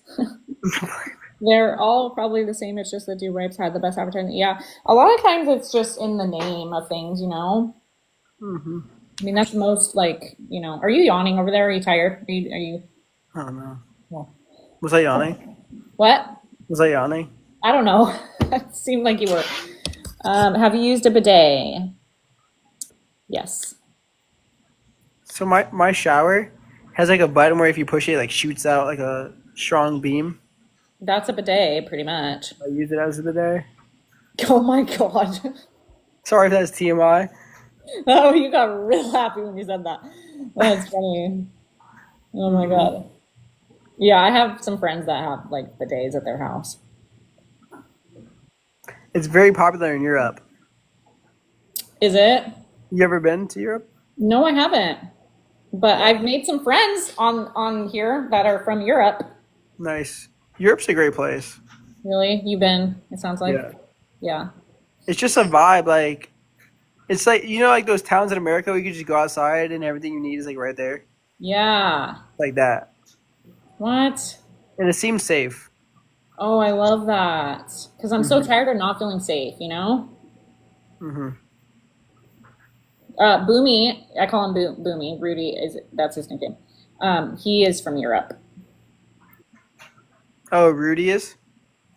Speaker 1: They're all probably the same. It's just the do wipes had the best advertising. Yeah. A lot of times it's just in the name of things.
Speaker 2: Mhm.
Speaker 1: I mean that's most like. Are you yawning over there? Are you tired? Are you
Speaker 2: I don't know.
Speaker 1: well,
Speaker 2: Was I yawning?
Speaker 1: what?
Speaker 2: Was I yawning?
Speaker 1: I don't know. It seemed like you were. Have you used a bidet? Yes.
Speaker 2: So my shower has like a button where if you push it, it like shoots out like a strong beam.
Speaker 1: That's a bidet, pretty much.
Speaker 2: I use it as of the day.
Speaker 1: Oh my god.
Speaker 2: Sorry if that's TMI.
Speaker 1: Oh, you got real happy when you said that. That's funny. Oh my god. Yeah, I have some friends that have like bidets at their house.
Speaker 2: It's very popular in Europe.
Speaker 1: Is it?
Speaker 2: You ever been to Europe?
Speaker 1: No, I haven't. But I've made some friends on here that are from Europe.
Speaker 2: Nice. Europe's a great place.
Speaker 1: Really? You've been, it sounds like.
Speaker 2: Yeah.
Speaker 1: Yeah.
Speaker 2: It's just a vibe. Like it's like like those towns in America where you can just go outside and everything you need is like right there.
Speaker 1: Yeah.
Speaker 2: Like that.
Speaker 1: What?
Speaker 2: And it seems safe.
Speaker 1: Oh, I love that. Because I'm so tired of not feeling safe?
Speaker 2: Hmm.
Speaker 1: Boomy, I call him Boomy. Rudy that's his nickname. He is from Europe.
Speaker 2: Oh, Rudy is?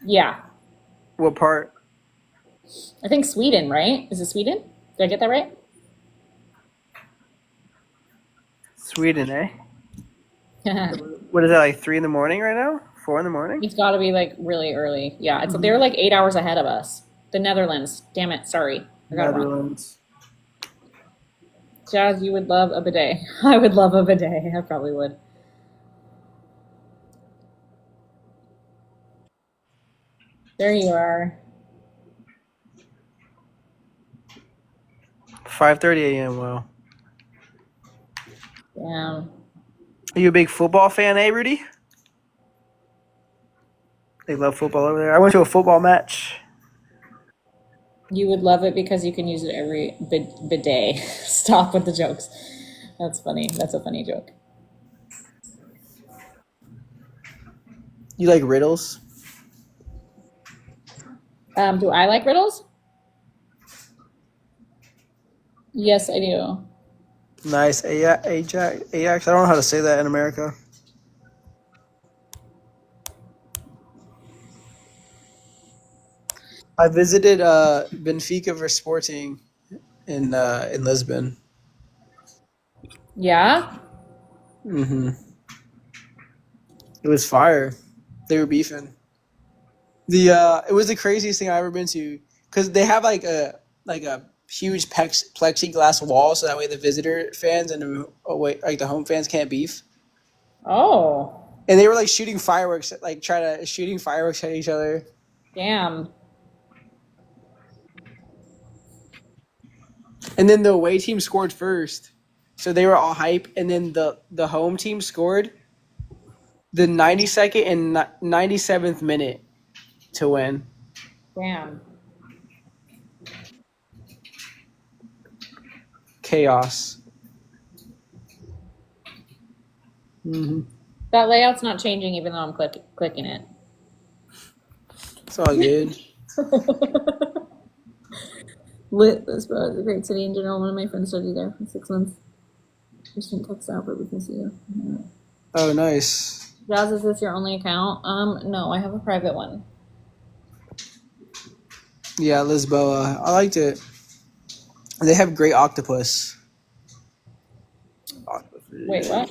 Speaker 1: Yeah,
Speaker 2: What part?
Speaker 1: I think Sweden, right? Is it Sweden? Did I get that right?
Speaker 2: Sweden, eh? What is that, like 3 in the morning right now? 4 in the morning?
Speaker 1: It's got to be like really early. Yeah, they're like 8 hours ahead of us. The Netherlands. Damn it, sorry, I got it wrong.
Speaker 2: Netherlands.
Speaker 1: Jazz, you would love a bidet. I would love a bidet. I probably would. There you are.
Speaker 2: 5:30 a.m. Well,
Speaker 1: Damn.
Speaker 2: are you a big football fan, eh, Rudy? They love football over there. I went to a football match.
Speaker 1: You would love it because you can use it every bidet. Stop with the jokes. That's funny. That's a funny joke.
Speaker 2: You like riddles?
Speaker 1: Do I like riddles? Yes, I do.
Speaker 2: Nice. Ajax. Ajax. I don't know how to say that in America. I visited Benfica for Sporting in Lisbon.
Speaker 1: Yeah?
Speaker 2: Hmm. It was fire. They were beefing. It was the craziest thing I ever been to because they have like a huge plexiglass wall so that way the visitor fans and the home fans can't beef.
Speaker 1: Oh,
Speaker 2: And they were like shooting fireworks, like trying to shooting fireworks at each other.
Speaker 1: damn.
Speaker 2: And then the away team scored first, so they were all hype. And then the home team scored the 92nd and 97th minute to win.
Speaker 1: Damn.
Speaker 2: Chaos. Mm-hmm.
Speaker 1: That layout's not changing even though I'm clicking it.
Speaker 2: It's all good.
Speaker 1: Lit, Lisbon is a great city in general. One of my friends studied there for 6 months. Just didn't text out, but we can see you. Yeah.
Speaker 2: Oh, nice.
Speaker 1: Jazz, is this your only account? No, I have a private one.
Speaker 2: Yeah, Lisboa. I liked it. They have great octopus.
Speaker 1: Wait, what?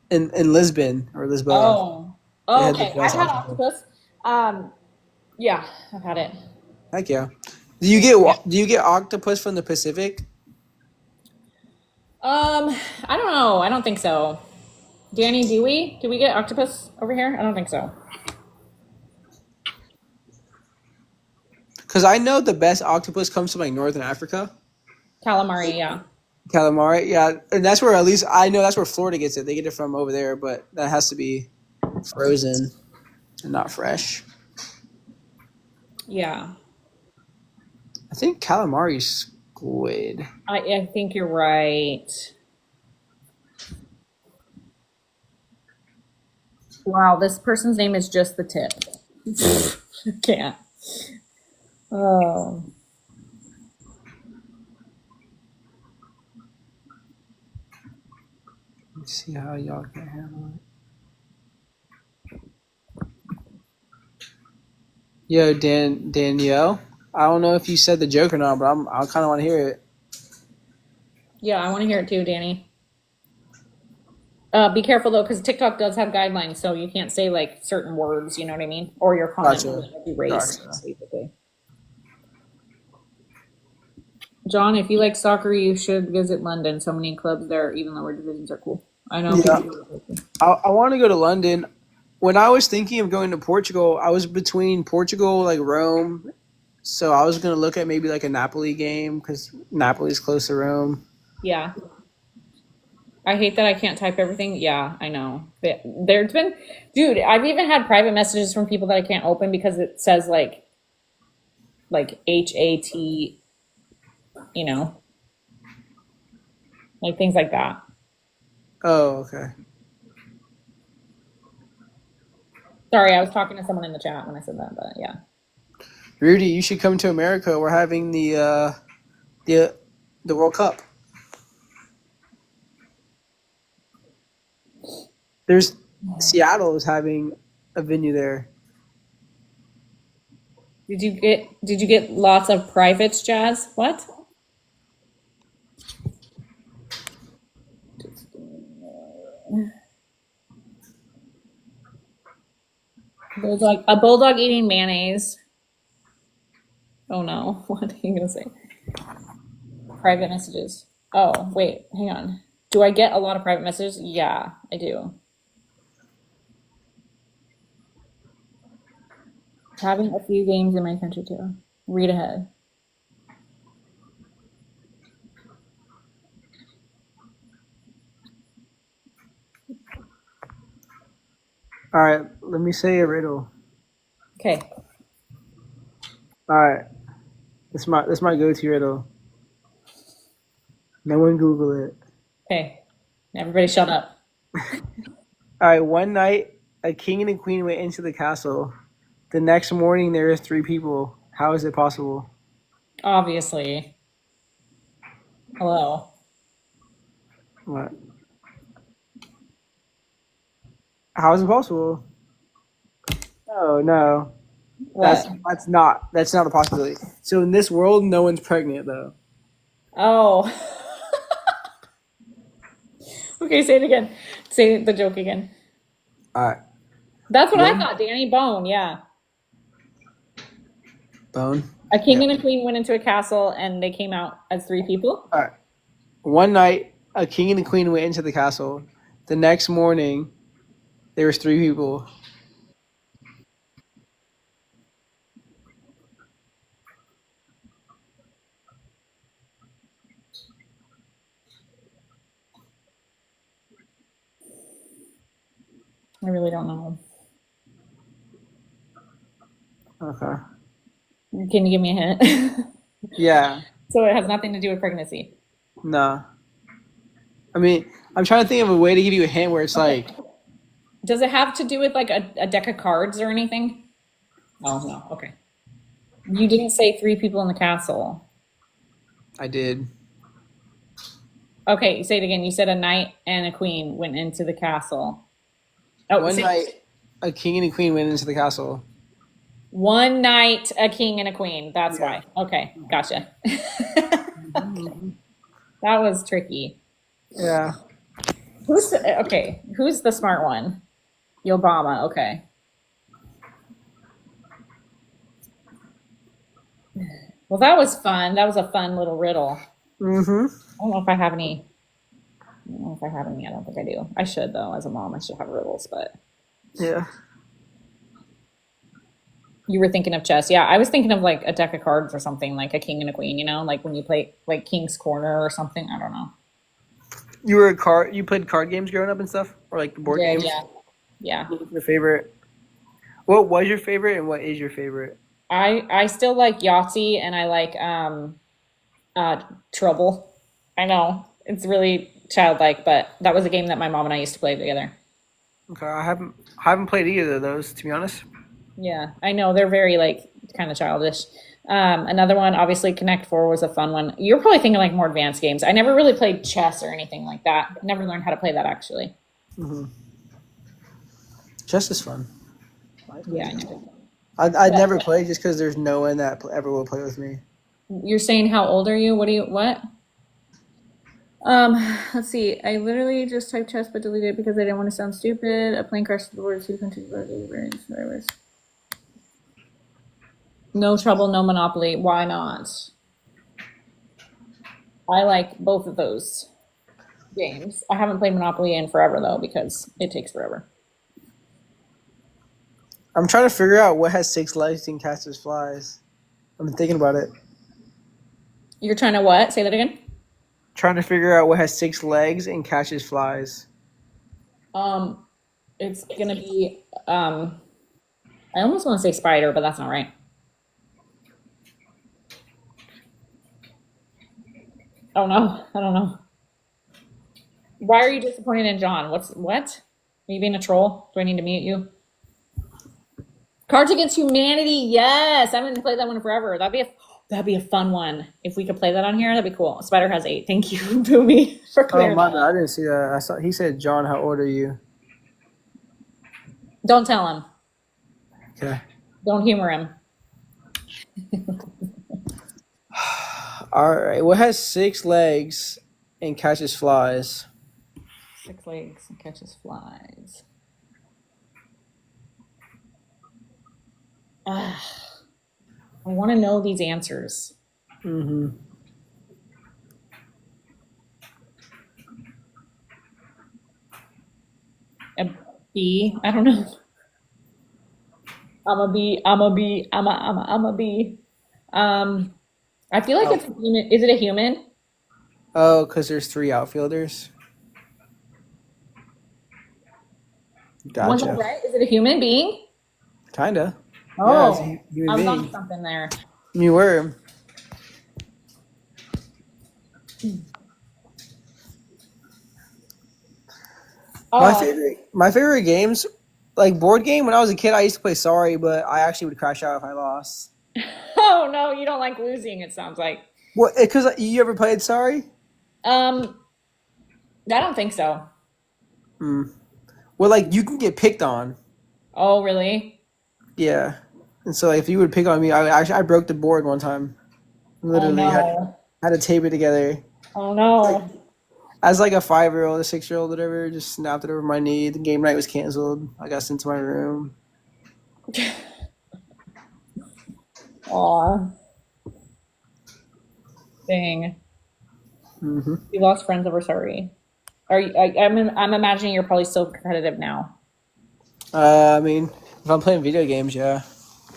Speaker 2: In Lisbon or Lisboa.
Speaker 1: Oh.
Speaker 2: They
Speaker 1: Oh,
Speaker 2: had the
Speaker 1: okay. I've
Speaker 2: best
Speaker 1: had
Speaker 2: octopus.
Speaker 1: octopus. Yeah, I've had it.
Speaker 2: Heck yeah. Do you get octopus from the Pacific?
Speaker 1: I don't know. I don't think so. Danny, do we? Do we get octopus over here? I don't think so.
Speaker 2: Because I know the best octopus comes from like Northern Africa.
Speaker 1: Calamari, yeah.
Speaker 2: Calamari, yeah. And that's where at least I know that's where Florida gets it. They get it from over there, but that has to be frozen and not fresh.
Speaker 1: Yeah.
Speaker 2: I think calamari's squid.
Speaker 1: I think you're right. Wow, this person's name is just the tip. I can't. Oh.
Speaker 2: Let's see how y'all can handle it. Yo, Danielle. I don't know if you said the joke or not, but I kind of want to hear it.
Speaker 1: Yeah, I want to hear it too, Danny. Be careful though, because TikTok does have guidelines, so you can't say like certain words. You know what I mean? Or your comment
Speaker 2: Gotcha.
Speaker 1: will be erased,
Speaker 2: Gotcha.
Speaker 1: basically. John, if you like soccer, you should visit London. So many clubs there, even lower divisions are cool. I know.
Speaker 2: Yeah. I want to go to London. When I was thinking of going to Portugal, I was between Portugal, like Rome. So I was going to look at maybe like a Napoli game because Napoli's close to Rome.
Speaker 1: Yeah. I hate that I can't type everything. Yeah, I know. There's been, dude, I've even had private messages from people that I can't open because it says like HAT, you know, like things like that.
Speaker 2: Oh, okay.
Speaker 1: Sorry, I was talking to someone in the chat when I said that, but yeah.
Speaker 2: Rudy, you should come to America. We're having the World Cup. There's Seattle is having a venue there.
Speaker 1: Did you get lots of privates, Jazz? What? A bulldog eating mayonnaise. Oh no, what are you gonna say? Private messages. Oh, wait, hang on. Do I get a lot of private messages? Yeah, I do. Having a few games in my country too. Read ahead.
Speaker 2: All right, let me say a riddle.
Speaker 1: Okay.
Speaker 2: All right, this my go-to riddle. No one Google it.
Speaker 1: Okay. Everybody shut up.
Speaker 2: All right, one night a king and a queen went into the castle. The next morning there are 3 people. How is it possible?
Speaker 1: Obviously. Hello.
Speaker 2: What? How is it possible? Oh no.
Speaker 1: What?
Speaker 2: That's not a possibility. So in this world no one's pregnant though.
Speaker 1: Oh. Okay, say it again. Say the joke again.
Speaker 2: All right.
Speaker 1: That's what I
Speaker 2: One
Speaker 1: thought, Danny. Bone, yeah.
Speaker 2: bone.
Speaker 1: A king
Speaker 2: Yeah.
Speaker 1: and a queen went into a castle and they came out as three people.
Speaker 2: All right. One night, a king and a queen went into the castle. The next morning, there was three people.
Speaker 1: I really don't know.
Speaker 2: Okay.
Speaker 1: Can you give me a hint?
Speaker 2: Yeah.
Speaker 1: So it has nothing to do with pregnancy.
Speaker 2: No. I mean, I'm trying to think of a way to give you a hint where it's
Speaker 1: Okay.
Speaker 2: like,
Speaker 1: Does it have to do with like a deck of cards or anything? Oh, no. Okay. You didn't say three people in the castle.
Speaker 2: I did.
Speaker 1: Okay, say it again. You said a knight and a queen went into the castle. Oh,
Speaker 2: One night, a king and a queen went into the castle.
Speaker 1: one knight, a king, and a queen. That's
Speaker 2: Yeah.
Speaker 1: why. Okay, gotcha.
Speaker 2: Mhm.
Speaker 1: That was tricky.
Speaker 2: Yeah.
Speaker 1: Okay? Who's the smart one? Obama. Okay. Well, that was fun. That was a fun little riddle.
Speaker 2: Mm-hmm.
Speaker 1: I don't know if I have any. I don't know if I have any. I don't think I do. I should though. As a mom, I should have riddles. But
Speaker 2: Yeah.
Speaker 1: you were thinking of chess. Yeah, I was thinking of like a deck of cards or something, like a king and a queen. You know, like when you play like King's Corner or something. I don't know.
Speaker 2: You played card games growing up and stuff? Or like the board
Speaker 1: Yeah,
Speaker 2: games?
Speaker 1: yeah, yeah.
Speaker 2: What was your favorite? What was your favorite and what is your favorite?
Speaker 1: I still like Yahtzee and I like Trouble. I know it's really childlike, but that was a game that my mom and I used to play together.
Speaker 2: Okay, I haven't played either of those, to be honest.
Speaker 1: Yeah, I know they're very like kind of childish. Another one, obviously, Connect Four was a fun one. You're probably thinking like more advanced games. I never really played chess or anything like that. Never learned how to play that actually.
Speaker 2: Mm-hmm. Chess is fun.
Speaker 1: Yeah, I never.
Speaker 2: I'd never play just because there's no one that ever will play with me.
Speaker 1: You're saying how old are you? What do you what? Let's see. I literally just typed chess but deleted it because I didn't want to sound stupid. A plane crashed the board two countries. No Trouble, no Monopoly. Why not? I like both of those games. I haven't played Monopoly in forever though because it takes forever.
Speaker 2: I'm trying to figure out what has six legs and catches flies. I'm thinking about it.
Speaker 1: You're trying to what? Say that again.
Speaker 2: Trying to figure out what has six legs and catches flies.
Speaker 1: Um, it's gonna be I almost want to say spider, but that's not right. Oh no, I don't know. Why are you disappointed in John? What? Are you being a troll? Do I need to mute you? Cards Against Humanity. Yes, I haven't played that one in forever. That'd be a fun one. If we could play that on here, that'd be cool. Spider has 8. Thank you, Boomy, for
Speaker 2: Oh
Speaker 1: clearing
Speaker 2: my
Speaker 1: that
Speaker 2: bad, I
Speaker 1: up.
Speaker 2: didn't see that. I saw he said, "John, how old are you?"
Speaker 1: Don't tell him.
Speaker 2: Okay.
Speaker 1: Don't humor him.
Speaker 2: All right. What has six legs and catches flies?
Speaker 1: 6 legs and catches flies. Ah, I want to know these answers.
Speaker 2: Mm-hmm.
Speaker 1: A bee? I don't know. I'm a bee. I'm a bee. I'm a bee. Um, I feel like
Speaker 2: Oh,
Speaker 1: it's a human. Is it a human?
Speaker 2: oh, because there's three outfielders.
Speaker 1: Was I
Speaker 2: Gotcha.
Speaker 1: right? Is it a human being?
Speaker 2: Kinda. Yeah, it's a
Speaker 1: Oh,
Speaker 2: human
Speaker 1: I was on
Speaker 2: being.
Speaker 1: something there.
Speaker 2: You were.
Speaker 1: Oh,
Speaker 2: My favorite games, like board game. When I was a kid, I used to play Sorry, but I actually would crash out if I lost.
Speaker 1: oh no, you don't like losing. It sounds like.
Speaker 2: What? Because you ever played Sorry?
Speaker 1: Um, I don't think so.
Speaker 2: Hmm. Well, like you can get picked on.
Speaker 1: Oh, really?
Speaker 2: Yeah. And so like, if you would pick on me, I broke the board one time.
Speaker 1: Oh
Speaker 2: Literally had
Speaker 1: no.
Speaker 2: had to tape it together.
Speaker 1: Oh
Speaker 2: Like
Speaker 1: no.
Speaker 2: As like a 5-year-old, a 6-year-old, whatever, just snapped it over my knee. The game night was canceled. I got sent to my room.
Speaker 1: Aw, dang.
Speaker 2: Hmm.
Speaker 1: You lost friends over sorry. Are you, I'm imagining you're probably still competitive now.
Speaker 2: I mean, if I'm playing video games, yeah.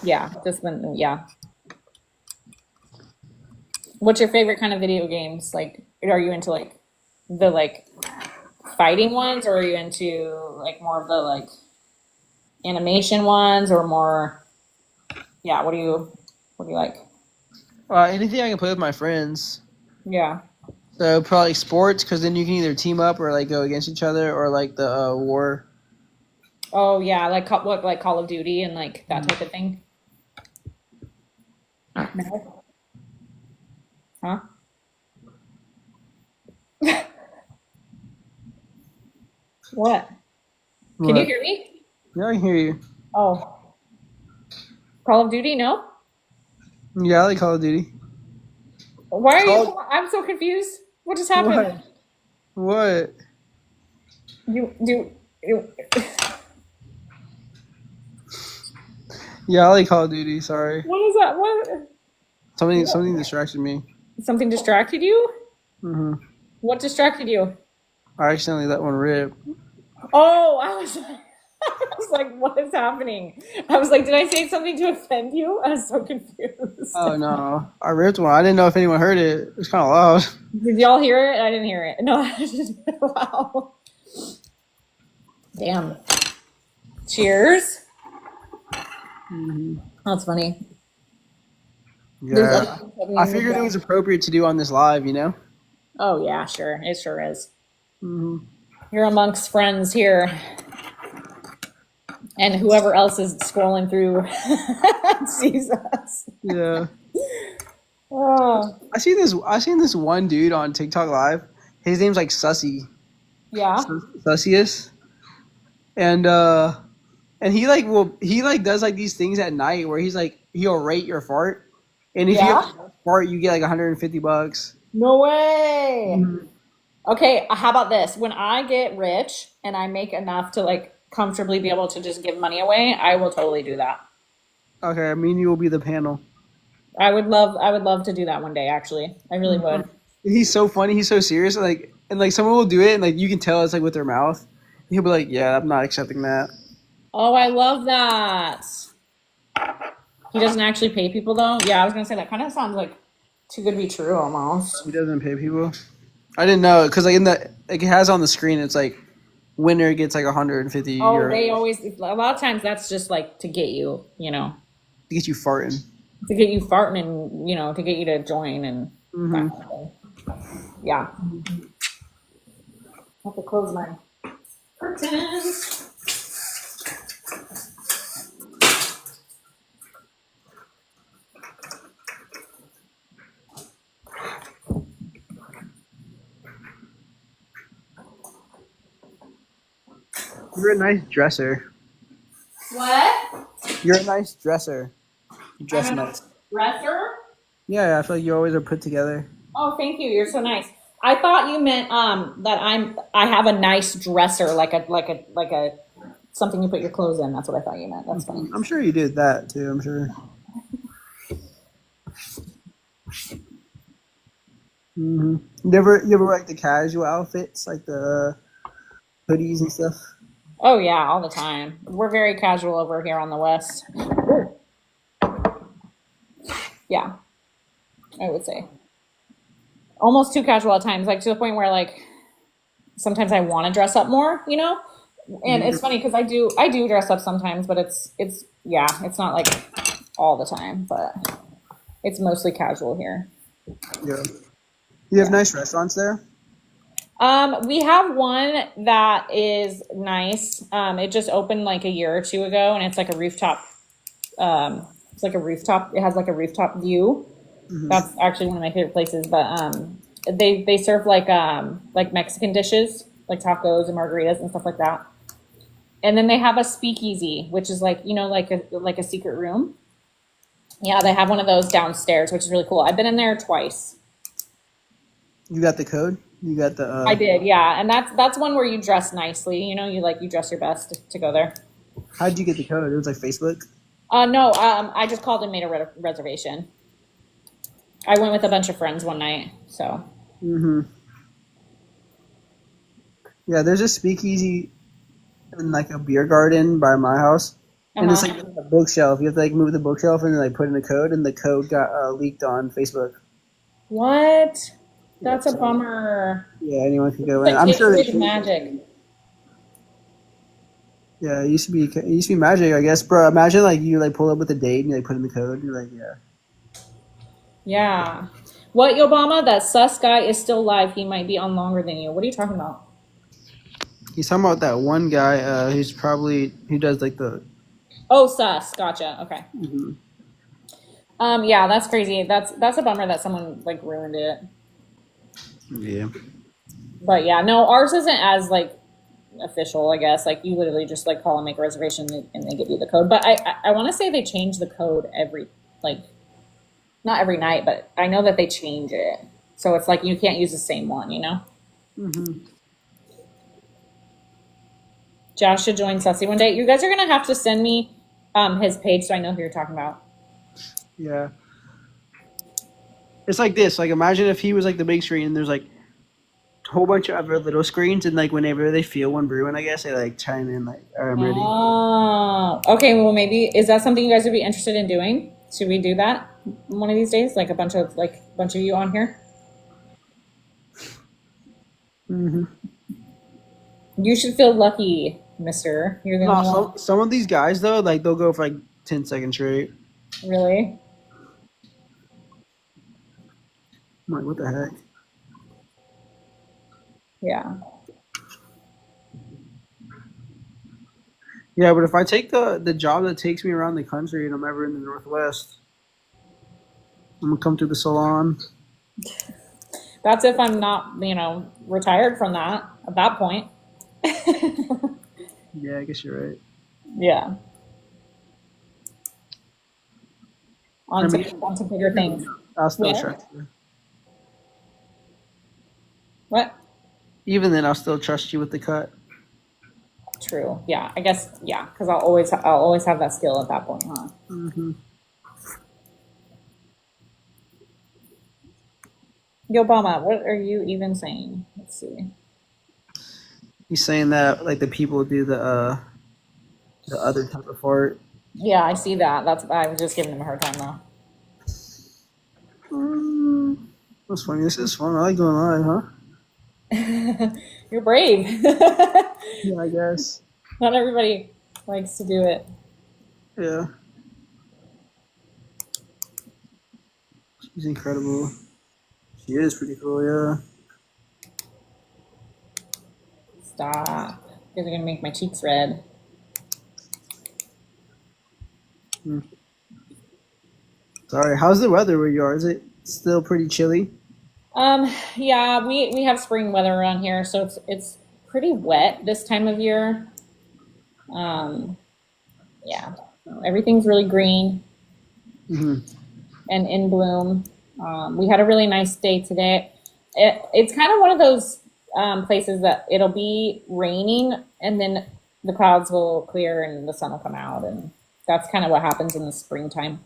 Speaker 1: Yeah, just when, yeah. What's your favorite kind of video games? Like, are you into like the like fighting ones, or are you into like more of the like animation ones, or more? Yeah, what do you like?
Speaker 2: Anything I can play with my friends.
Speaker 1: Yeah.
Speaker 2: So probably sports, because then you can either team up or like go against each other, or like the war.
Speaker 1: Oh yeah, like what like Call of Duty and like that type of thing. No. Huh? What? Can you
Speaker 2: What?
Speaker 1: hear me?
Speaker 2: Yeah, I can hear you.
Speaker 1: Oh, Call of Duty? No.
Speaker 2: Yeah, I like Call of Duty.
Speaker 1: Why are you?
Speaker 2: Call.
Speaker 1: I'm so confused. What just happened?
Speaker 2: What? What?
Speaker 1: You do. You,
Speaker 2: Yeah, I like Call of Duty. Sorry,
Speaker 1: what is that? What?
Speaker 2: something distracted me.
Speaker 1: Something distracted you?
Speaker 2: Hmm.
Speaker 1: What distracted you?
Speaker 2: I accidentally let one rip.
Speaker 1: Oh, I was like, what is happening? I was like, did I say something to offend you? I was so confused.
Speaker 2: Oh no, I ripped one. I didn't know if anyone heard it. It was kind of loud.
Speaker 1: Did y'all hear it? I didn't hear it. No, I didn't. Wow. Damn. Cheers.
Speaker 2: Hmm.
Speaker 1: That's funny. There's other
Speaker 2: Yeah,
Speaker 1: things happening
Speaker 2: I
Speaker 1: in the
Speaker 2: figured it
Speaker 1: back.
Speaker 2: was appropriate to do on this live. You know.
Speaker 1: Oh yeah, sure. It sure is.
Speaker 2: Hmm.
Speaker 1: You're amongst friends here, and whoever else is scrolling through sees us.
Speaker 2: Yeah.
Speaker 1: Oh,
Speaker 2: I seen this one dude on TikTok live. His name's like Sussy.
Speaker 1: yeah,
Speaker 2: Sussius. And he like does like these things at night where he'll rate your fart. And if you have
Speaker 1: yeah.
Speaker 2: a fart, you get like $150.
Speaker 1: No way.
Speaker 2: Mhm.
Speaker 1: Okay, how about this? When I get rich and I make enough to like comfortably be able to just give money away, I will totally do that.
Speaker 2: Okay, I mean you will be the panel.
Speaker 1: I would love to do that one day, actually. I really would.
Speaker 2: He's so funny, he's so serious, and like someone will do it and like you can tell it's like with their mouth. He'll be like, yeah, I'm not accepting that.
Speaker 1: Oh, I love that. He doesn't actually pay people though. Yeah, I was gonna say that kind of sounds like too good to be true almost.
Speaker 2: He doesn't pay people. I didn't know because like in the like it has on the screen it's like winner gets like 150
Speaker 1: Oh,
Speaker 2: euro
Speaker 1: they always a lot of times that's just like to get you, you know,
Speaker 2: to get you farting.
Speaker 1: to get you farting and you know, to get you to join and
Speaker 2: Hmm.
Speaker 1: that kind of thing. Yeah. I have to close my curtains.
Speaker 2: You're a nice dresser.
Speaker 1: What?
Speaker 2: You're a nice dresser. You dress
Speaker 1: I'm a
Speaker 2: nice.
Speaker 1: dresser?
Speaker 2: Yeah, I feel like you always are put together.
Speaker 1: Oh, thank you. You're so nice. I thought you meant that I have a nice dresser, like a something you put your clothes in. That's what I thought you meant. That's funny.
Speaker 2: I'm sure you did that too. I'm sure. Hmm. You ever like the casual outfits, like the hoodies and stuff?
Speaker 1: Oh yeah, all the time. We're very casual over here on the west. Yeah, I would say almost too casual at times, like to the point where like sometimes I want to dress up more, you know. And
Speaker 2: Hmm.
Speaker 1: it's funny because I do dress up sometimes, but it's yeah, it's not like all the time, but it's mostly casual here.
Speaker 2: Yeah. You have
Speaker 1: Yeah.
Speaker 2: nice restaurants there.
Speaker 1: We have one that is nice. It just opened like a year or two ago, and it's like a rooftop. It's like a rooftop. It has like a rooftop view.
Speaker 2: Hmm.
Speaker 1: That's actually one of my favorite places. But they serve like Mexican dishes, like tacos and margaritas and stuff like that. And then they have a speakeasy, which is like you know like a secret room. Yeah, they have one of those downstairs, which is really cool. I've been in there twice.
Speaker 2: You got the code. You got the.
Speaker 1: I did, yeah, and that's one where you dress nicely. You know, you dress your best to go there.
Speaker 2: How'd you get the code? It was like Facebook.
Speaker 1: No, I just called and made a reservation. I went with a bunch of friends one night, so.
Speaker 2: Mm-hmm. Yeah, there's a speakeasy in like a beer garden by my house, and it's
Speaker 1: Uh-huh.
Speaker 2: like a bookshelf. You have to like move the bookshelf and then like put in a code, and the code got leaked on Facebook.
Speaker 1: What?
Speaker 2: Yep.
Speaker 1: That's a
Speaker 2: So
Speaker 1: bummer.
Speaker 2: yeah, anyone can go
Speaker 1: The
Speaker 2: in. I'm
Speaker 1: kids
Speaker 2: sure they
Speaker 1: did
Speaker 2: changed it.
Speaker 1: magic.
Speaker 2: Yeah, it used to be magic, I guess, bro. Imagine like you like pull up with a date and you like put in the code. You're like, yeah.
Speaker 1: Yeah. What, Obama? That sus guy is still alive. He might be on longer than you. What are you talking about?
Speaker 2: He's talking about that one guy who does like the.
Speaker 1: Oh, sus. Gotcha. Okay.
Speaker 2: Mhm.
Speaker 1: Yeah, that's crazy. That's a bummer that someone like ruined it.
Speaker 2: Yeah.
Speaker 1: But yeah, no, ours isn't as like official, I guess. Like you literally just like call and make a reservation and they give you the code. But I want to say they change the code every like not every night, but I know that they change it. So it's like you can't use the same one, you know?
Speaker 2: Mm-hmm.
Speaker 1: Josh should join Sussy one day. You guys are gonna have to send me his page so I know who you're talking about.
Speaker 2: Yeah. It's like this. Like imagine if he was like the big screen and there's like a whole bunch of other little screens and like whenever they feel one brewing, I guess they like chime in like, all right, I'm ready.
Speaker 1: Oh, okay. Well, maybe is that something you guys would be interested in doing? Should we do that one of these days? Like a bunch of you on here.
Speaker 2: Mm-hmm.
Speaker 1: You should feel lucky, Mister. You're the
Speaker 2: No,
Speaker 1: only one.
Speaker 2: some of these guys though, like they'll go for like 10 seconds straight.
Speaker 1: Really?
Speaker 2: I'm like, what the heck?
Speaker 1: Yeah.
Speaker 2: Yeah, but if I take the job that takes me around the country and I'm ever in the Northwest, I'm gonna come to the salon.
Speaker 1: That's if I'm not, retired from that at that point.
Speaker 2: Yeah, I guess you're right.
Speaker 1: Yeah.
Speaker 2: I mean,
Speaker 1: On to bigger things.
Speaker 2: I'll still
Speaker 1: Yeah.
Speaker 2: trust you.
Speaker 1: What?
Speaker 2: Even then, I'll still trust you with the cut.
Speaker 1: True. Yeah. I guess. Yeah. Because I'll always have that skill at that point, huh?
Speaker 2: Mm-hmm.
Speaker 1: Yo, Obama, what are you even saying? Let's see.
Speaker 2: He's saying that like the people do the other type of fart.
Speaker 1: Yeah, I see that. I was just giving him a hard time
Speaker 2: That's funny. This is fun. I like going live, huh?
Speaker 1: though. You're brave.
Speaker 2: Yeah, I guess.
Speaker 1: Not everybody likes to do it.
Speaker 2: Yeah. She's incredible. She is pretty cool, yeah.
Speaker 1: Stop. You guys are gonna make my cheeks red.
Speaker 2: Sorry. How's the weather where you are? Is it still pretty chilly?
Speaker 1: Yeah, we have spring weather around here, so it's pretty wet this time of year. Um, yeah, everything's really green
Speaker 2: Mm-hmm.
Speaker 1: and in bloom. We had a really nice day today. It's kind of one of those places that it'll be raining and then the clouds will clear and the sun will come out, and that's kind of what happens in the springtime.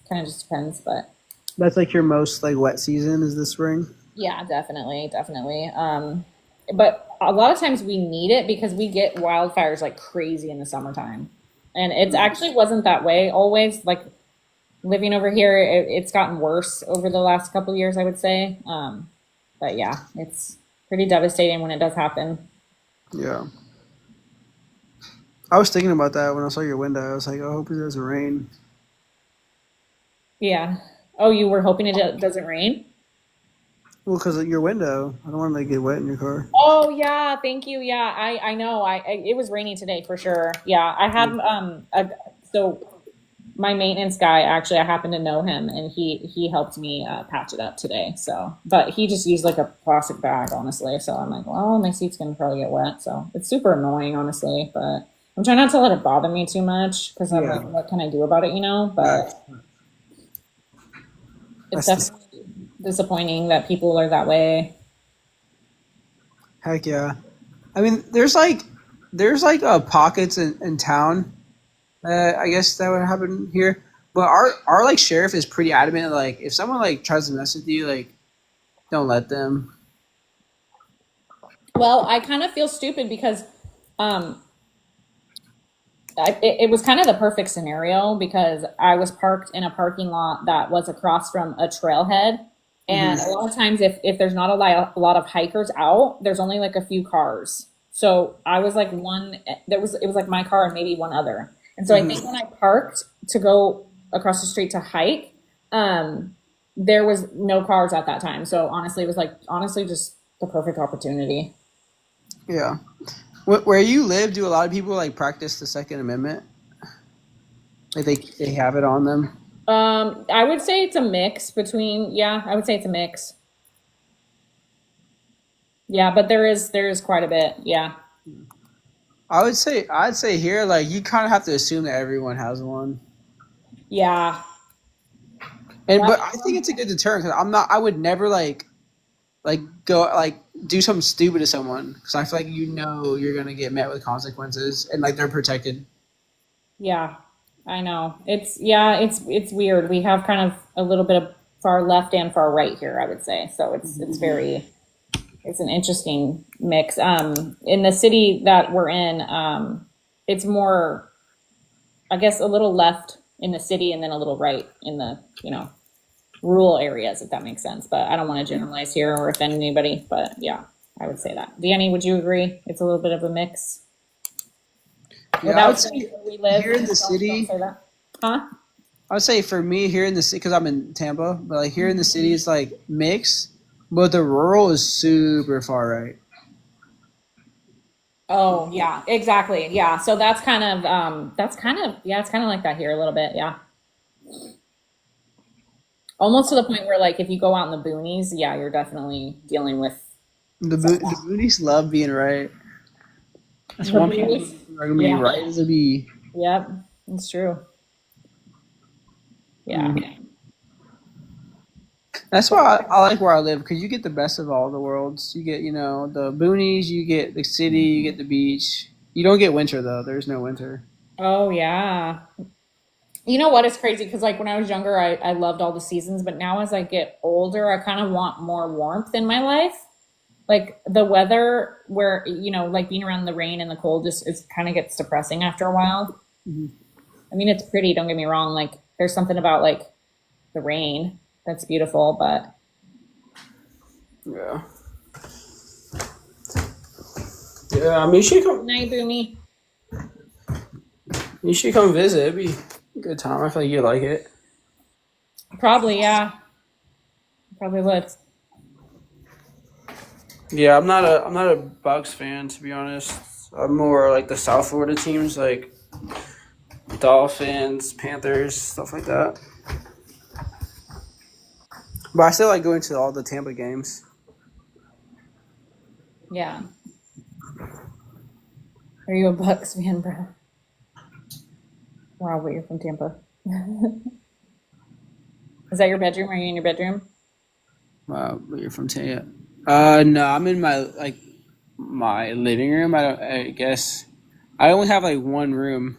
Speaker 1: Kind of just depends, but
Speaker 2: That's like your most like wet season is the spring.
Speaker 1: yeah, definitely, definitely. But a lot of times we need it because we get wildfires like crazy in the summertime, and it actually wasn't that way always. Like living over here, it's gotten worse over the last couple of years, I would say. But yeah, it's pretty devastating when it does happen.
Speaker 2: Yeah. I was thinking about that when I saw your window. I was like, I hope it doesn't rain.
Speaker 1: Yeah. Oh, you were hoping it doesn't rain?
Speaker 2: Well, because of your window. I don't want to like, get wet in your car.
Speaker 1: Oh yeah, thank you. Yeah, I know. It was raining today for sure. Yeah, I had so my maintenance guy actually I happen to know him and he helped me patch it up today. So, but he just used like a plastic bag, honestly. So I'm like, well, my seat's gonna probably get wet. So it's super annoying, honestly. But I'm trying not to let it bother me too much because I'm like, what can I do about it? But it's
Speaker 2: That's
Speaker 1: definitely disappointing that people are that way.
Speaker 2: Heck yeah. I mean, there's pockets in town. I guess that would happen here. But our like sheriff is pretty adamant. Like if someone like tries to mess with you, like don't let them.
Speaker 1: Well, I kind of feel stupid because um, it was kind of the perfect scenario because I was parked in a parking lot that was across from a trailhead. And a
Speaker 2: Hmm.
Speaker 1: lot of times, if there's not a lot of hikers out, there's only like a few cars. So I was like it was like my car and maybe one other. And so I think when
Speaker 2: Hmm.
Speaker 1: I parked to go across the street to hike, um, there was no cars at that time. So honestly, it was like honestly just the perfect opportunity.
Speaker 2: Yeah. Where you live, do a lot of people like practice the Second Amendment? Like they have it on them.
Speaker 1: I would say it's a mix between, yeah, I would say it's a mix. Yeah, but there is quite a bit. Yeah.
Speaker 2: I'd say here like you kind of have to assume that everyone has one.
Speaker 1: Yeah.
Speaker 2: And
Speaker 1: Yep.
Speaker 2: but I think it's a good deterrent because I would never like go like do something stupid to someone because I feel like you're gonna get met with consequences and like they're protected.
Speaker 1: Yeah. I know. It's weird. We have kind of a little bit of far left and far right here, I would say. So it's an interesting mix. In the city that we're in, it's more I guess a little left in the city and then a little right in the, rural areas, if that makes sense. But I don't want to generalize here or offend anybody. But yeah, I would say that. Danny, would you agree? It's a little bit of a mix.
Speaker 2: Yeah, I would
Speaker 1: Without saying
Speaker 2: say
Speaker 1: where we live,
Speaker 2: here in the
Speaker 1: don't
Speaker 2: city,
Speaker 1: say that. Huh?
Speaker 2: I would say for me here in the city because I'm in Tampa, but like here in the city it's like mixed, but the rural is super far right.
Speaker 1: Oh yeah, exactly. Yeah. So it's kind of like that here a little bit. Yeah. Almost to the point where like if you go out in the boonies, yeah, you're definitely dealing with
Speaker 2: The boonies love being right. That's
Speaker 1: the
Speaker 2: one people
Speaker 1: boonies.
Speaker 2: are gonna be
Speaker 1: Yeah.
Speaker 2: right as a bee.
Speaker 1: Yep. It's true. Yeah.
Speaker 2: Mhm. That's why I like where I live because you get the best of all the worlds. You get the boonies, you get the city, you get the beach. You don't get winter though. There's no winter.
Speaker 1: Oh yeah. You know what is crazy? Because like when I was younger, I loved all the seasons, but now as I get older, I kind of want more warmth in my life. Like the weather, where like being around the rain and the cold, just it kind of gets depressing after a while.
Speaker 2: Mhm.
Speaker 1: I mean, it's pretty. Don't get me wrong. Like there's something about like the rain that's beautiful, but
Speaker 2: Yeah. Yeah, I mean,
Speaker 1: night boomy.
Speaker 2: you should come visit. It'd be a good time. I feel like you like it.
Speaker 1: Probably yeah. Probably would.
Speaker 2: Yeah, I'm not a Bucks fan to be honest. I'm more like the South Florida teams, like Dolphins, Panthers, stuff like that. But I still like going to all the Tampa games.
Speaker 1: Yeah. Are you a Bucks fan, bro? Wow, but you're from Tampa. Is that your bedroom? Are you in your bedroom?
Speaker 2: But you're from Tampa. No, I'm in my living room. I guess I only have like one room,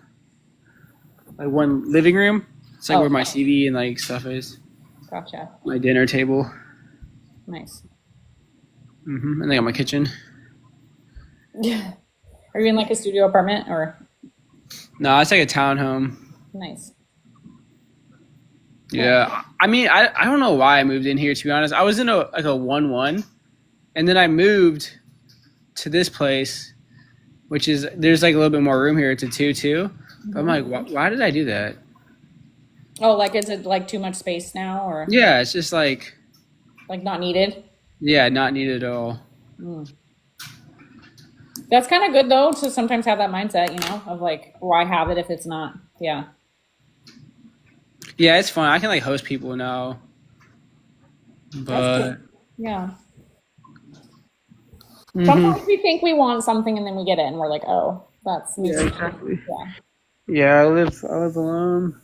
Speaker 2: like one living room. It's like
Speaker 1: Oh,
Speaker 2: where my TV and like stuff is.
Speaker 1: gotcha.
Speaker 2: My dinner table.
Speaker 1: Nice.
Speaker 2: And I got my kitchen.
Speaker 1: Yeah. Are you in like a studio apartment or
Speaker 2: No, it's like a townhome.
Speaker 1: nice? Nice.
Speaker 2: Yeah, I mean, I don't know why I moved in here. To be honest, I was in a 1-1, and then I moved to this place, which is there's like a little bit more room here. It's a 2-2. But I'm like, why did I do that?
Speaker 1: Oh, like is it like too much space now or
Speaker 2: Yeah, it's just
Speaker 1: like not needed?
Speaker 2: yeah, not needed at all.
Speaker 1: Mm. That's kind of good though to sometimes have that mindset, of like, why have it if it's not? Yeah.
Speaker 2: Yeah, it's fun. I can like host people now,
Speaker 1: That's cool.
Speaker 2: but
Speaker 1: Yeah.
Speaker 2: hmm
Speaker 1: Sometimes we think we want something and then we get it and we're like, oh, that's we
Speaker 2: yeah,
Speaker 1: just
Speaker 2: exactly.
Speaker 1: yeah.
Speaker 2: Yeah, I live alone.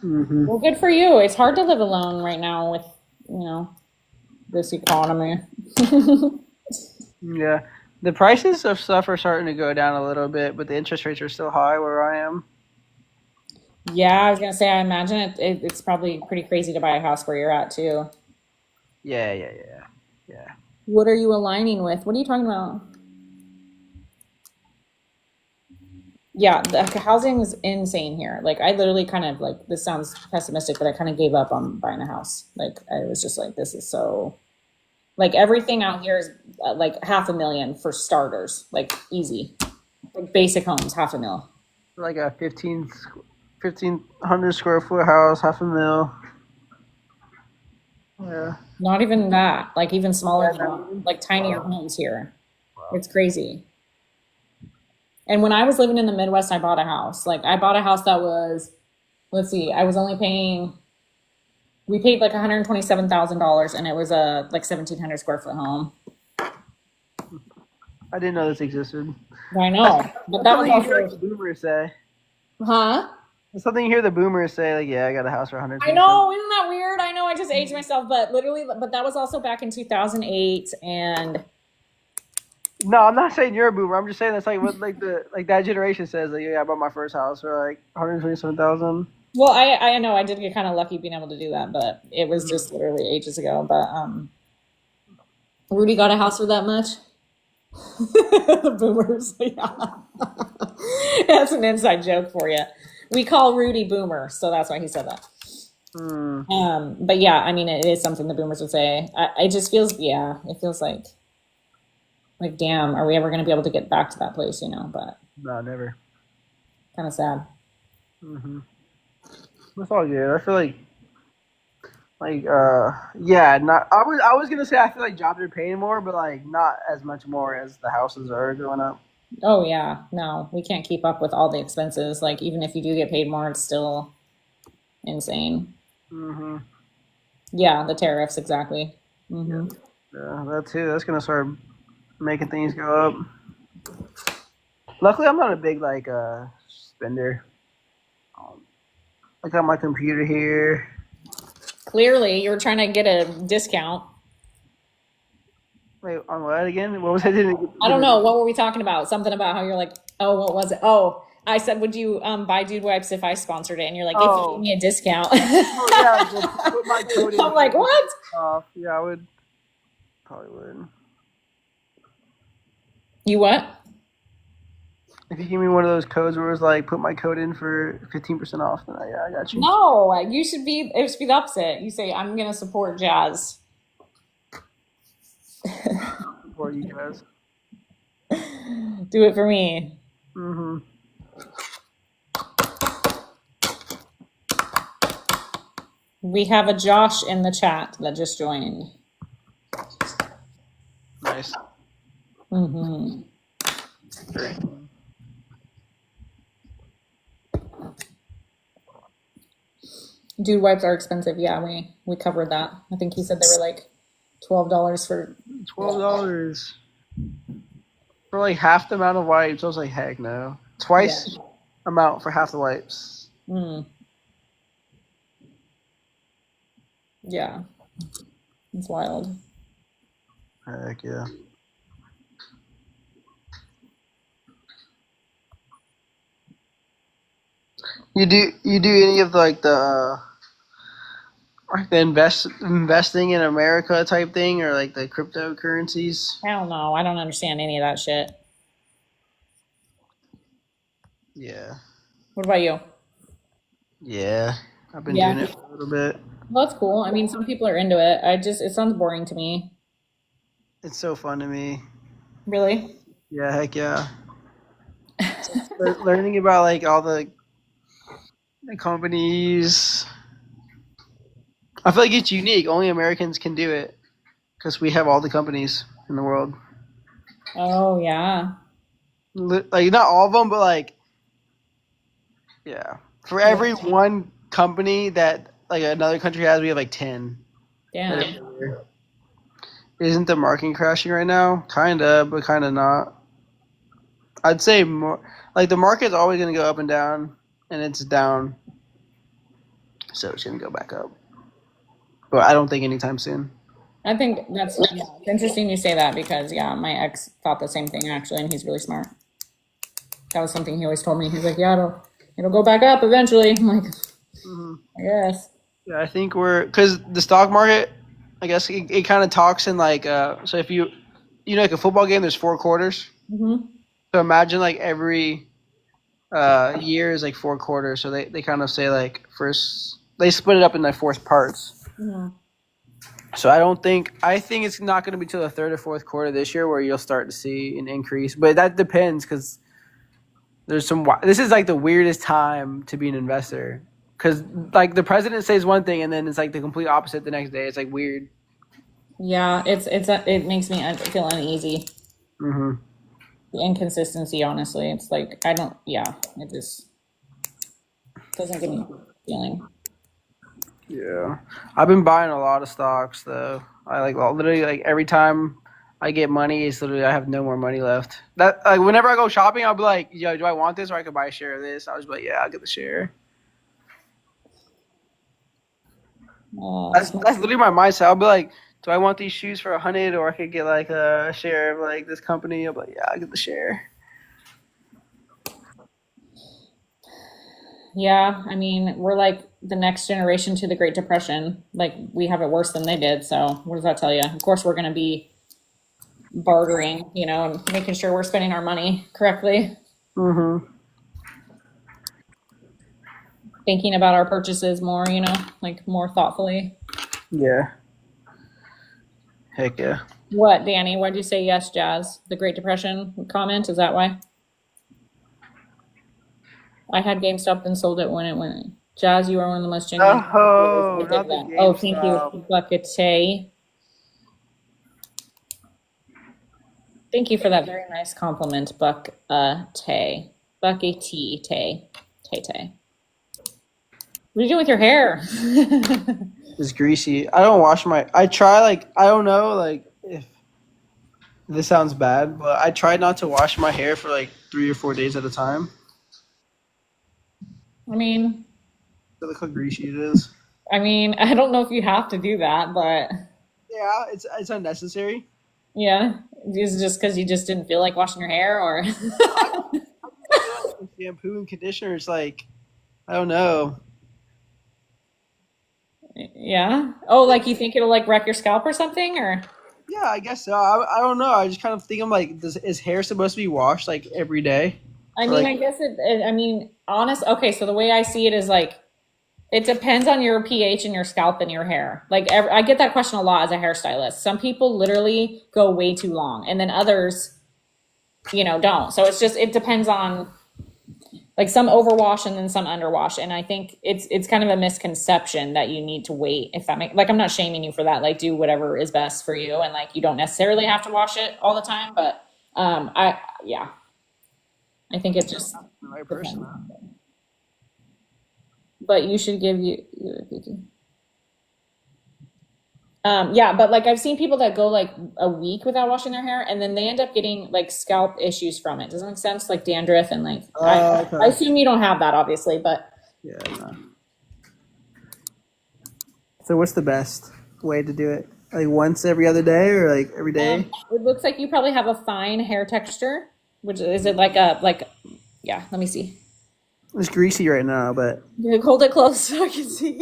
Speaker 1: Well, good for you. It's hard to live alone right now with, you know. This economy.
Speaker 2: Yeah. The prices of stuff are starting to go down a little bit, but the interest rates are still high where I am.
Speaker 1: Yeah, I was gonna say, I imagine it's probably pretty crazy to buy a house where you're at too.
Speaker 2: Yeah, yeah, yeah. Yeah.
Speaker 1: What are you aligning with? What are you talking about? Yeah, the housing is insane here. Like, I literally kind of like, this sounds pessimistic, but I kind of gave up on buying a house. Like, I was just like, this is so, like, everything out here is like 500,000 for starters, like easy. Like basic homes, 500,000.
Speaker 2: Like a 1,500 square foot house, half a mil. Yeah.
Speaker 1: Not even that, like even smaller
Speaker 2: Yeah,
Speaker 1: than
Speaker 2: not
Speaker 1: that,
Speaker 2: even.
Speaker 1: like tinier
Speaker 2: Wow.
Speaker 1: homes here.
Speaker 2: Wow.
Speaker 1: It's crazy. And when I was living in the Midwest, I bought a house. Like I bought a house that was, let's see, I was only paying, we paid like $127,000 and it was a like 1,700 square foot home.
Speaker 2: I didn't know this existed.
Speaker 1: I
Speaker 2: That's,
Speaker 1: know, but
Speaker 2: that's
Speaker 1: that was
Speaker 2: something you hear like
Speaker 1: also,
Speaker 2: the boomers say.
Speaker 1: huh?
Speaker 2: That's something you hear the boomers say, like, yeah, I got a house for
Speaker 1: I
Speaker 2: 127.
Speaker 1: know, isn't that weird? I know I just aged myself, but literally, but that was also back in 2008 and
Speaker 2: No, I'm not saying you're a boomer. I'm just saying that's like what like that generation says. Like, yeah, I bought my first house for like 127,000.
Speaker 1: well, I know I did get kind of lucky being able to do that, but it was just literally ages ago. But Rudy got a house for that much. The boomers, yeah. That's an inside joke for you. We call Rudy Boomer, so that's why he said that.
Speaker 2: Hmm.
Speaker 1: But yeah, I mean, it is something the boomers would say. It just feels, yeah, it feels like, damn, are we ever going to be able to get back to that place? But
Speaker 2: No, never.
Speaker 1: kind of sad.
Speaker 2: Hmm. That's all good. I feel like yeah, not. I was gonna say I feel like jobs are paying more, but like not as much more as the houses are going up.
Speaker 1: Oh yeah, no, we can't keep up with all the expenses. Like even if you do get paid more, it's still insane.
Speaker 2: Hmm.
Speaker 1: Yeah, the tariffs exactly.
Speaker 2: Yeah,
Speaker 1: Hmm.
Speaker 2: yeah, that too. That's gonna start making things go up. Luckily, I'm not a big like spender. Um, I got my computer here.
Speaker 1: Clearly, you're trying to get a discount.
Speaker 2: Wait, on what again? What was I didn't
Speaker 1: I
Speaker 2: get
Speaker 1: don't
Speaker 2: a
Speaker 1: know.
Speaker 2: discount?
Speaker 1: What were we talking about? Something about how you're like, oh, what was it? Oh, I said, would you buy Dude Wipes if I sponsored it? And you're like, if you gave
Speaker 2: Oh,
Speaker 1: me a discount.
Speaker 2: oh yeah, like well, put my code in
Speaker 1: I'm
Speaker 2: for
Speaker 1: like,
Speaker 2: like 50%
Speaker 1: what?
Speaker 2: off. Yeah, I would probably would.
Speaker 1: You what?
Speaker 2: If you give me one of those codes where it was like put my code in for 15% off, then yeah, I got you.
Speaker 1: No, you should be. It should be the opposite. You say, I'm gonna support jazz.
Speaker 2: For you guys.
Speaker 1: Do it for me.
Speaker 2: Hmm.
Speaker 1: We have a Josh in the chat that just joined.
Speaker 2: Nice.
Speaker 1: Hmm.
Speaker 2: Great.
Speaker 1: Dude wipes are expensive. Yeah, we covered that. I think he said they were like $12 for.
Speaker 2: $12 for like half the amount of wipes. I was like, heck no.
Speaker 1: Yeah.
Speaker 2: Twice amount for half the wipes.
Speaker 1: Mm, yeah. It's wild.
Speaker 2: Heck yeah. You do any of like the investing in America type thing or like the cryptocurrencies?
Speaker 1: I don't know. I don't understand any of that shit.
Speaker 2: Yeah.
Speaker 1: What about you?
Speaker 2: Yeah. I've been
Speaker 1: Yeah.
Speaker 2: doing it for a little bit.
Speaker 1: Well, that's cool. I mean, some people are into it. It sounds boring to me.
Speaker 2: It's so fun to me.
Speaker 1: Really?
Speaker 2: Yeah, heck yeah. Learning about like all the companies. I feel like it's unique. Only Americans can do it because we have all the companies in the world.
Speaker 1: Oh, yeah.
Speaker 2: Like not all of them, but like yeah. For
Speaker 1: Yeah.
Speaker 2: every one company that like another country has, we have like 10. That
Speaker 1: Damn.
Speaker 2: are here. Isn't the market crashing right now? Kinda, but kinda not. I'd say more like the market's always gonna go up and down, and it's down, so it's gonna go back up. But I don't think anytime soon.
Speaker 1: I think that's yeah, it's interesting you say that because yeah, my ex thought the same thing actually, and he's really smart. That was something he always told me. He's like, yeah, it'll go back up eventually. I'm like,
Speaker 2: Hmm.
Speaker 1: I guess.
Speaker 2: Yeah, I think because the stock market, I guess it kind of talks in like so if like a football game, there's 4 quarters.
Speaker 1: Mm-hmm.
Speaker 2: So imagine like every year is like 4 quarters. So they kind of say like first they split it up in like fourth parts.
Speaker 1: Mm-hmm.
Speaker 2: So I think it's not going to be till the third or fourth quarter this year where you'll start to see an increase. But that depends because this is like the weirdest time to be an investor because like the president says one thing and then it's like the complete opposite the next day. It's like weird.
Speaker 1: Yeah, it makes me feel uneasy.
Speaker 2: Hmm.
Speaker 1: The inconsistency, honestly, it's like I don't. Yeah, it just doesn't give me a feeling.
Speaker 2: Yeah, I've been buying a lot of stocks though. I like literally like every time I get money, it's literally I have no more money left. That like whenever I go shopping, I'll be like, "Yo, do I want this or I could buy a share of this?" I was like, "Yeah, I'll get the share." That's literally my mindset. I'll be like, "Do I want these shoes for 100 or I could get like a share of like this company?" I'll be like, "Yeah, I'll get the share."
Speaker 1: Yeah, I mean, we're like the next generation to the Great Depression. Like we have it worse than they did. So what does that tell you? Of course, we're going to be bartering, and making sure we're spending our money correctly,
Speaker 2: Mhm.
Speaker 1: thinking about our purchases more, like more thoughtfully.
Speaker 2: Yeah. Heck yeah.
Speaker 1: What, Danny? Why'd you say yes, Jazz? The Great Depression comment? Is that why? I had GameStop and sold it when it went. Jazz, you are one of the most genuine believers. I
Speaker 2: Oh,
Speaker 1: did
Speaker 2: not the
Speaker 1: that. Oh, thank you,
Speaker 2: GameStop.
Speaker 1: Bucket Tay. Thank you for that very nice compliment, Buck Tay. Bucky T Tay. Tay Tay. What are you doing with your hair?
Speaker 2: It's greasy. I don't wash my. I try like I don't know like if this sounds bad, but I try not to wash my hair for like 3 or 4 days at a time.
Speaker 1: I mean,
Speaker 2: Look how greasy it is.
Speaker 1: I don't know if you have to do that, but
Speaker 2: Yeah, it's unnecessary.
Speaker 1: yeah, is it just because you just didn't feel like washing your hair, or
Speaker 2: I feel like with shampoo and conditioner, it's like I don't know.
Speaker 1: yeah? Oh, like you think it'll like wreck your scalp or something, or?
Speaker 2: Yeah, I guess so. I don't know. I just kind of think I'm like, is hair supposed to be washed like every day?
Speaker 1: I
Speaker 2: Or
Speaker 1: mean,
Speaker 2: like,
Speaker 1: I guess honest. Okay, so the way I see it is like it depends on your pH and your scalp and your hair. Like I get that question a lot as a hairstylist. Some people literally go way too long, and then others, don't. So it depends on like some overwash and then some underwash. And I think it's kind of a misconception that you need to wait. If that make like I'm not shaming you for that. Like do whatever is best for you, and like you don't necessarily have to wash it all the time. But I think it just
Speaker 2: the right person.
Speaker 1: depends. But you should give you. Yeah, but like I've seen people that go like a week without washing their hair, and then they end up getting like scalp issues from it. Does that make sense? Like dandruff and like
Speaker 2: Oh,
Speaker 1: I
Speaker 2: okay.
Speaker 1: assume you don't have that, obviously, but
Speaker 2: Yeah. No. So what's the best way to do it? Like once every other day or like every day?
Speaker 1: it looks like you probably have a fine hair texture. Which is it like a like? Yeah, let me see.
Speaker 2: It's greasy right now, but
Speaker 1: Hold it close so I can see.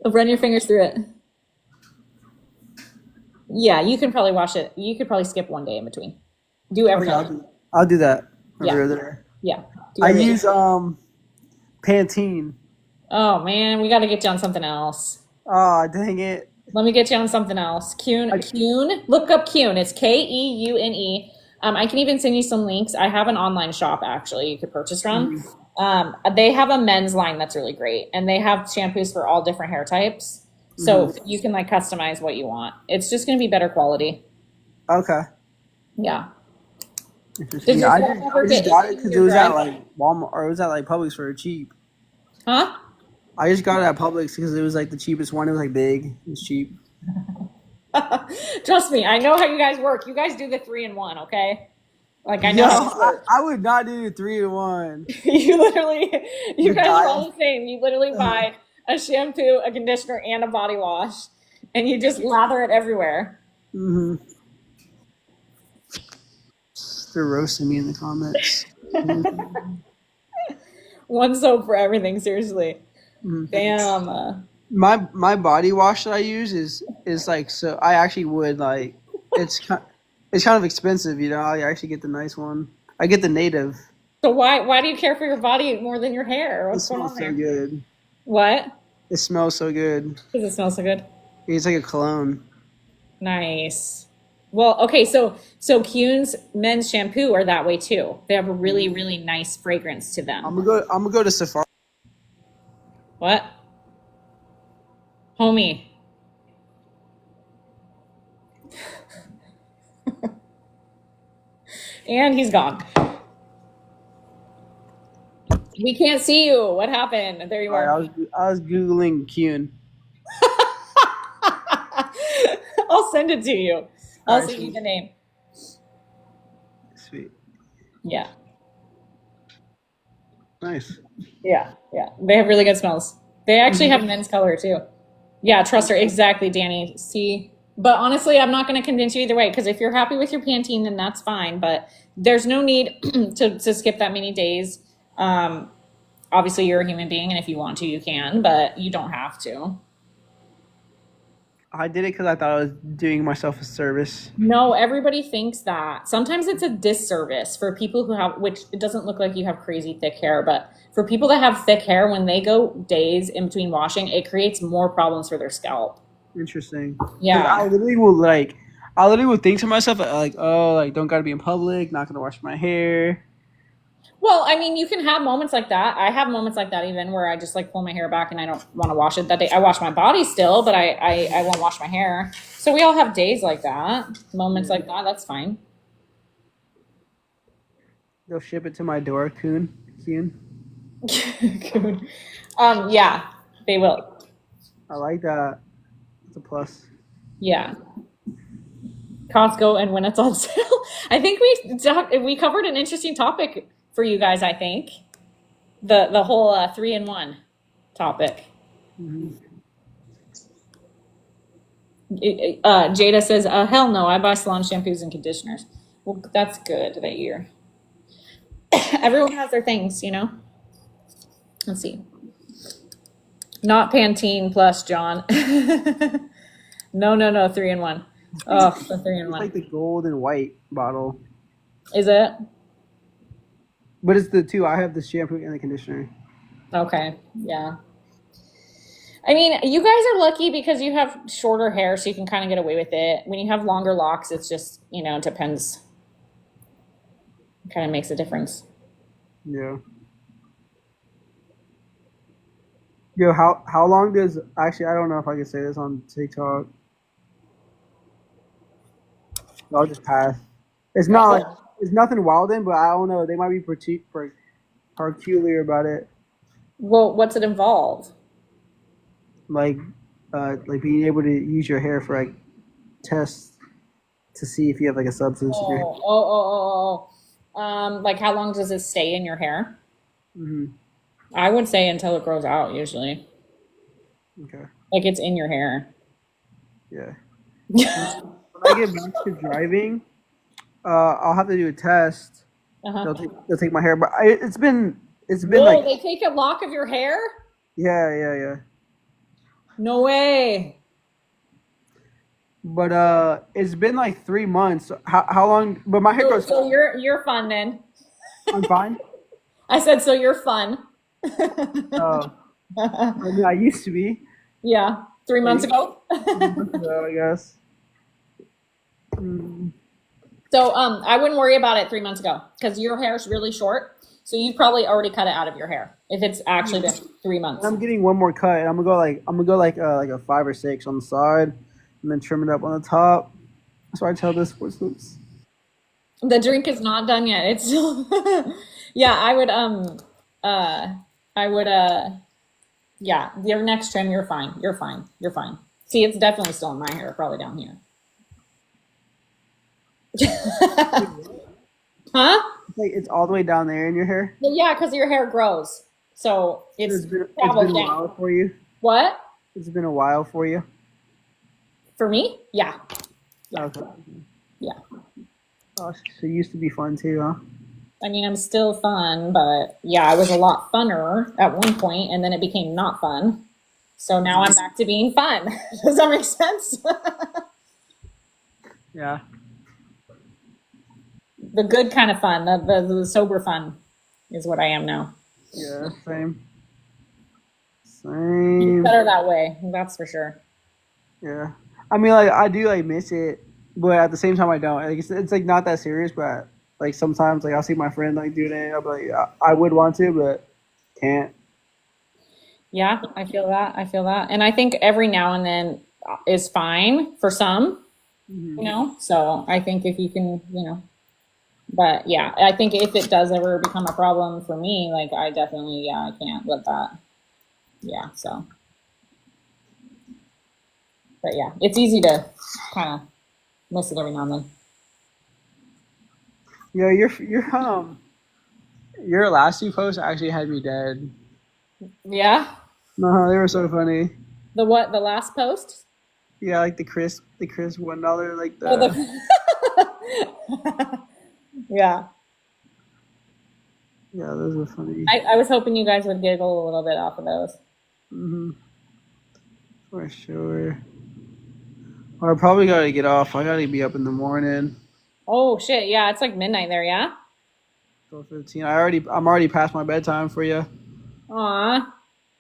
Speaker 1: Run your fingers through it. Yeah, you can probably wash it. You could probably skip one day in between. Do every
Speaker 2: okay,
Speaker 1: other.
Speaker 2: I'll do that every
Speaker 1: Yeah,
Speaker 2: other day.
Speaker 1: yeah. Do
Speaker 2: I
Speaker 1: every other.
Speaker 2: use Pantene.
Speaker 1: Oh man, we got to get you on something else.
Speaker 2: Oh, dang it.
Speaker 1: Let me get you on something else. Kuhn. Look up Kuhn. It's Keune. I can even send you some links. I have an online shop actually you could purchase from. They have a men's line that's really great, and they have shampoos for all different hair types. So you can like customize what you want. It's just going to be better quality.
Speaker 2: Okay.
Speaker 1: Yeah. Did
Speaker 2: Interesting.
Speaker 1: your
Speaker 2: I
Speaker 1: scalp
Speaker 2: just,
Speaker 1: ever
Speaker 2: I just
Speaker 1: get
Speaker 2: got it
Speaker 1: itchy
Speaker 2: because it
Speaker 1: or
Speaker 2: was at
Speaker 1: dry?
Speaker 2: like Walmart or it was at like Publix for cheap.
Speaker 1: Huh?
Speaker 2: I just got it at Publix because it was like the cheapest one. It was like big. It was cheap.
Speaker 1: Trust me, I know how you guys work. You guys do the 3-in-1, okay? Like I
Speaker 2: Yo,
Speaker 1: know how this
Speaker 2: I,
Speaker 1: works.
Speaker 2: I would not do 3 in 1.
Speaker 1: You literally, you
Speaker 2: The
Speaker 1: guys are
Speaker 2: diet.
Speaker 1: all the same. You literally buy a shampoo, a conditioner, and a body wash, and you just lather it everywhere.
Speaker 2: Mm-hmm. They're roasting me in the comments.
Speaker 1: One soap for everything, seriously.
Speaker 2: Mhm.
Speaker 1: Damn.
Speaker 2: My body wash that I use is like, so I actually would like, it's kind of expensive, you know. I actually get the nice one. I get the native.
Speaker 1: So why do you care for your body more than your hair?
Speaker 2: It
Speaker 1: What's going on
Speaker 2: smells so
Speaker 1: there?
Speaker 2: good.
Speaker 1: What?
Speaker 2: It smells so good.
Speaker 1: Because it smells so good.
Speaker 2: It's like a cologne.
Speaker 1: Nice. Well, okay, so Kuhn's men's shampoo are that way too. They have a really, really nice fragrance to them.
Speaker 2: I'm gonna go to Safari.
Speaker 1: What? Homie. And he's gone. We can't see you. What happened? There you
Speaker 2: Sorry,
Speaker 1: are.
Speaker 2: I was googling Kuhn.
Speaker 1: I'll send it to you.
Speaker 2: All
Speaker 1: I'll
Speaker 2: right,
Speaker 1: send you
Speaker 2: sweet.
Speaker 1: the name.
Speaker 2: Sweet.
Speaker 1: Yeah.
Speaker 2: Nice.
Speaker 1: Yeah. Yeah. They have really good smells. They actually have men's color too. Yeah, trust her. Exactly, Danny. See, but honestly, I'm not going to convince you either way because if you're happy with your Pantene, then that's fine. But there's no need to skip that many days. Obviously, you're a human being, and if you want to, you can, but you don't have to.
Speaker 2: I did it because I thought I was doing myself a service.
Speaker 1: No, everybody thinks that. Sometimes it's a disservice for people who have, which it doesn't look like you have crazy thick hair, but for people that have thick hair, when they go days in between washing, it creates more problems for their scalp.
Speaker 2: Interesting. Because
Speaker 1: Yeah.
Speaker 2: I literally will think to myself like, oh, like don't gotta be in public, not gonna wash my hair.
Speaker 1: Well, I mean, you can have moments like that. I have moments like that even where I just like pull my hair back and I don't want to wash it that day. I wash my body still, but I won't wash my hair. So we all have days like that, moments like that. That's fine.
Speaker 2: They'll ship it to my door, Kuhn.
Speaker 1: Good. Yeah, they will.
Speaker 2: I like that. It's a plus.
Speaker 1: Yeah. Costco and when it's on sale. I think we covered an interesting topic for you guys. I think the whole 3-in-1 topic. Jada says, "Hell no, I buy salon shampoos and conditioners." Well, that's good that you're. Everyone has their things, you know. Let's see. Not Pantene Plus, John. No, 3-in-1. Oh, the
Speaker 2: It's
Speaker 1: 3-in-1.
Speaker 2: like the gold and white bottle,
Speaker 1: Is it?
Speaker 2: but it's the two. I have the shampoo and the conditioner.
Speaker 1: Okay. Yeah. I mean, you guys are lucky because you have shorter hair, so you can kind of get away with it. When you have longer locks, it's just, it depends. It kind of makes a difference.
Speaker 2: Yeah. Yo, how long does actually? I don't know if I can say this on TikTok. I'll just pass. It's not like it's nothing wild in, but I don't know. They might be peculiar about it,
Speaker 1: Well, what's it involve?
Speaker 2: like like being able to use your hair for like tests to see if you have like a substance in your hair.
Speaker 1: Like how long does it stay in your hair?
Speaker 2: Hmm.
Speaker 1: I would say until it grows out, usually.
Speaker 2: Okay.
Speaker 1: Like it's in your hair.
Speaker 2: Yeah. When I get back to driving, I'll have to do a test.
Speaker 1: Uh-huh.
Speaker 2: They'll take my hair, but it's been
Speaker 1: Whoa,
Speaker 2: like
Speaker 1: they take a lock of your hair?
Speaker 2: yeah.
Speaker 1: No way.
Speaker 2: But it's been like 3 months. How long? But my hair
Speaker 1: So,
Speaker 2: grows.
Speaker 1: so you're fun then.
Speaker 2: I'm fine.
Speaker 1: I said so you're fun.
Speaker 2: Oh, I mean, I used to be.
Speaker 1: Yeah, 3 months ago.
Speaker 2: So I guess. Mm,
Speaker 1: So I wouldn't worry about it 3 months ago because your hair is really short. So you probably already cut it out of your hair if it's actually been 3 months.
Speaker 2: I'm getting one more cut. And I'm gonna go like a 5 or 6 on the side, and then trim it up on the top. That's why I tell this sports loops.
Speaker 1: The drink is not done yet. It's still yeah, I would yeah, your next trim, you're fine. You're fine. You're fine. See, it's definitely still in my hair, probably down here. Huh?
Speaker 2: It's like it's all the way down there in your hair.
Speaker 1: Well, yeah, because your hair grows. So
Speaker 2: It's
Speaker 1: it's
Speaker 2: been
Speaker 1: traveled
Speaker 2: a
Speaker 1: down.
Speaker 2: while for you.
Speaker 1: What?
Speaker 2: It's been a while for you.
Speaker 1: For me? Yeah. Yeah.
Speaker 2: Okay.
Speaker 1: Yeah.
Speaker 2: Oh, so you used to be fun too, huh?
Speaker 1: I mean, I'm still fun, but yeah, I was a lot funner at one point, and then it became not fun. So now I'm back to being fun. Does that make sense?
Speaker 2: Yeah.
Speaker 1: The good kind of fun, the sober fun is what I am now.
Speaker 2: Yeah. Same.
Speaker 1: It's
Speaker 2: Same.
Speaker 1: better that way, that's for sure.
Speaker 2: Yeah. I mean, like I do like miss it, but at the same time I don't. Like it's like not that serious, but like sometimes like I'll see my friend like doing it. I'll be like, yeah, I would want to, but can't.
Speaker 1: Yeah, I feel that. I feel that. And I think every now and then is fine for some,
Speaker 2: Hmm.
Speaker 1: you know? So I think if you can, but yeah, I think if it does ever become a problem for me, like I definitely, yeah, I can't let that. Yeah, so, but yeah, it's easy to kind of miss it every now and then.
Speaker 2: Yeah, your last two posts actually had me dead.
Speaker 1: Yeah.
Speaker 2: No, they were so funny.
Speaker 1: The what? The last post?
Speaker 2: Yeah, like the Chris $1, like
Speaker 1: Oh,
Speaker 2: the
Speaker 1: yeah.
Speaker 2: yeah, those were funny.
Speaker 1: I was hoping you guys would giggle a little bit off of those.
Speaker 2: Hmm. For sure. Or I probably gotta get off. I gotta be up in the morning.
Speaker 1: Oh shit, yeah, it's like midnight there, yeah?
Speaker 2: 12:15. I'm already past my bedtime for you.
Speaker 1: Aw.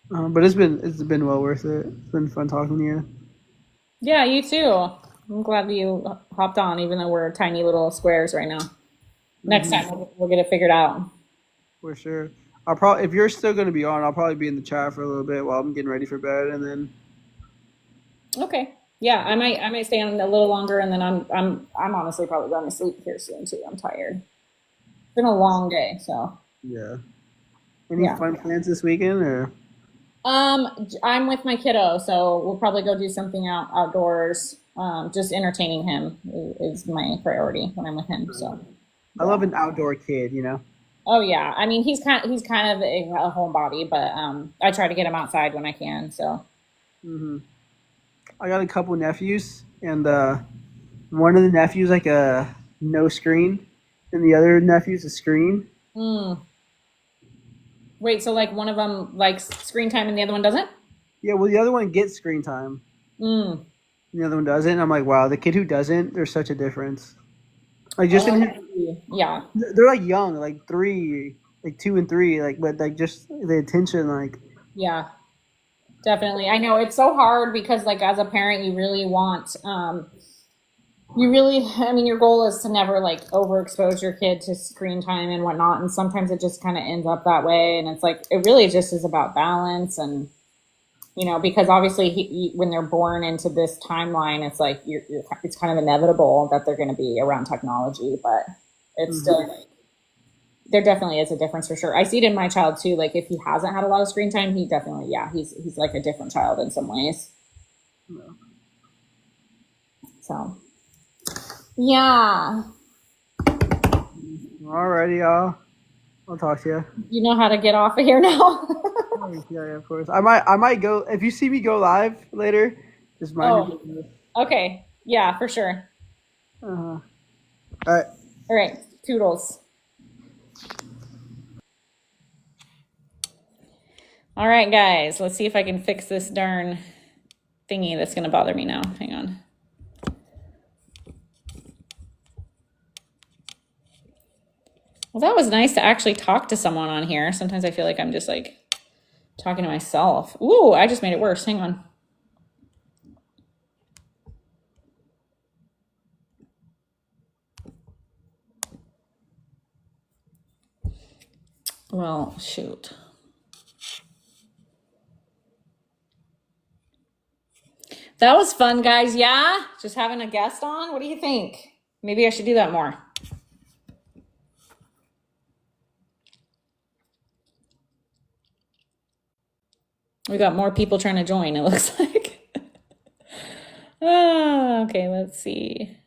Speaker 2: But it's been well worth it. It's been fun talking to you.
Speaker 1: Yeah, you too. I'm glad you hopped on, even though we're tiny little squares right now. Next
Speaker 2: Hmm.
Speaker 1: time we'll get it figured out.
Speaker 2: For sure. I'll probably if you're still gonna be on, I'll probably be in the chat for a little bit while I'm getting ready for bed, and then
Speaker 1: Okay. Yeah, I might stay on a little longer, and then I'm honestly probably going to sleep here soon too. I'm tired. It's been a long day, so
Speaker 2: yeah. Any
Speaker 1: yeah.
Speaker 2: fun plans this weekend or?
Speaker 1: I'm with my kiddo, so we'll probably go do something outdoors. Just entertaining him is my priority when I'm with him. So
Speaker 2: I love
Speaker 1: yeah.
Speaker 2: an outdoor kid, you know.
Speaker 1: Oh yeah. I mean, he's kind of a homebody, but I try to get him outside when I can. So
Speaker 2: Hmm. I got a couple nephews, and one of the nephews like a no screen, and the other nephew's a screen.
Speaker 1: mm. Wait, so like one of them likes screen time and the other one doesn't?
Speaker 2: Yeah, well, the other one gets screen time,
Speaker 1: Mm.
Speaker 2: and the other one doesn't. And I'm like, wow, the kid who doesn't, there's such a difference. Like just in
Speaker 1: Oh,
Speaker 2: his,
Speaker 1: I see. Yeah,
Speaker 2: they're like young, like three, like 2 and 3, like but like just the attention, like.
Speaker 1: yeah, definitely. I know it's so hard because like as a parent, you really want you really, I mean, your goal is to never like overexpose your kid to screen time and whatnot. And sometimes it just kind of ends up that way. And it's like, it really just is about balance. And, because obviously when they're born into this timeline, it's like, it's kind of inevitable that they're going to be around technology, but it's
Speaker 2: Mhm.
Speaker 1: still like, there definitely is a difference for sure. I see it in my child too. Like if he hasn't had a lot of screen time, he definitely, yeah, he's like a different child in some ways. So, yeah.
Speaker 2: Alrighty, I'll talk to you.
Speaker 1: You know how to get off of here now?
Speaker 2: Yeah, yeah, of course. I might go if you see me go live later. Just mind
Speaker 1: Oh,
Speaker 2: me.
Speaker 1: okay. Yeah, for sure.
Speaker 2: All right.
Speaker 1: All right. Toodles. All right, guys. Let's see if I can fix this darn thingy that's going to bother me now. Hang on. Well, that was nice to actually talk to someone on here. Sometimes I feel like I'm just like talking to myself. Ooh, I just made it worse. Hang on. Well, shoot. That was fun, guys. Yeah? Just having a guest on. What do you think? Maybe I should do that more. We got more people trying to join, it looks like. Okay, let's see.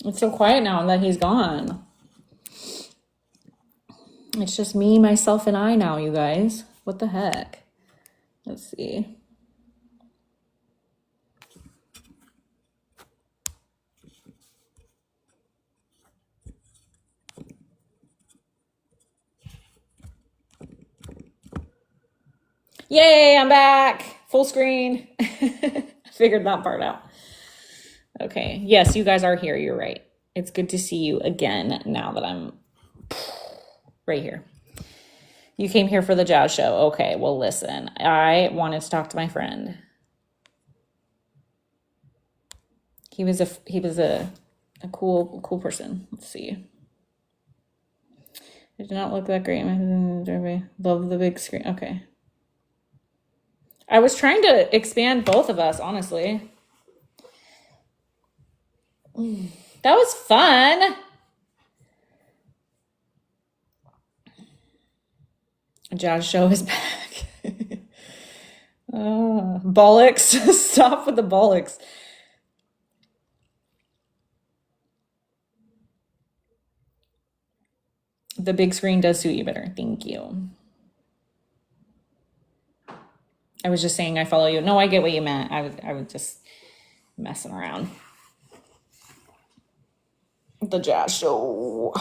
Speaker 1: It's so quiet now that he's gone. It's just me, myself, and I now, you guys. What the heck? Let's see. Yay, I'm back. Full screen. Figured that part out. Okay. Yes, you guys are here. You're right. It's good to see you again now that I'm right here. You came here for the jazz show. Okay, well, listen. I wanted to talk to my friend. He was a cool person. Let's see. It did not look that great. Love the big screen. Okay. I was trying to expand both of us, honestly. That was fun. Jazz show is back. Bollocks. Stop with the bollocks. The big screen does suit you better. Thank you. I was just saying I follow you. No, I get what you meant. I was just messing around. The jazz show.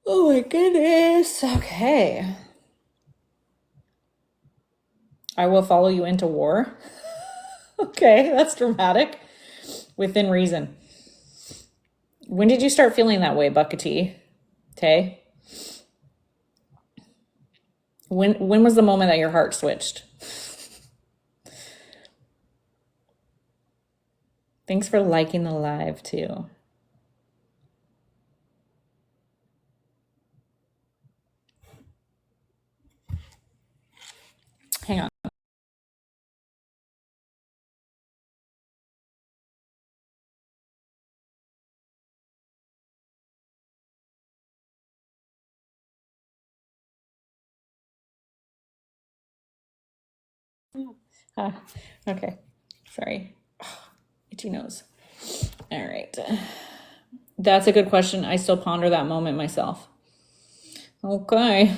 Speaker 1: Oh my goodness. Okay. I will follow you into war. Okay, that's dramatic. Within reason. When did you start feeling that way, Buckety? Tay? When was the moment that your heart switched? Thanks for liking the live too. Hang on. Okay. Sorry. Itchy nose. All right. That's a good question. I still ponder that moment myself. Okay.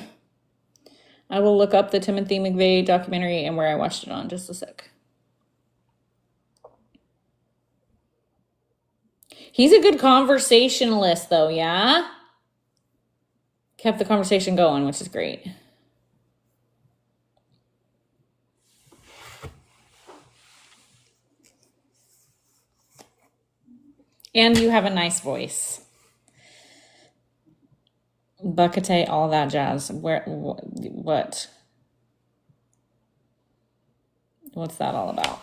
Speaker 1: I will look up the Timothy McVeigh documentary and where I watched it on. Just a sec. He's a good conversationalist, though, yeah? Kept the conversation going, which is great. And you have a nice voice. Buckete, all that jazz. What? What's that all about?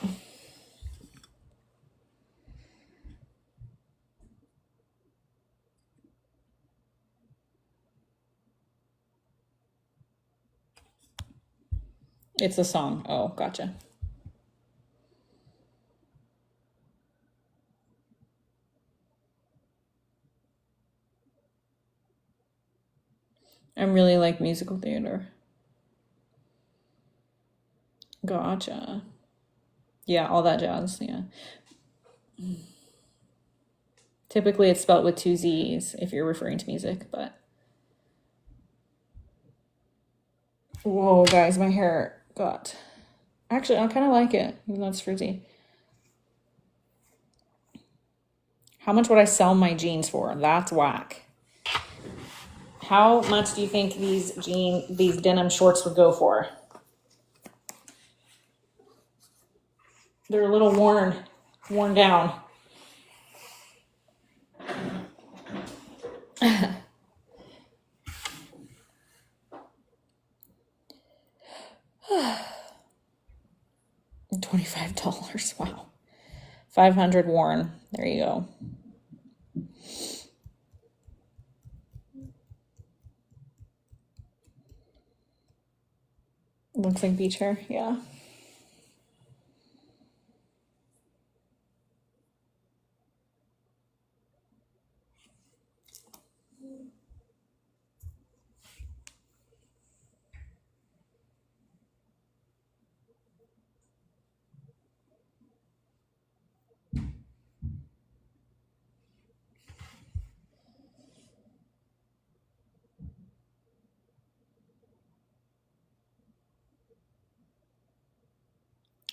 Speaker 1: It's a song. Oh, gotcha. I really like musical theater. Gotcha. Yeah, all that jazz. Yeah. Typically, it's spelled with 2 Z's if you're referring to music, but. Whoa, guys, my hair got. Actually, I kind of like it, even though it's frizzy. How much would I sell my jeans for? That's whack. How much do you think these denim shorts would go for? They're a little worn down. $25. Wow. 500 worn. There you go. Looks like beach hair. Yeah.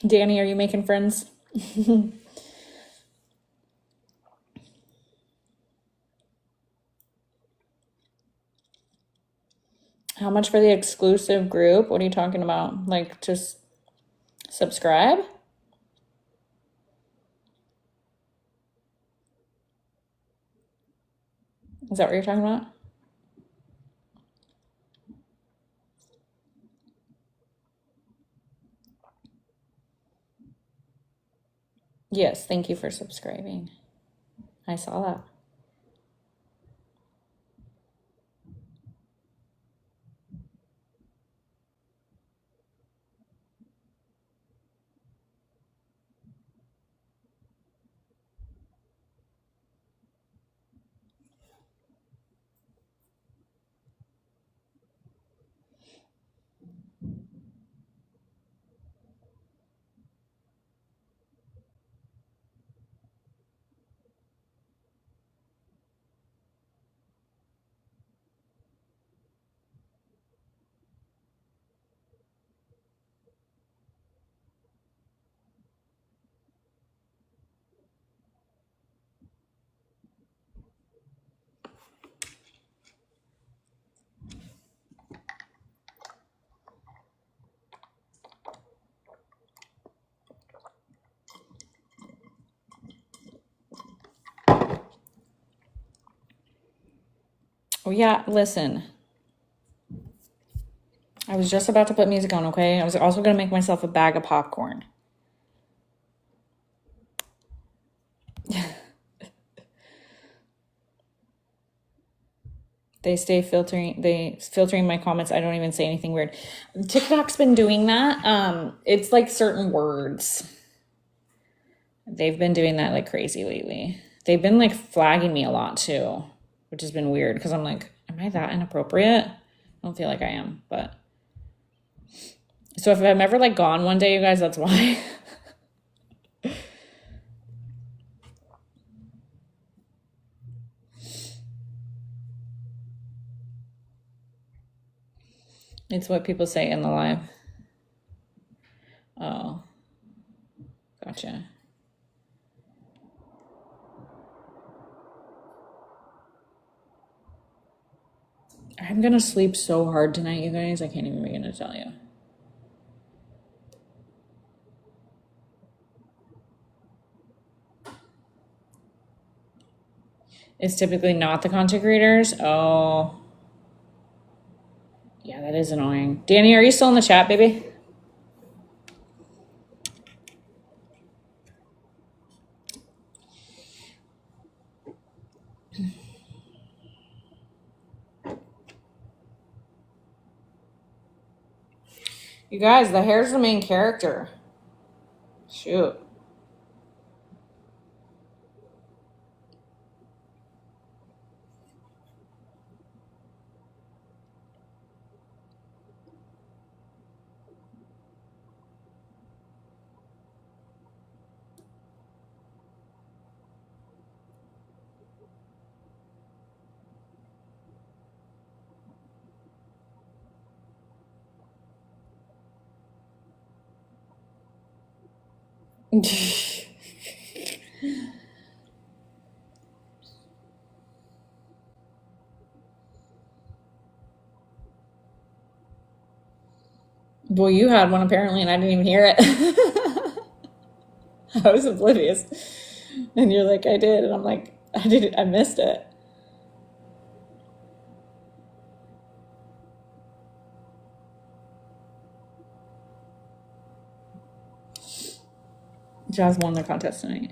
Speaker 1: Danny, are you making friends? How much for the exclusive group? What are you talking about? Like, just subscribe? Is that what you're talking about? Yes, thank you for subscribing. I saw that. Oh, yeah, listen. I was just about to put music on, okay? I was also going to make myself a bag of popcorn. They filtering my comments. I don't even say anything weird. TikTok's been doing that. It's like certain words. They've been doing that like crazy lately. They've been like flagging me a lot too, which has been weird because I'm like, am I that inappropriate? I don't feel like I am, but so if I'm ever like gone one day, you guys, that's why. It's what people say in the live. Oh, gotcha. I'm gonna sleep so hard tonight, you guys. I can't even begin to tell you. It's typically not the content creators. Oh, yeah, that is annoying. Danny, are you still in the chat, baby? You guys, the hair's the main character. Shoot. Well, you had one apparently, and I didn't even hear it. I was oblivious. And you're like, I did. And I'm like, I missed it. Jazz won the contest tonight.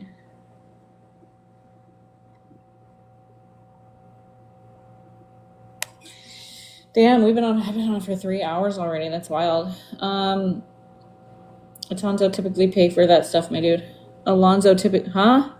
Speaker 1: Damn, I've been on for 3 hours already. That's wild. Alonzo typically pay for that stuff, my dude. Alonzo typically, huh?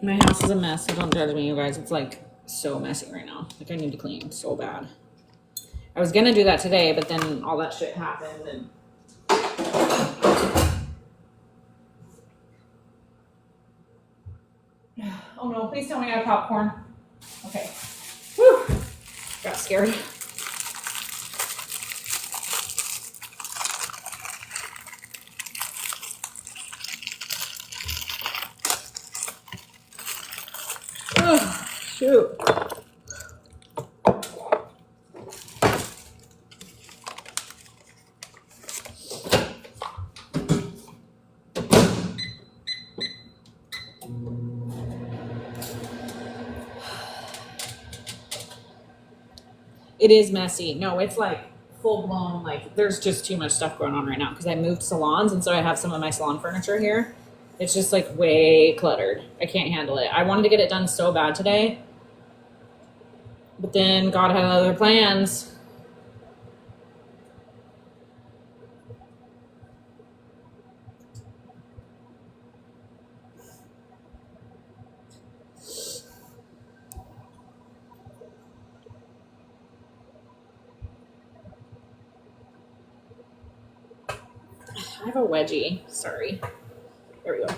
Speaker 1: My house is a mess, so don't judge me, you guys. It's like so messy right now. Like I need to clean so bad. I was gonna do that today, but then all that shit happened and oh no, please tell me I have popcorn. Okay. Whew. Got scared. Oh, shoot. It is messy. No, it's like full blown, like there's just too much stuff going on right now because I moved salons and so I have some of my salon furniture here. It's just like way cluttered. I can't handle it. I wanted to get it done so bad today, but then God had other plans. I have a wedgie. Sorry. There we go.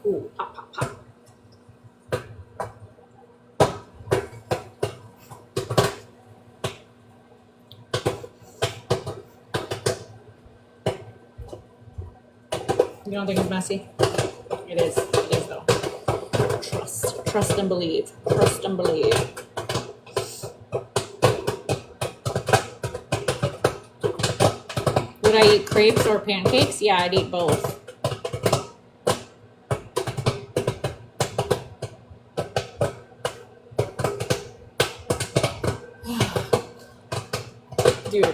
Speaker 1: Ooh, pop, pop, pop. You don't think it's messy? It is. It is though. Trust. Trust and believe. Trust and believe. Would I eat crepes or pancakes? Yeah, I'd eat both. Dude.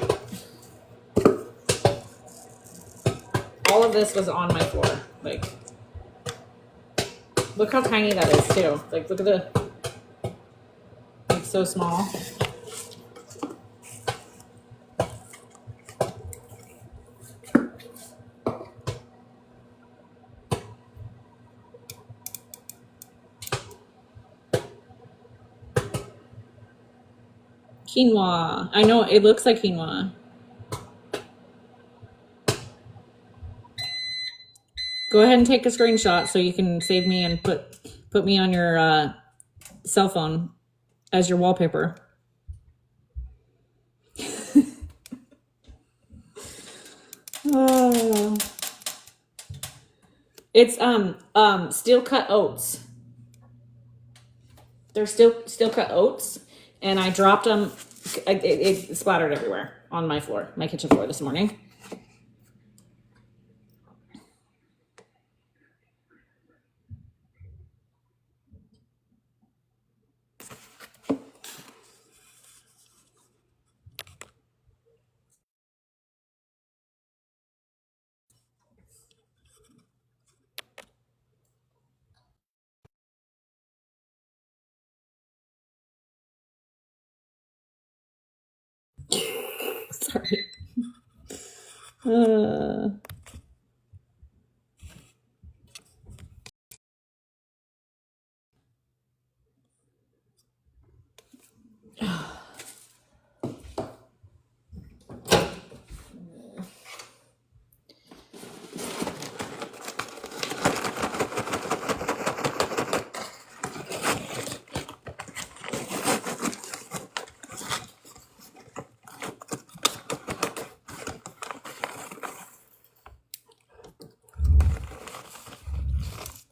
Speaker 1: All of this was on my floor. Like, look how tiny that is too. Like, look at the, like so small. Quinoa. I know, it looks like quinoa. Go ahead and take a screenshot so you can save me and put me on your cell phone as your wallpaper. Oh. It's steel cut oats. They're steel cut oats, and I dropped them. It splattered everywhere on my floor, my kitchen floor this morning. Sorry.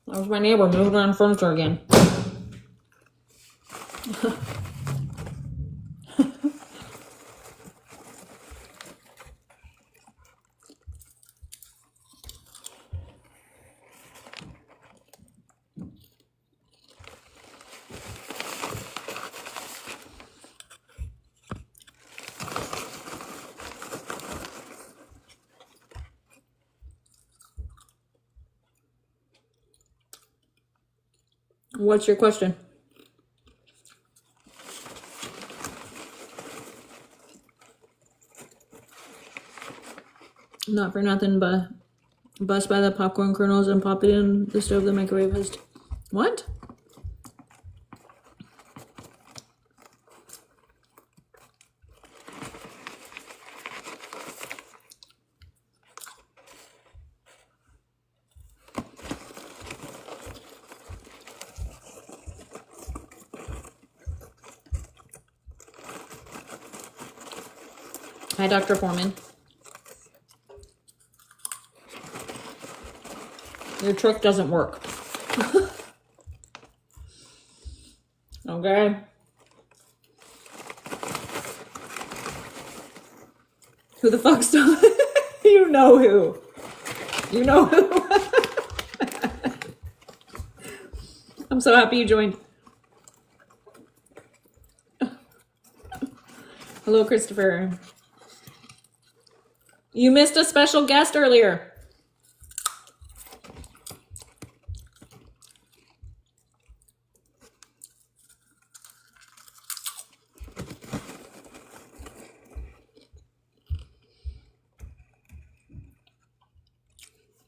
Speaker 1: That was my neighbor moving around furniture again. What's your question? Not for nothing, but Bust by the popcorn kernels and pop it in the stove. The microwave has. What? Hi, Dr. Foreman. Your trick doesn't work. Okay. Who the fuck's still? You know who. You know who. I'm so happy you joined. Hello, Christopher. You missed a special guest earlier.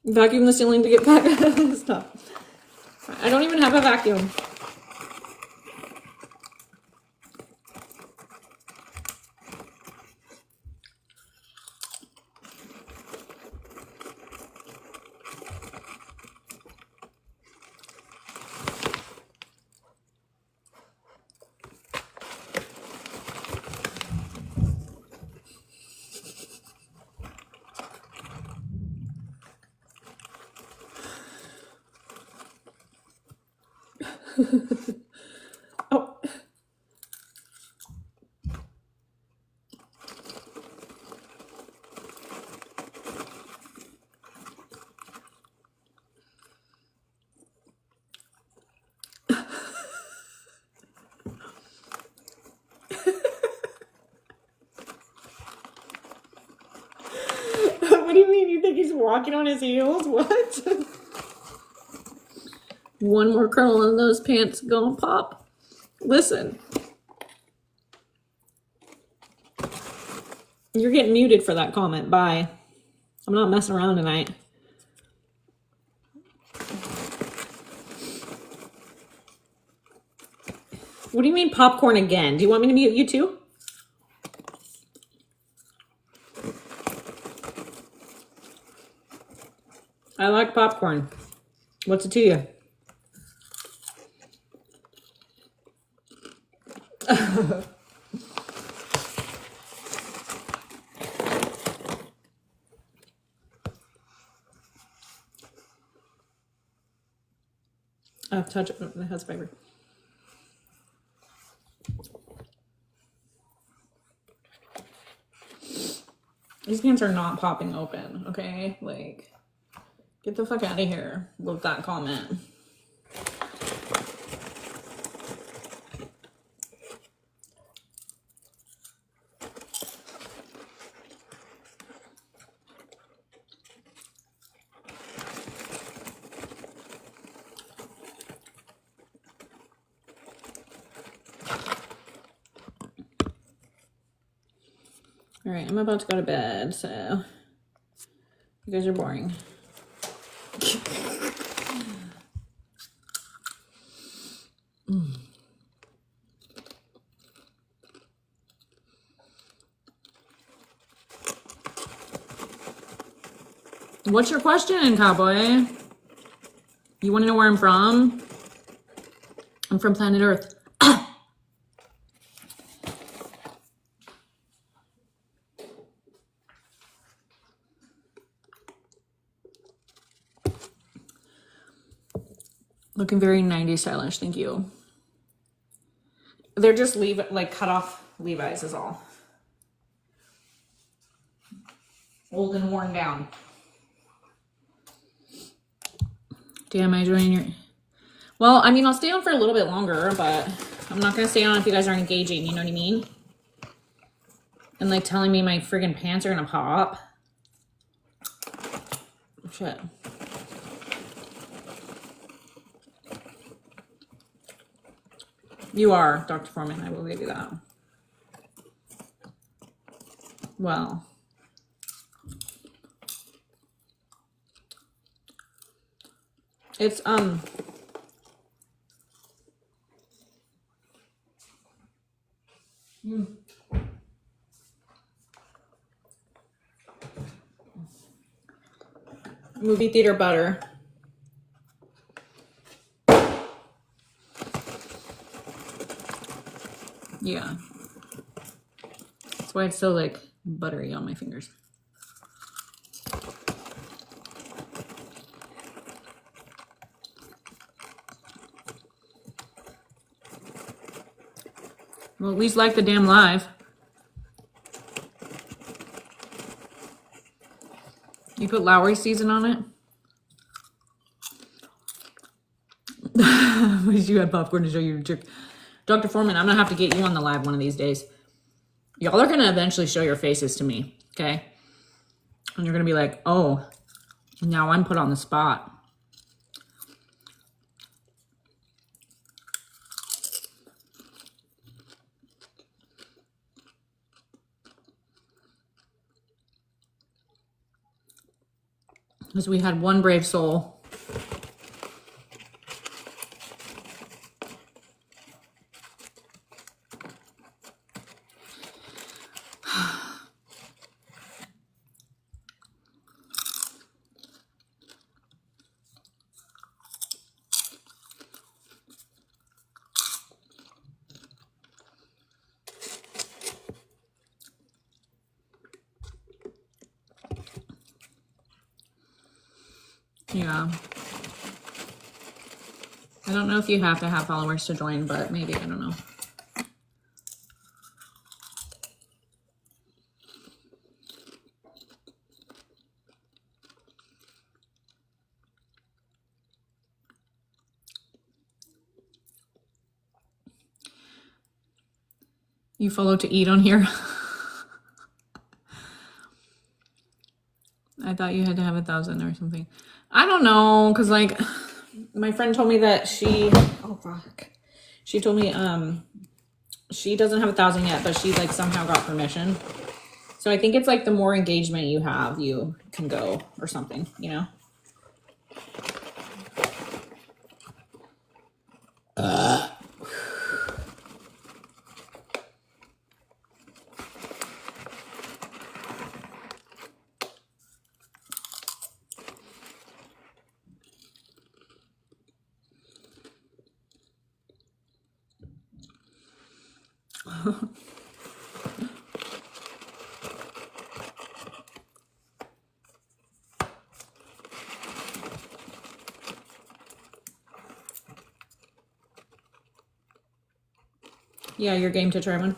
Speaker 1: Vacuum the ceiling to get back. Stop. I don't even have a vacuum. Oh. What do you mean? You think he's walking on his heels? What? One more kernel in those pants gonna pop. Listen. You're getting muted for that comment. Bye. I'm not messing around tonight. What do you mean popcorn again? Do you want me to mute you too? I like popcorn. What's it to you? Oh, touch it. It has fiber. These pants are not popping open, okay? Like, get the fuck out of here with that comment. All right, I'm about to go to bed, so you guys are boring. What's your question, cowboy? You want to know where I'm from? I'm from planet Earth. Looking very 90s stylish, thank you. They're just cut off Levi's is all. Old and worn down. Damn, I joined your... Well, I mean, I'll stay on for a little bit longer, but I'm not gonna stay on if you guys aren't engaging, you know what I mean? And like telling me my friggin' pants are gonna pop. Shit. You are, Dr. Foreman, I will give you that. Well. It's movie theater butter. Yeah. That's why it's so like buttery on my fingers. Well, at least like the damn live. You put Lowry season on it? Wish you had popcorn to show you your trick. Dr. Foreman, I'm gonna have to get you on the live one of these days. Y'all are gonna eventually show your faces to me, okay? And you're gonna be like, oh, now I'm put on the spot. Because we had one brave soul. Yeah. I don't know if you have to have followers to join, but maybe, I don't know. You follow to eat on here? I thought you had to have 1,000 or something. I don't know, because like my friend told me that she she told me she doesn't have 1,000 yet, but she like somehow got permission. So I think it's like the more engagement you have, you can go or something, you know? Yeah, you're game to try one.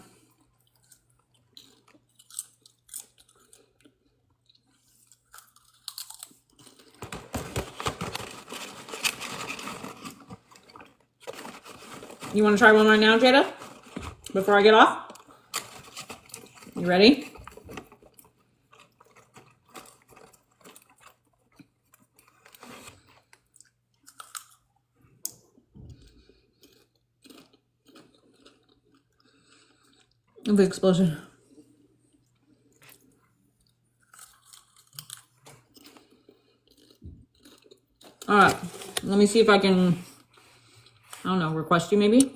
Speaker 1: You want to try one right now, Jada? Before I get off? You ready? The explosion. All right, let me see if I can, I don't know, request you maybe?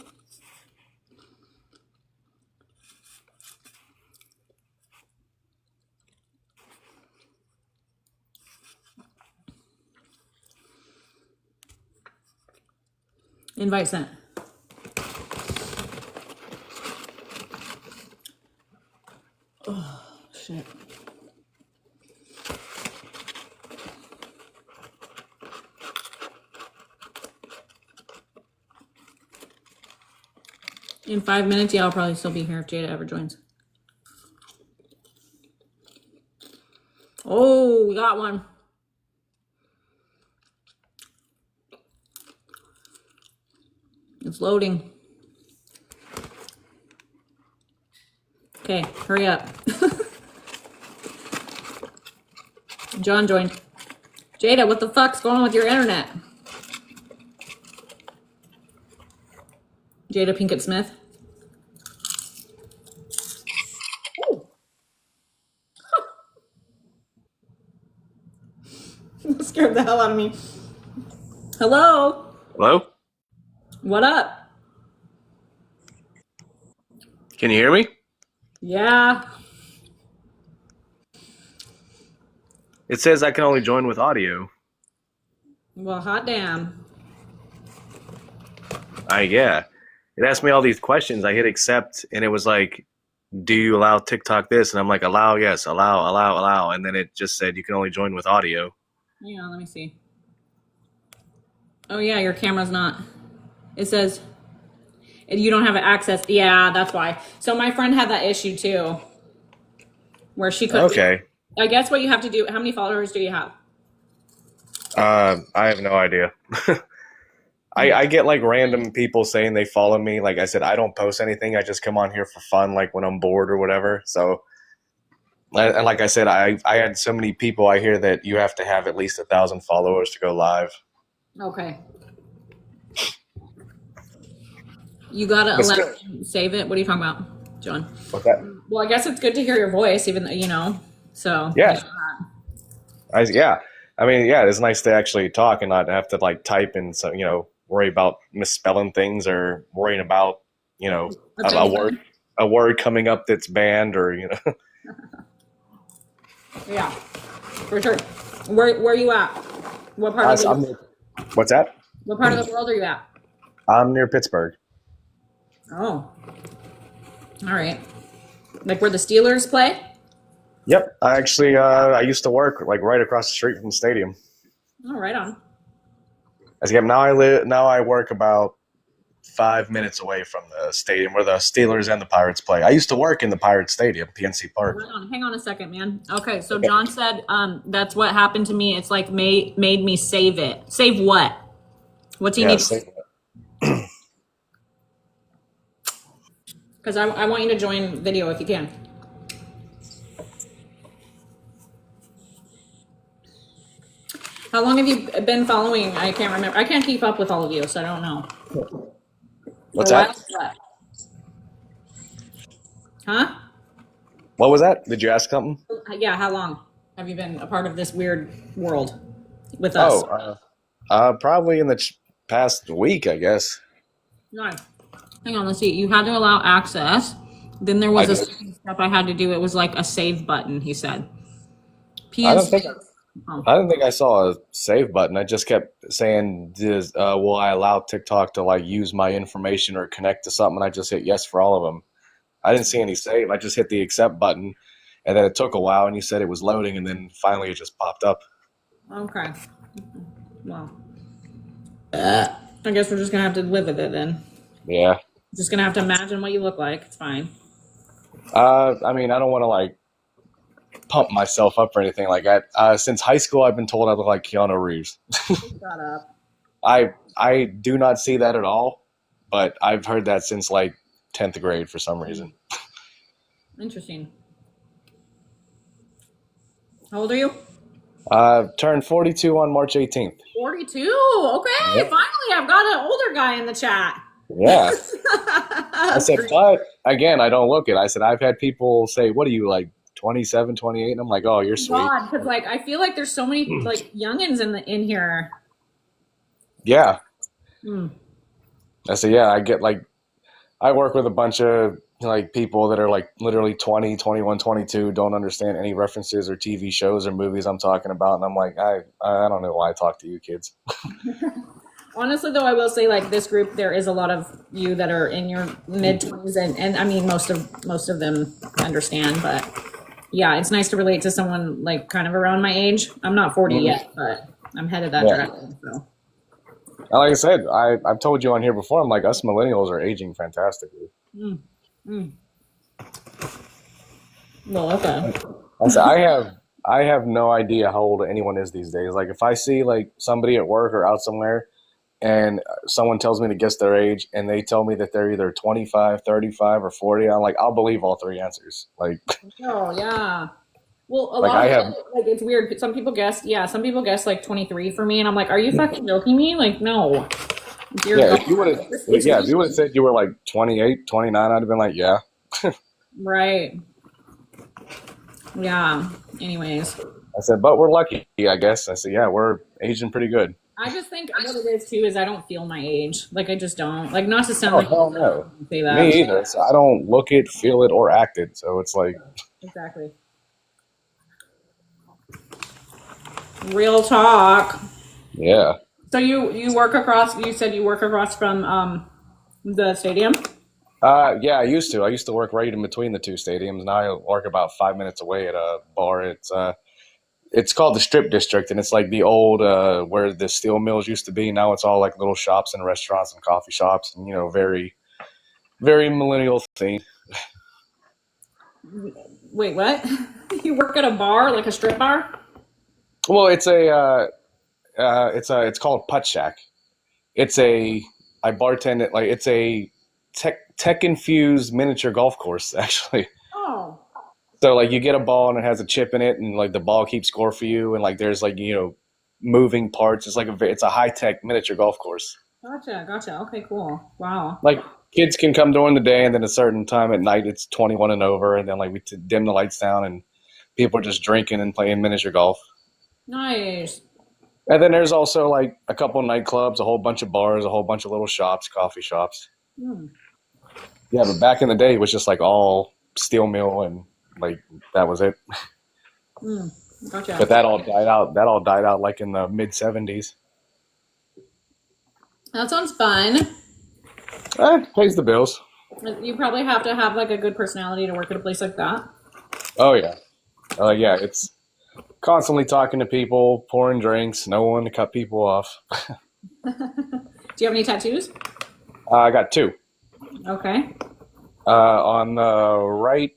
Speaker 1: Invite sent. Oh, shit. In 5 minutes, yeah, I'll probably still be here if Jada ever joins. Oh, we got one. It's loading. Okay, hurry up. John joined. Jada, what the fuck's going on with your internet? Jada Pinkett Smith. Scared the hell out of me. Hello.
Speaker 4: Hello?
Speaker 1: What up?
Speaker 4: Can you hear me?
Speaker 1: Yeah.
Speaker 4: It says I can only join with audio.
Speaker 1: Well, hot damn.
Speaker 4: Yeah. It asked me all these questions. I hit accept and it was like, do you allow TikTok this? And I'm like, allow, yes, allow. And then it just said you can only join with audio.
Speaker 1: Hang on, let me see. Oh yeah, your camera's not. It says you don't have access. Yeah, that's why. So my friend had that issue too, where she couldn't.
Speaker 4: Okay.
Speaker 1: I guess what you have to do. How many followers do you have?
Speaker 4: I have no idea. I get like random people saying they follow me. Like I said, I don't post anything. I just come on here for fun, like when I'm bored or whatever. So, and like I said, I had so many people. I hear that you have to have at least 1,000 followers to go live.
Speaker 1: Okay. You gotta
Speaker 4: But
Speaker 1: allow
Speaker 4: still,
Speaker 1: save it. What are you talking about, John?
Speaker 4: what's that?
Speaker 1: Well, I guess it's good to hear your voice, even though you know. So
Speaker 4: Yeah. Yeah. I mean, yeah, it's nice to actually talk and not have to like type and so worry about misspelling things or worrying about a word coming up that's banned or
Speaker 1: Yeah, for sure. Where are you at? What part of
Speaker 4: What's that?
Speaker 1: what part of the world are you at?
Speaker 4: I'm near Pittsburgh.
Speaker 1: Oh, all right. Like where the Steelers play?
Speaker 4: Yep. I actually I used to work like right across the street from the stadium.
Speaker 1: Oh, right on.
Speaker 4: Now I work about 5 minutes away from the stadium where the Steelers and the Pirates play. I used to work in the Pirates Stadium, PNC Park.
Speaker 1: Right on. Hang on a second, man. Okay, so John said that's what happened to me. It's like made me save it. Save what? What's he need? Because I want you to join video if you can. How long have you been following? I can't remember. I can't keep up with all of you, so I don't know.
Speaker 4: What's
Speaker 1: A
Speaker 4: that?
Speaker 1: while? What? Huh?
Speaker 4: What was that? Did you ask something?
Speaker 1: Yeah, how long have you been a part of this weird world with us?
Speaker 4: Probably in the past week, I guess.
Speaker 1: Nice. Hang on, let's see. You had to allow access. Then there was a step I had to do. It was like a save button, he said.
Speaker 4: I don't think I saw a save button. I just kept saying, will I allow TikTok to like use my information or connect to something? And I just hit yes for all of them. I didn't see any save. I just hit the accept button, and then it took a while, and you said it was loading, and then finally it just popped up.
Speaker 1: Okay. Well, I guess we're just gonna have to live with it then.
Speaker 4: Yeah.
Speaker 1: Just gonna have to imagine what you look like. It's fine.
Speaker 4: I mean, I don't want to like pump myself up or anything like that. Since high school, I've been told I look like Keanu Reeves.
Speaker 1: Shut up.
Speaker 4: I do not see that at all, but I've heard that since like 10th grade for some reason.
Speaker 1: Interesting. How old are you?
Speaker 4: Turned 42 on March 18th.
Speaker 1: 42. Okay,
Speaker 4: Yep.
Speaker 1: finally, I've got an older guy in the chat.
Speaker 4: Yeah. I said, but again, I don't look it. I said, I've had people say, what are you, like 27, 28? And I'm like, oh, you're sweet.
Speaker 1: God, because like I feel like there's so many like youngins in here.
Speaker 4: Yeah.
Speaker 1: Hmm.
Speaker 4: I said, yeah, I work with a bunch of like people that are like literally 20, 21, 22, don't understand any references or TV shows or movies I'm talking about. And I'm like, I don't know why I talk to you kids.
Speaker 1: Honestly, though, I will say like this group, there is a lot of you that are in your mid 20s, and I mean most of them understand, but yeah, it's nice to relate to someone like kind of around my age. I'm not 40 yet, but I'm headed that direction. So.
Speaker 4: Like I said, I've told you on here before, I'm like, us millennials are aging fantastically.
Speaker 1: Well, okay.
Speaker 4: I said, I have no idea how old anyone is these days. Like if I see like somebody at work or out somewhere and someone tells me to guess their age and they tell me that they're either 25, 35, or 40, I'm like, I'll believe all three answers. Like,
Speaker 1: oh yeah. Well, a
Speaker 4: like
Speaker 1: lot
Speaker 4: I
Speaker 1: of
Speaker 4: have,
Speaker 1: it, like it's weird. Some people guess like 23 for me, and I'm like, are you fucking joking me? Like, no.
Speaker 4: yeah, if you would have said you were like 28, 29, I'd have been like, yeah.
Speaker 1: Right. Yeah. Anyways.
Speaker 4: I said, but we're lucky, I guess. I said, yeah, we're aging pretty good.
Speaker 1: I just think what it is too is I don't feel my age. Like I just don't. Like not to sound
Speaker 4: Oh
Speaker 1: like
Speaker 4: hell no,
Speaker 1: say
Speaker 4: me
Speaker 1: that.
Speaker 4: either. So I don't look it, feel it, or act it. So it's like,
Speaker 1: Exactly. Real talk.
Speaker 4: yeah.
Speaker 1: So you work across. You said you work across from the stadium.
Speaker 4: Yeah, I used to. I used to work right in between the two stadiums. Now I work about 5 minutes away at a bar. It's called the Strip District, and it's like the old where the steel mills used to be. Now it's all like little shops and restaurants and coffee shops, and very, very millennial thing.
Speaker 1: Wait, what? You work at a bar, like a strip bar?
Speaker 4: Well, it's called Putt Shack. It's a I bartend at like it's a tech infused miniature golf course actually.
Speaker 1: Oh,
Speaker 4: So like you get a ball and it has a chip in it, and like the ball keeps score for you, and like there's like moving parts. It's a high tech miniature golf course.
Speaker 1: gotcha. Okay, cool. Wow.
Speaker 4: Like kids can come during the day, and then a certain time at night it's 21 and over, and then like dim the lights down, and people are just drinking and playing miniature golf.
Speaker 1: Nice.
Speaker 4: And then there's also like a couple nightclubs, a whole bunch of bars, a whole bunch of little shops, coffee shops.
Speaker 1: Hmm.
Speaker 4: Yeah, but back in the day, it was just like all steel mill and like that was it.
Speaker 1: Hmm. Gotcha.
Speaker 4: But that all died out. That all died out like in the mid 70s.
Speaker 1: That sounds fun.
Speaker 4: Pays the bills.
Speaker 1: You probably have to have like a good personality to work at a place like that.
Speaker 4: Oh yeah, yeah. It's constantly talking to people, pouring drinks, no one to cut people off.
Speaker 1: Do you have any tattoos?
Speaker 4: I got two.
Speaker 1: Okay.
Speaker 4: On the right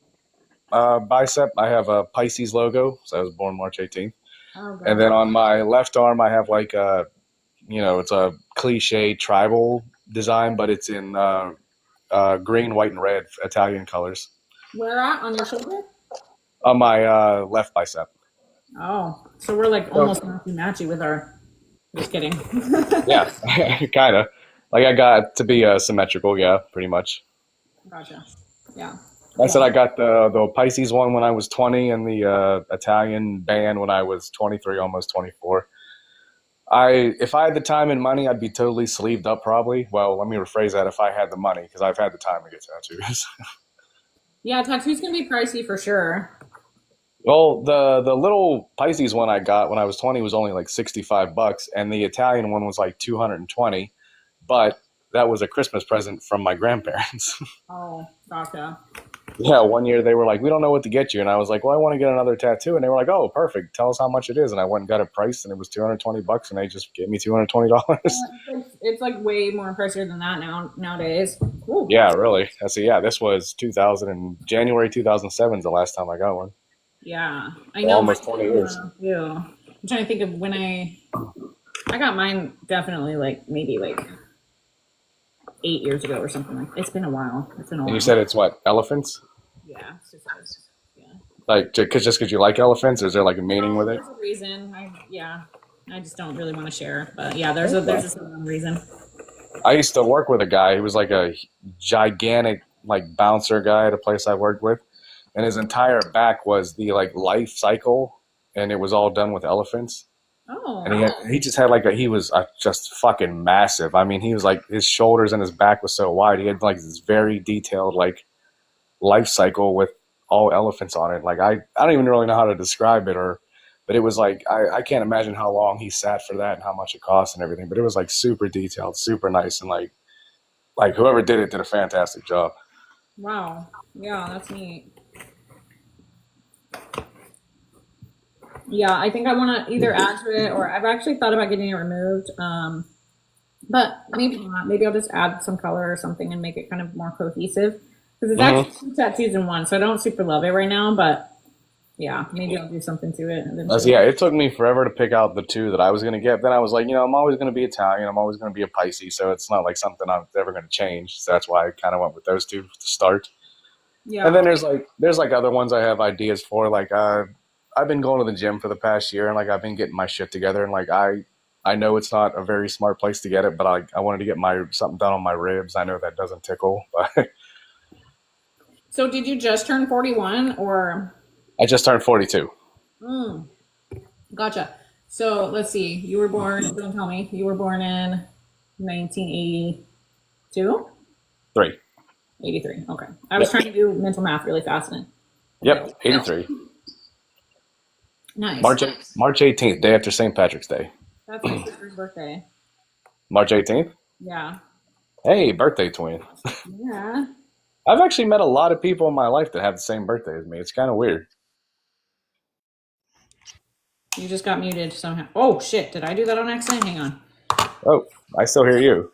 Speaker 4: bicep, I have a Pisces logo. So I was born March 18th.
Speaker 1: Oh,
Speaker 4: And then on my left arm, I have like it's a cliche tribal design, but it's in green, white, and red Italian colors.
Speaker 1: Where at? On your shoulder?
Speaker 4: On my left bicep.
Speaker 1: Oh, so we're like almost matchy with our. Just kidding.
Speaker 4: Yeah, kind of. Like I got to be symmetrical, yeah, pretty much.
Speaker 1: Gotcha. Yeah.
Speaker 4: I said I got the Pisces one when I was 20 and the Italian band when I was 23, almost 24. If I had the time and money, I'd be totally sleeved up probably. Well, let me rephrase that. If I had the money, because I've had the time to get tattoos.
Speaker 1: Yeah, tattoos can be pricey for sure.
Speaker 4: Well, the little Pisces one I got when I was 20 was only like $65, and the Italian one was like 220. But that was a Christmas present from my grandparents.
Speaker 1: Oh, gotcha.
Speaker 4: Yeah, one year they were like, "We don't know what to get you," and I was like, "Well, I want to get another tattoo," and they were like, "Oh, perfect. Tell us how much it is." And I went and got it priced, and it was $220, and they just gave me $220.
Speaker 1: It's like way more pricier than that nowadays. Ooh.
Speaker 4: Yeah, really. This was 2000 and January 2007 is the last time I got one.
Speaker 1: Yeah, I know.
Speaker 4: Almost 20 years.
Speaker 1: Yeah, I'm trying to think of when I got mine. Definitely like maybe like 8 years ago or something like. It's been a while.
Speaker 4: And you said it's what, elephants?
Speaker 1: Yeah, yeah.
Speaker 4: Like just because you like elephants, or is there like a meaning with it?
Speaker 1: There's a reason. I just don't really want to share. But yeah, there's a certain reason.
Speaker 4: I used to work with a guy who was like a gigantic like bouncer guy at a place I worked with, and his entire back was the like life cycle, and it was all done with elephants.
Speaker 1: Oh.
Speaker 4: And he just had he was just fucking massive. I mean, he was like, his shoulders and his back was so wide. He had like this very detailed like life cycle with all elephants on it. Like I don't even really know how to describe it, but it was like I can't imagine how long he sat for that and how much it cost and everything. But it was like super detailed, super nice, and like whoever did it did a fantastic job.
Speaker 1: Wow. Yeah, that's neat. Yeah, I think I want to either add to it, or I've actually thought about getting it removed. But maybe not. Maybe I'll just add some color or something and make it kind of more cohesive. Because it's actually 2 tattoos in one, so I don't super love it right now. But yeah, maybe I'll do something to it.
Speaker 4: Yeah, it took me forever to pick out the 2 that I was going to get. Then I was like, I'm always going to be Italian. I'm always going to be a Pisces, so it's not like something I'm ever going to change. So that's why I kind of went with those 2 to start.
Speaker 1: Yeah.
Speaker 4: And then there's other ones I have ideas for. Like I've been going to the gym for the past year, and like I've been getting my shit together, and like I know it's not a very smart place to get it, but I wanted to get something done on my ribs. I know that doesn't tickle, but
Speaker 1: So did you just turn 41 or?
Speaker 4: I just turned 42.
Speaker 1: Gotcha. So let's see. You were born. Don't tell me. You were born in 1982,
Speaker 4: 3.
Speaker 1: 83. Okay. I was
Speaker 4: Yep.
Speaker 1: trying to do mental math really fast and it
Speaker 4: Yep.
Speaker 1: failed.
Speaker 4: 83.
Speaker 1: Nice.
Speaker 4: March 18th, day after St. Patrick's Day.
Speaker 1: That's my sister's birthday.
Speaker 4: March 18th.
Speaker 1: Yeah.
Speaker 4: Hey, birthday twin.
Speaker 1: Yeah.
Speaker 4: I've actually met a lot of people in my life that have the same birthday as me. It's kind of weird.
Speaker 1: You just got muted somehow. Oh shit! Did I do that on accident? Hang on.
Speaker 4: Oh, I still hear you.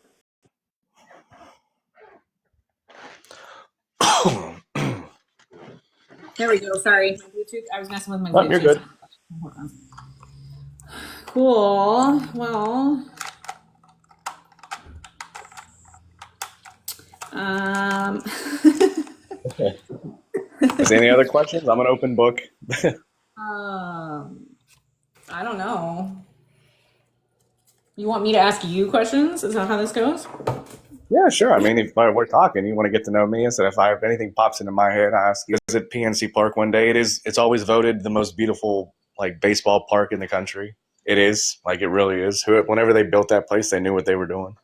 Speaker 1: There we go. Sorry, my Bluetooth. I was messing with my
Speaker 4: Oh,
Speaker 1: Bluetooth.
Speaker 4: you're good.
Speaker 1: Hold on. Cool. Well, um,
Speaker 4: Okay. Is there any other questions? I'm an open book.
Speaker 1: um, I don't know. You want me to ask you questions? Is that how this goes?
Speaker 4: Yeah, sure. I mean, if we're talking, you want to get to know me, and so if anything pops into my head, I ask you. Visit PNC Park one day. It's always voted the most beautiful like baseball park in the country. It is like it really is. Whenever they built that place, they knew what they were doing.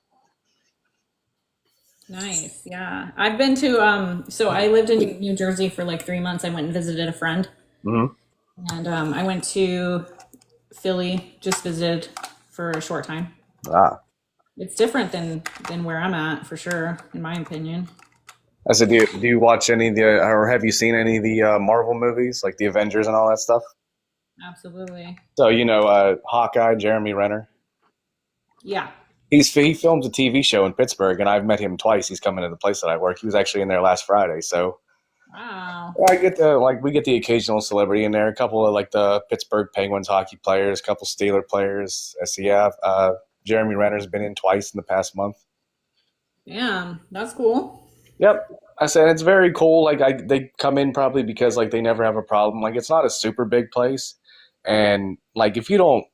Speaker 1: Nice. Yeah, I've been to. So I lived in New Jersey for like 3 months. I went and visited a friend,
Speaker 4: Hmm.
Speaker 1: and I went to Philly. Just visited for a short time.
Speaker 4: Ah,
Speaker 1: It's different than where I'm at for sure, in my opinion.
Speaker 4: I said, do you watch any of the or have you seen any of the Marvel movies like the Avengers and all that stuff?
Speaker 1: Absolutely.
Speaker 4: So Hawkeye, Jeremy Renner.
Speaker 1: Yeah.
Speaker 4: He films a TV show in Pittsburgh, and I've met him twice. He's coming to the place that I work. He was actually in there last Friday, so
Speaker 1: Wow.
Speaker 4: I get we get the occasional celebrity in there. A couple of like the Pittsburgh Penguins hockey players, a couple Steeler players. So yeah, Jeremy Renner's been in twice in the past month.
Speaker 1: Damn, that's cool.
Speaker 4: Yep, I said it's very cool. They come in probably because like they never have a problem. Like it's not a super big place, and like if you don't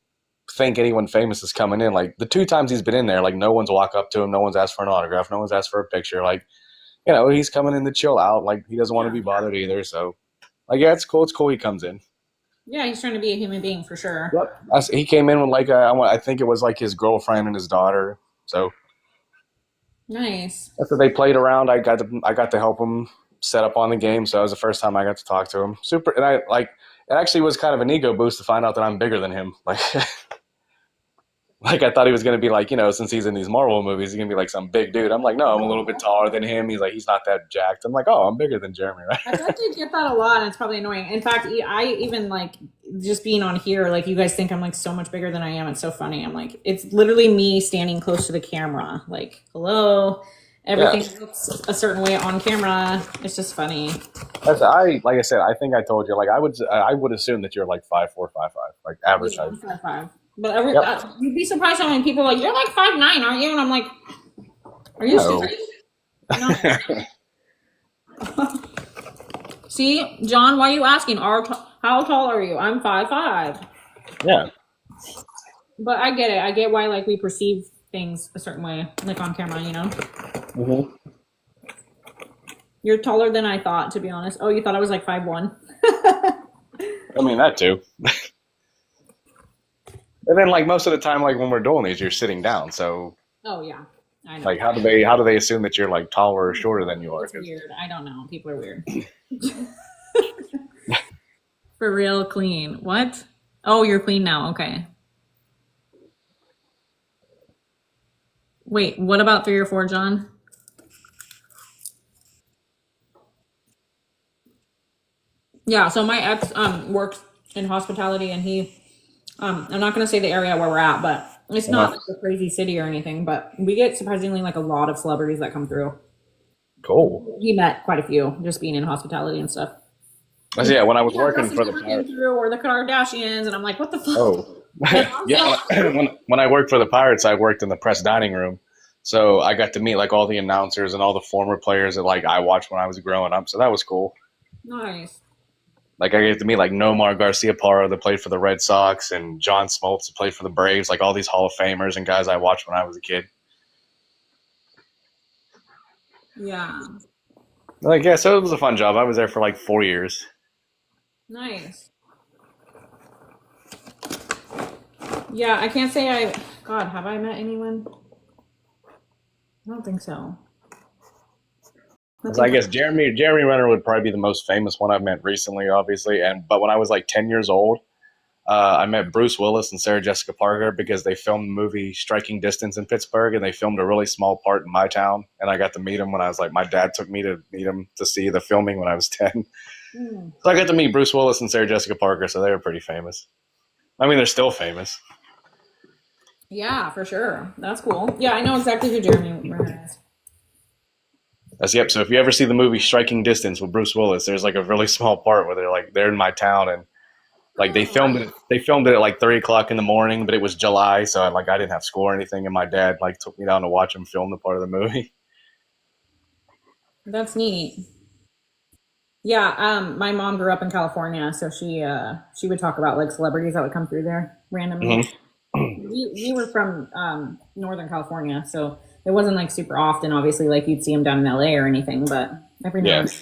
Speaker 4: think anyone famous is coming in, like the 2 times he's been in there, like no one's walked up to him, no one's asked for an autograph, no one's asked for a picture. Like he's coming in to chill out. Like he doesn't want to
Speaker 1: Yeah.
Speaker 4: be bothered either. So like yeah, it's cool. It's cool he comes in.
Speaker 1: Yeah, he's trying to be a human being for sure.
Speaker 4: Yep. He came in with I think it was like his girlfriend and his daughter. So
Speaker 1: Nice.
Speaker 4: after they played around, I got to help him set up on the game. So that was the first time I got to talk to him. Super, and it actually was kind of an ego boost to find out that I'm bigger than him. Like like I thought he was gonna be like since he's in these Marvel movies, he's gonna be like some big dude. I'm like, no, I'm a little bit taller than him. He's not that jacked. I'm like, oh, I'm bigger than Jeremy, right?
Speaker 1: I bet you get that a lot, and it's probably annoying. In fact, I even like just being on here, like you guys think I'm like so much bigger than I am. It's so funny. I'm like, it's literally me standing close to the camera. Like, hello. Everything
Speaker 4: Yeah.
Speaker 1: looks a certain way on camera. It's just funny.
Speaker 4: Like I said, I think I told you. Like I would assume that you're like 5'4", 5'5", like average
Speaker 1: Yeah,
Speaker 4: height.
Speaker 1: I'm 5'5". But
Speaker 4: Yep.
Speaker 1: you'd be surprised how many people are like, you're like 5'9", aren't you? And I'm like, are you
Speaker 4: No.
Speaker 1: serious? No. See, John, why are you asking? How tall are you? I'm 5'5".
Speaker 4: Yeah.
Speaker 1: But I get it. I get why like we perceive things a certain way, like on camera.
Speaker 4: Hmm.
Speaker 1: You're taller than I thought, to be honest. Oh, you thought I was like 5'1"?
Speaker 4: I mean that too. And then like most of the time, like when we're doing these, you're sitting down. So
Speaker 1: Oh yeah, I know.
Speaker 4: like how do they assume that you're like taller or shorter than you are?
Speaker 1: It's weird. I don't know. People are weird. For real, clean. What? Oh, you're clean now. Okay. Wait, what about 3 or 4, John? Yeah, so my ex works in hospitality, and he I'm not gonna say the area where we're at, but it's not
Speaker 4: Uh-huh.
Speaker 1: like a crazy city or anything. But we get surprisingly like a lot of celebrities that come through.
Speaker 4: Cool.
Speaker 1: He met quite a few just being in hospitality and stuff.
Speaker 4: So, yeah, when I was
Speaker 1: Yeah,
Speaker 4: working
Speaker 1: Russell
Speaker 4: for the
Speaker 1: Simmons came
Speaker 4: Pirates.
Speaker 1: through, or the Kardashians, and I'm like, what the fuck?
Speaker 4: Oh.
Speaker 1: That's
Speaker 4: Yeah,
Speaker 1: awesome.
Speaker 4: when I worked for the Pirates, I worked in the press dining room. So I got to meet like all the announcers and all the former players that like I watched when I was growing up. So that was cool.
Speaker 1: Nice.
Speaker 4: Like I get to meet like Nomar Garcia Parra that played for the Red Sox and John Smoltz that played for the Braves, like all these Hall of Famers and guys I watched when I was a kid.
Speaker 1: Yeah.
Speaker 4: Like yeah, so it was a fun job. I was there for like 4 years.
Speaker 1: Nice. Yeah, I can't say God, have I met anyone? I don't think so.
Speaker 4: So I guess Jeremy Renner would probably be the most famous one I've met recently, obviously. But when I was like 10 years old, I met Bruce Willis and Sarah Jessica Parker because they filmed the movie Striking Distance in Pittsburgh, and they filmed a really small part in my town. And I got to meet him when I was like, my dad took me to meet him to see the filming when I was 10. So I got to meet Bruce Willis and Sarah Jessica Parker, so they were pretty famous. I mean, they're still famous.
Speaker 1: Yeah, for sure. That's cool. Yeah, I know exactly who Jeremy Renner is.
Speaker 4: Yep. So if you ever see the movie Striking Distance with Bruce Willis, there's like a really small part where they're in my town, and like they filmed it. They filmed it at like 3:00 in the morning, but it was July, so I didn't have school or anything, and my dad like took me down to watch him film the part of the movie.
Speaker 1: That's neat. Yeah, my mom grew up in California, so she would talk about like celebrities that would come through there randomly. We were from Northern California, so it wasn't like super often. Obviously, like you'd see them down in LA or anything, but every now and then.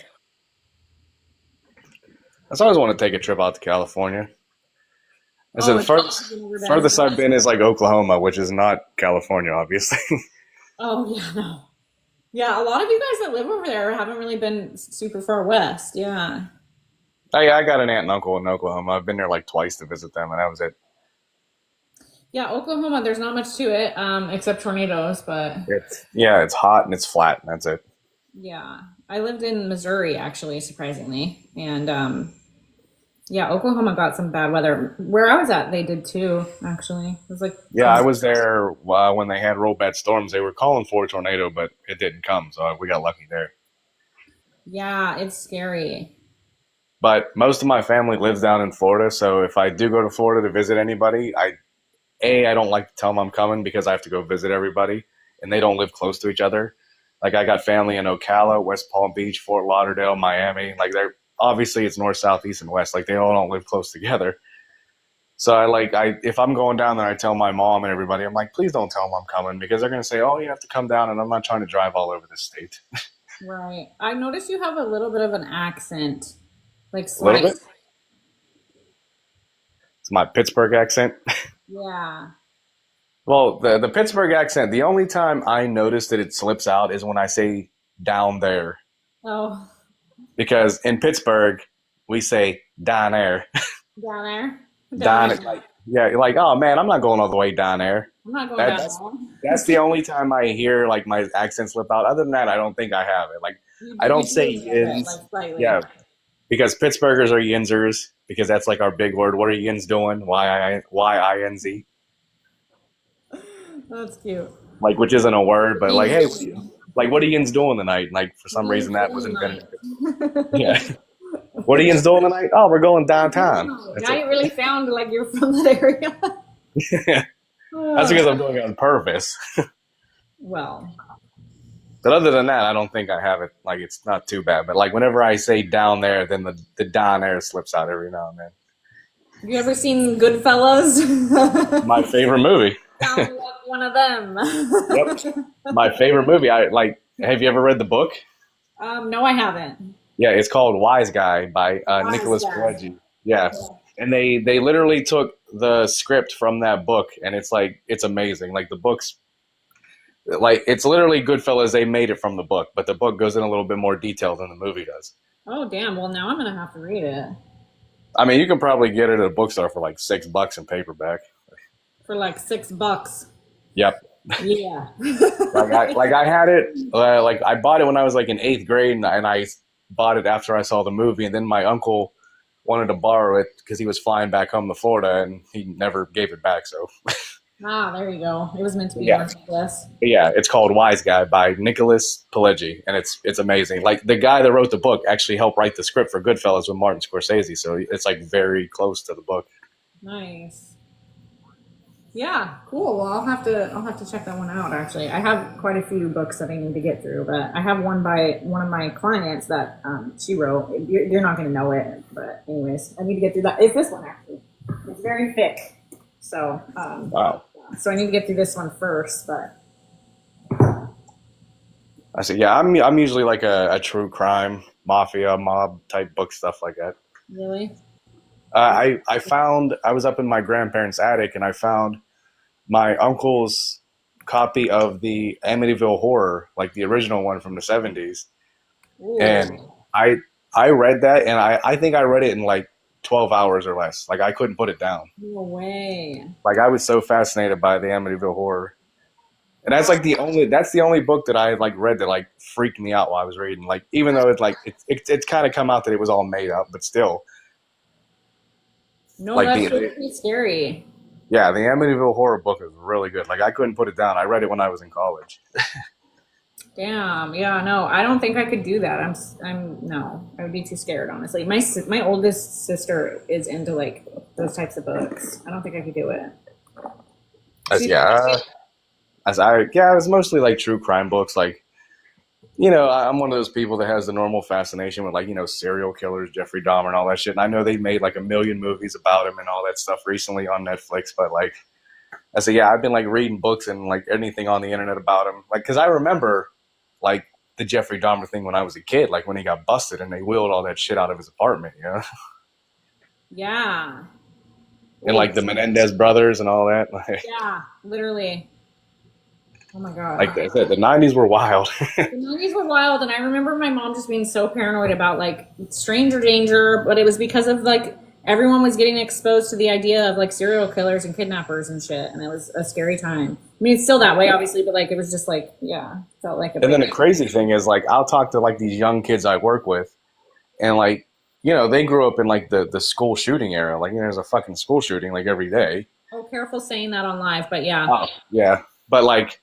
Speaker 4: I always want to take a trip out to California. So the furthest I've been is like Oklahoma, which is not California, obviously.
Speaker 1: Oh yeah, no. Yeah, a lot of you guys that live over there haven't really been super far west. Yeah.
Speaker 4: Oh yeah, I got an aunt and uncle in Oklahoma. I've been there like twice to visit them, and that was it.
Speaker 1: Yeah, Oklahoma, there's not much to it, except tornadoes, but
Speaker 4: it's hot and it's flat, and that's it.
Speaker 1: Yeah. I lived in Missouri actually, surprisingly. And yeah, Oklahoma got some bad weather. Where I was at, they did too, actually. It was like
Speaker 4: I was there when they had real bad storms. They were calling for a tornado, but it didn't come, so we got lucky there.
Speaker 1: Yeah, it's scary.
Speaker 4: But most of my family lives down in Florida, so if I do go to Florida to visit anybody, I don't like to tell them I'm coming because I have to go visit everybody, and they don't live close to each other. Like I got family in Ocala, West Palm Beach, Fort Lauderdale, Miami. Like they're obviously it's north, south, east, and west. Like they all don't live close together. So if I'm going down there, I tell my mom and everybody, I'm like, please don't tell them I'm coming because they're going to say, oh, you have to come down, and I'm not trying to drive all over the state.
Speaker 1: Right. I noticed you have a little bit of an accent, like
Speaker 4: A little bit. It's my Pittsburgh accent.
Speaker 1: Yeah.
Speaker 4: Well, the Pittsburgh accent, the only time I notice that it slips out is when I say down there.
Speaker 1: Oh.
Speaker 4: Because in Pittsburgh, we say down there.
Speaker 1: Down there?
Speaker 4: Like, oh man, I'm not going all the way down there.
Speaker 1: I'm not going down there.
Speaker 4: That's the only time I hear like my accent slip out. Other than that, I don't think I have it. Like, I don't say yins. Yeah. Because Pittsburghers are yinsers, because that's like our big word. What are yins doing? Y-I-N-Z.
Speaker 1: That's cute.
Speaker 4: Like, which isn't a word, but like, hey, what are yins doing tonight? Like, for some reason that was invented. Yeah. What are yins doing tonight? Oh, we're going downtown.
Speaker 1: Now you really sound like you're from that area.
Speaker 4: Yeah. That's because I'm doing it on purpose.
Speaker 1: Well.
Speaker 4: But other than that, I don't think I have it. Like, it's not too bad. But like, whenever I say down there, then the down there slips out every now and then.
Speaker 1: Have you ever seen Goodfellas?
Speaker 4: My favorite movie.
Speaker 1: Sounds like one of them.
Speaker 4: Yep. My favorite movie. Have you ever read the book?
Speaker 1: No, I haven't.
Speaker 4: Yeah, it's called Wise Guy by Nicholas Pileggi. Yeah. And they literally took the script from that book, and it's amazing. Like the book's like it's literally Goodfellas. They made it from the book, but the book goes in a little bit more detail than the movie does.
Speaker 1: Oh damn! Well, now I'm gonna have to read it.
Speaker 4: I mean, you can probably get it at a bookstore for like $6 in paperback.
Speaker 1: For like $6.
Speaker 4: Yep.
Speaker 1: Yeah.
Speaker 4: I had it. I bought it when I was like in 8th grade, and I bought it after I saw the movie, and then my uncle wanted to borrow it because he was flying back home to Florida, and he never gave it back. So.
Speaker 1: There you go. It was meant to be
Speaker 4: Yeah. Yeah, it's called Wise Guy by Nicholas Pileggi, and it's amazing. Like the guy that wrote the book actually helped write the script for Goodfellas with Martin Scorsese, so it's like very close to the book.
Speaker 1: Nice. Yeah, cool. Well, I'll have to check that one out. Actually, I have quite a few books that I need to get through, but I have one by one of my clients that she wrote. You're not going to know it, but anyways, I need to get through that. It's this one actually. It's very thick, so
Speaker 4: Wow.
Speaker 1: So I need to get through this one first, but.
Speaker 4: I see. Yeah, I'm usually like a true crime, mafia, mob type book, stuff like that.
Speaker 1: Really?
Speaker 4: I was up in my grandparents' attic and I found my uncle's copy of the Amityville Horror, like the original one from the 70s. And
Speaker 1: Ooh,
Speaker 4: I I read that and I think I read it in like 12 hours or less. Like I couldn't put it down.
Speaker 1: no way.
Speaker 4: Like I was so fascinated by the Amityville Horror. And that's like the only book that I like read that like freaked me out while I was reading. Like even though it's kind of come out that it was all made up, but still
Speaker 1: No,
Speaker 4: like
Speaker 1: that's
Speaker 4: the
Speaker 1: pretty scary.
Speaker 4: yeah, the Amityville Horror book is really good. Like I couldn't put it down. I read it when I was in college.
Speaker 1: Damn. Yeah. No, I don't think I could do that. No, I would be too scared. Honestly, my oldest sister is into like those types of books. I don't think I could do it.
Speaker 4: As,
Speaker 1: She's
Speaker 4: yeah, it was mostly like true crime books. Like I'm one of those people that has the normal fascination with like serial killers, Jeffrey Dahmer, and all that shit. And I know they made like a million movies about him and all that stuff recently on Netflix. But like I said, yeah, I've been like reading books and like anything on the internet about him. Like because I remember like the Jeffrey Dahmer thing when I was a kid, like when he got busted and they wheeled all that shit out of his apartment,
Speaker 1: yeah.
Speaker 4: and like the Menendez brothers and all that. Like,
Speaker 1: Yeah, literally. Oh my god.
Speaker 4: like I said, the '90s were wild.
Speaker 1: The 90s were wild, and I remember my mom just being so paranoid about like stranger danger, but it was because of like everyone was getting exposed to the idea of like serial killers and kidnappers and shit, and it was a scary time. I mean, it's still that way, obviously, but like it was just like, yeah, felt like a
Speaker 4: And then the crazy thing is, like, I'll talk to like these young kids I work with, and like, they grew up in like the school shooting era. Like, there's a fucking school shooting like every day.
Speaker 1: Oh, careful saying that on live, but yeah.
Speaker 4: Oh, yeah, but like,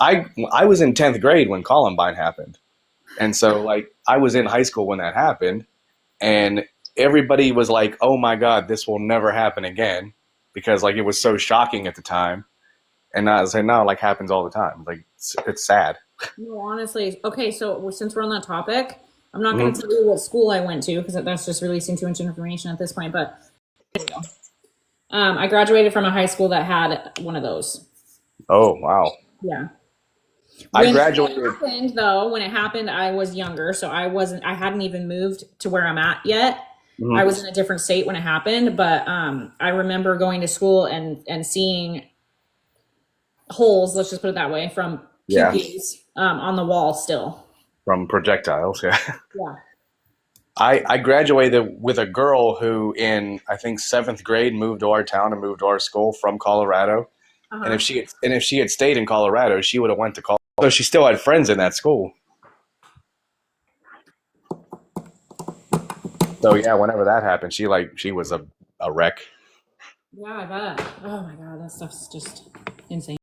Speaker 4: I was in 10th grade when Columbine happened, and so like I was in high school when that happened, and everybody was like, "Oh my God, this will never happen again," because like it was so shocking at the time, and now now it like happens all the time. Like it's sad.
Speaker 1: No, honestly. Okay, so since we're on that topic, I'm not going
Speaker 4: Mhm.
Speaker 1: to tell you what school I went to because that's just releasing too much information at this point. But I graduated from a high school that had one of those.
Speaker 4: Oh wow.
Speaker 1: Yeah.
Speaker 4: I
Speaker 1: When
Speaker 4: graduated.
Speaker 1: it happened, though, when it happened, I was younger, so I hadn't even moved to where I'm at yet. I
Speaker 4: Mhm.
Speaker 1: was in a different state when it happened, but I remember going to school and seeing holes, let's just put it that way, from
Speaker 4: Yeah,
Speaker 1: pew-pews on the wall still.
Speaker 4: from projectiles. Yeah.
Speaker 1: Yeah.
Speaker 4: I graduated with a girl who in I think 7th grade moved to our town and moved to our school from Colorado. And
Speaker 1: Uh-huh.
Speaker 4: if she had stayed in Colorado, she would have went to college. So she still had friends in that school. So yeah, whenever that happened, she was a wreck.
Speaker 1: Yeah, I bet. Oh my God, that stuff's just insane.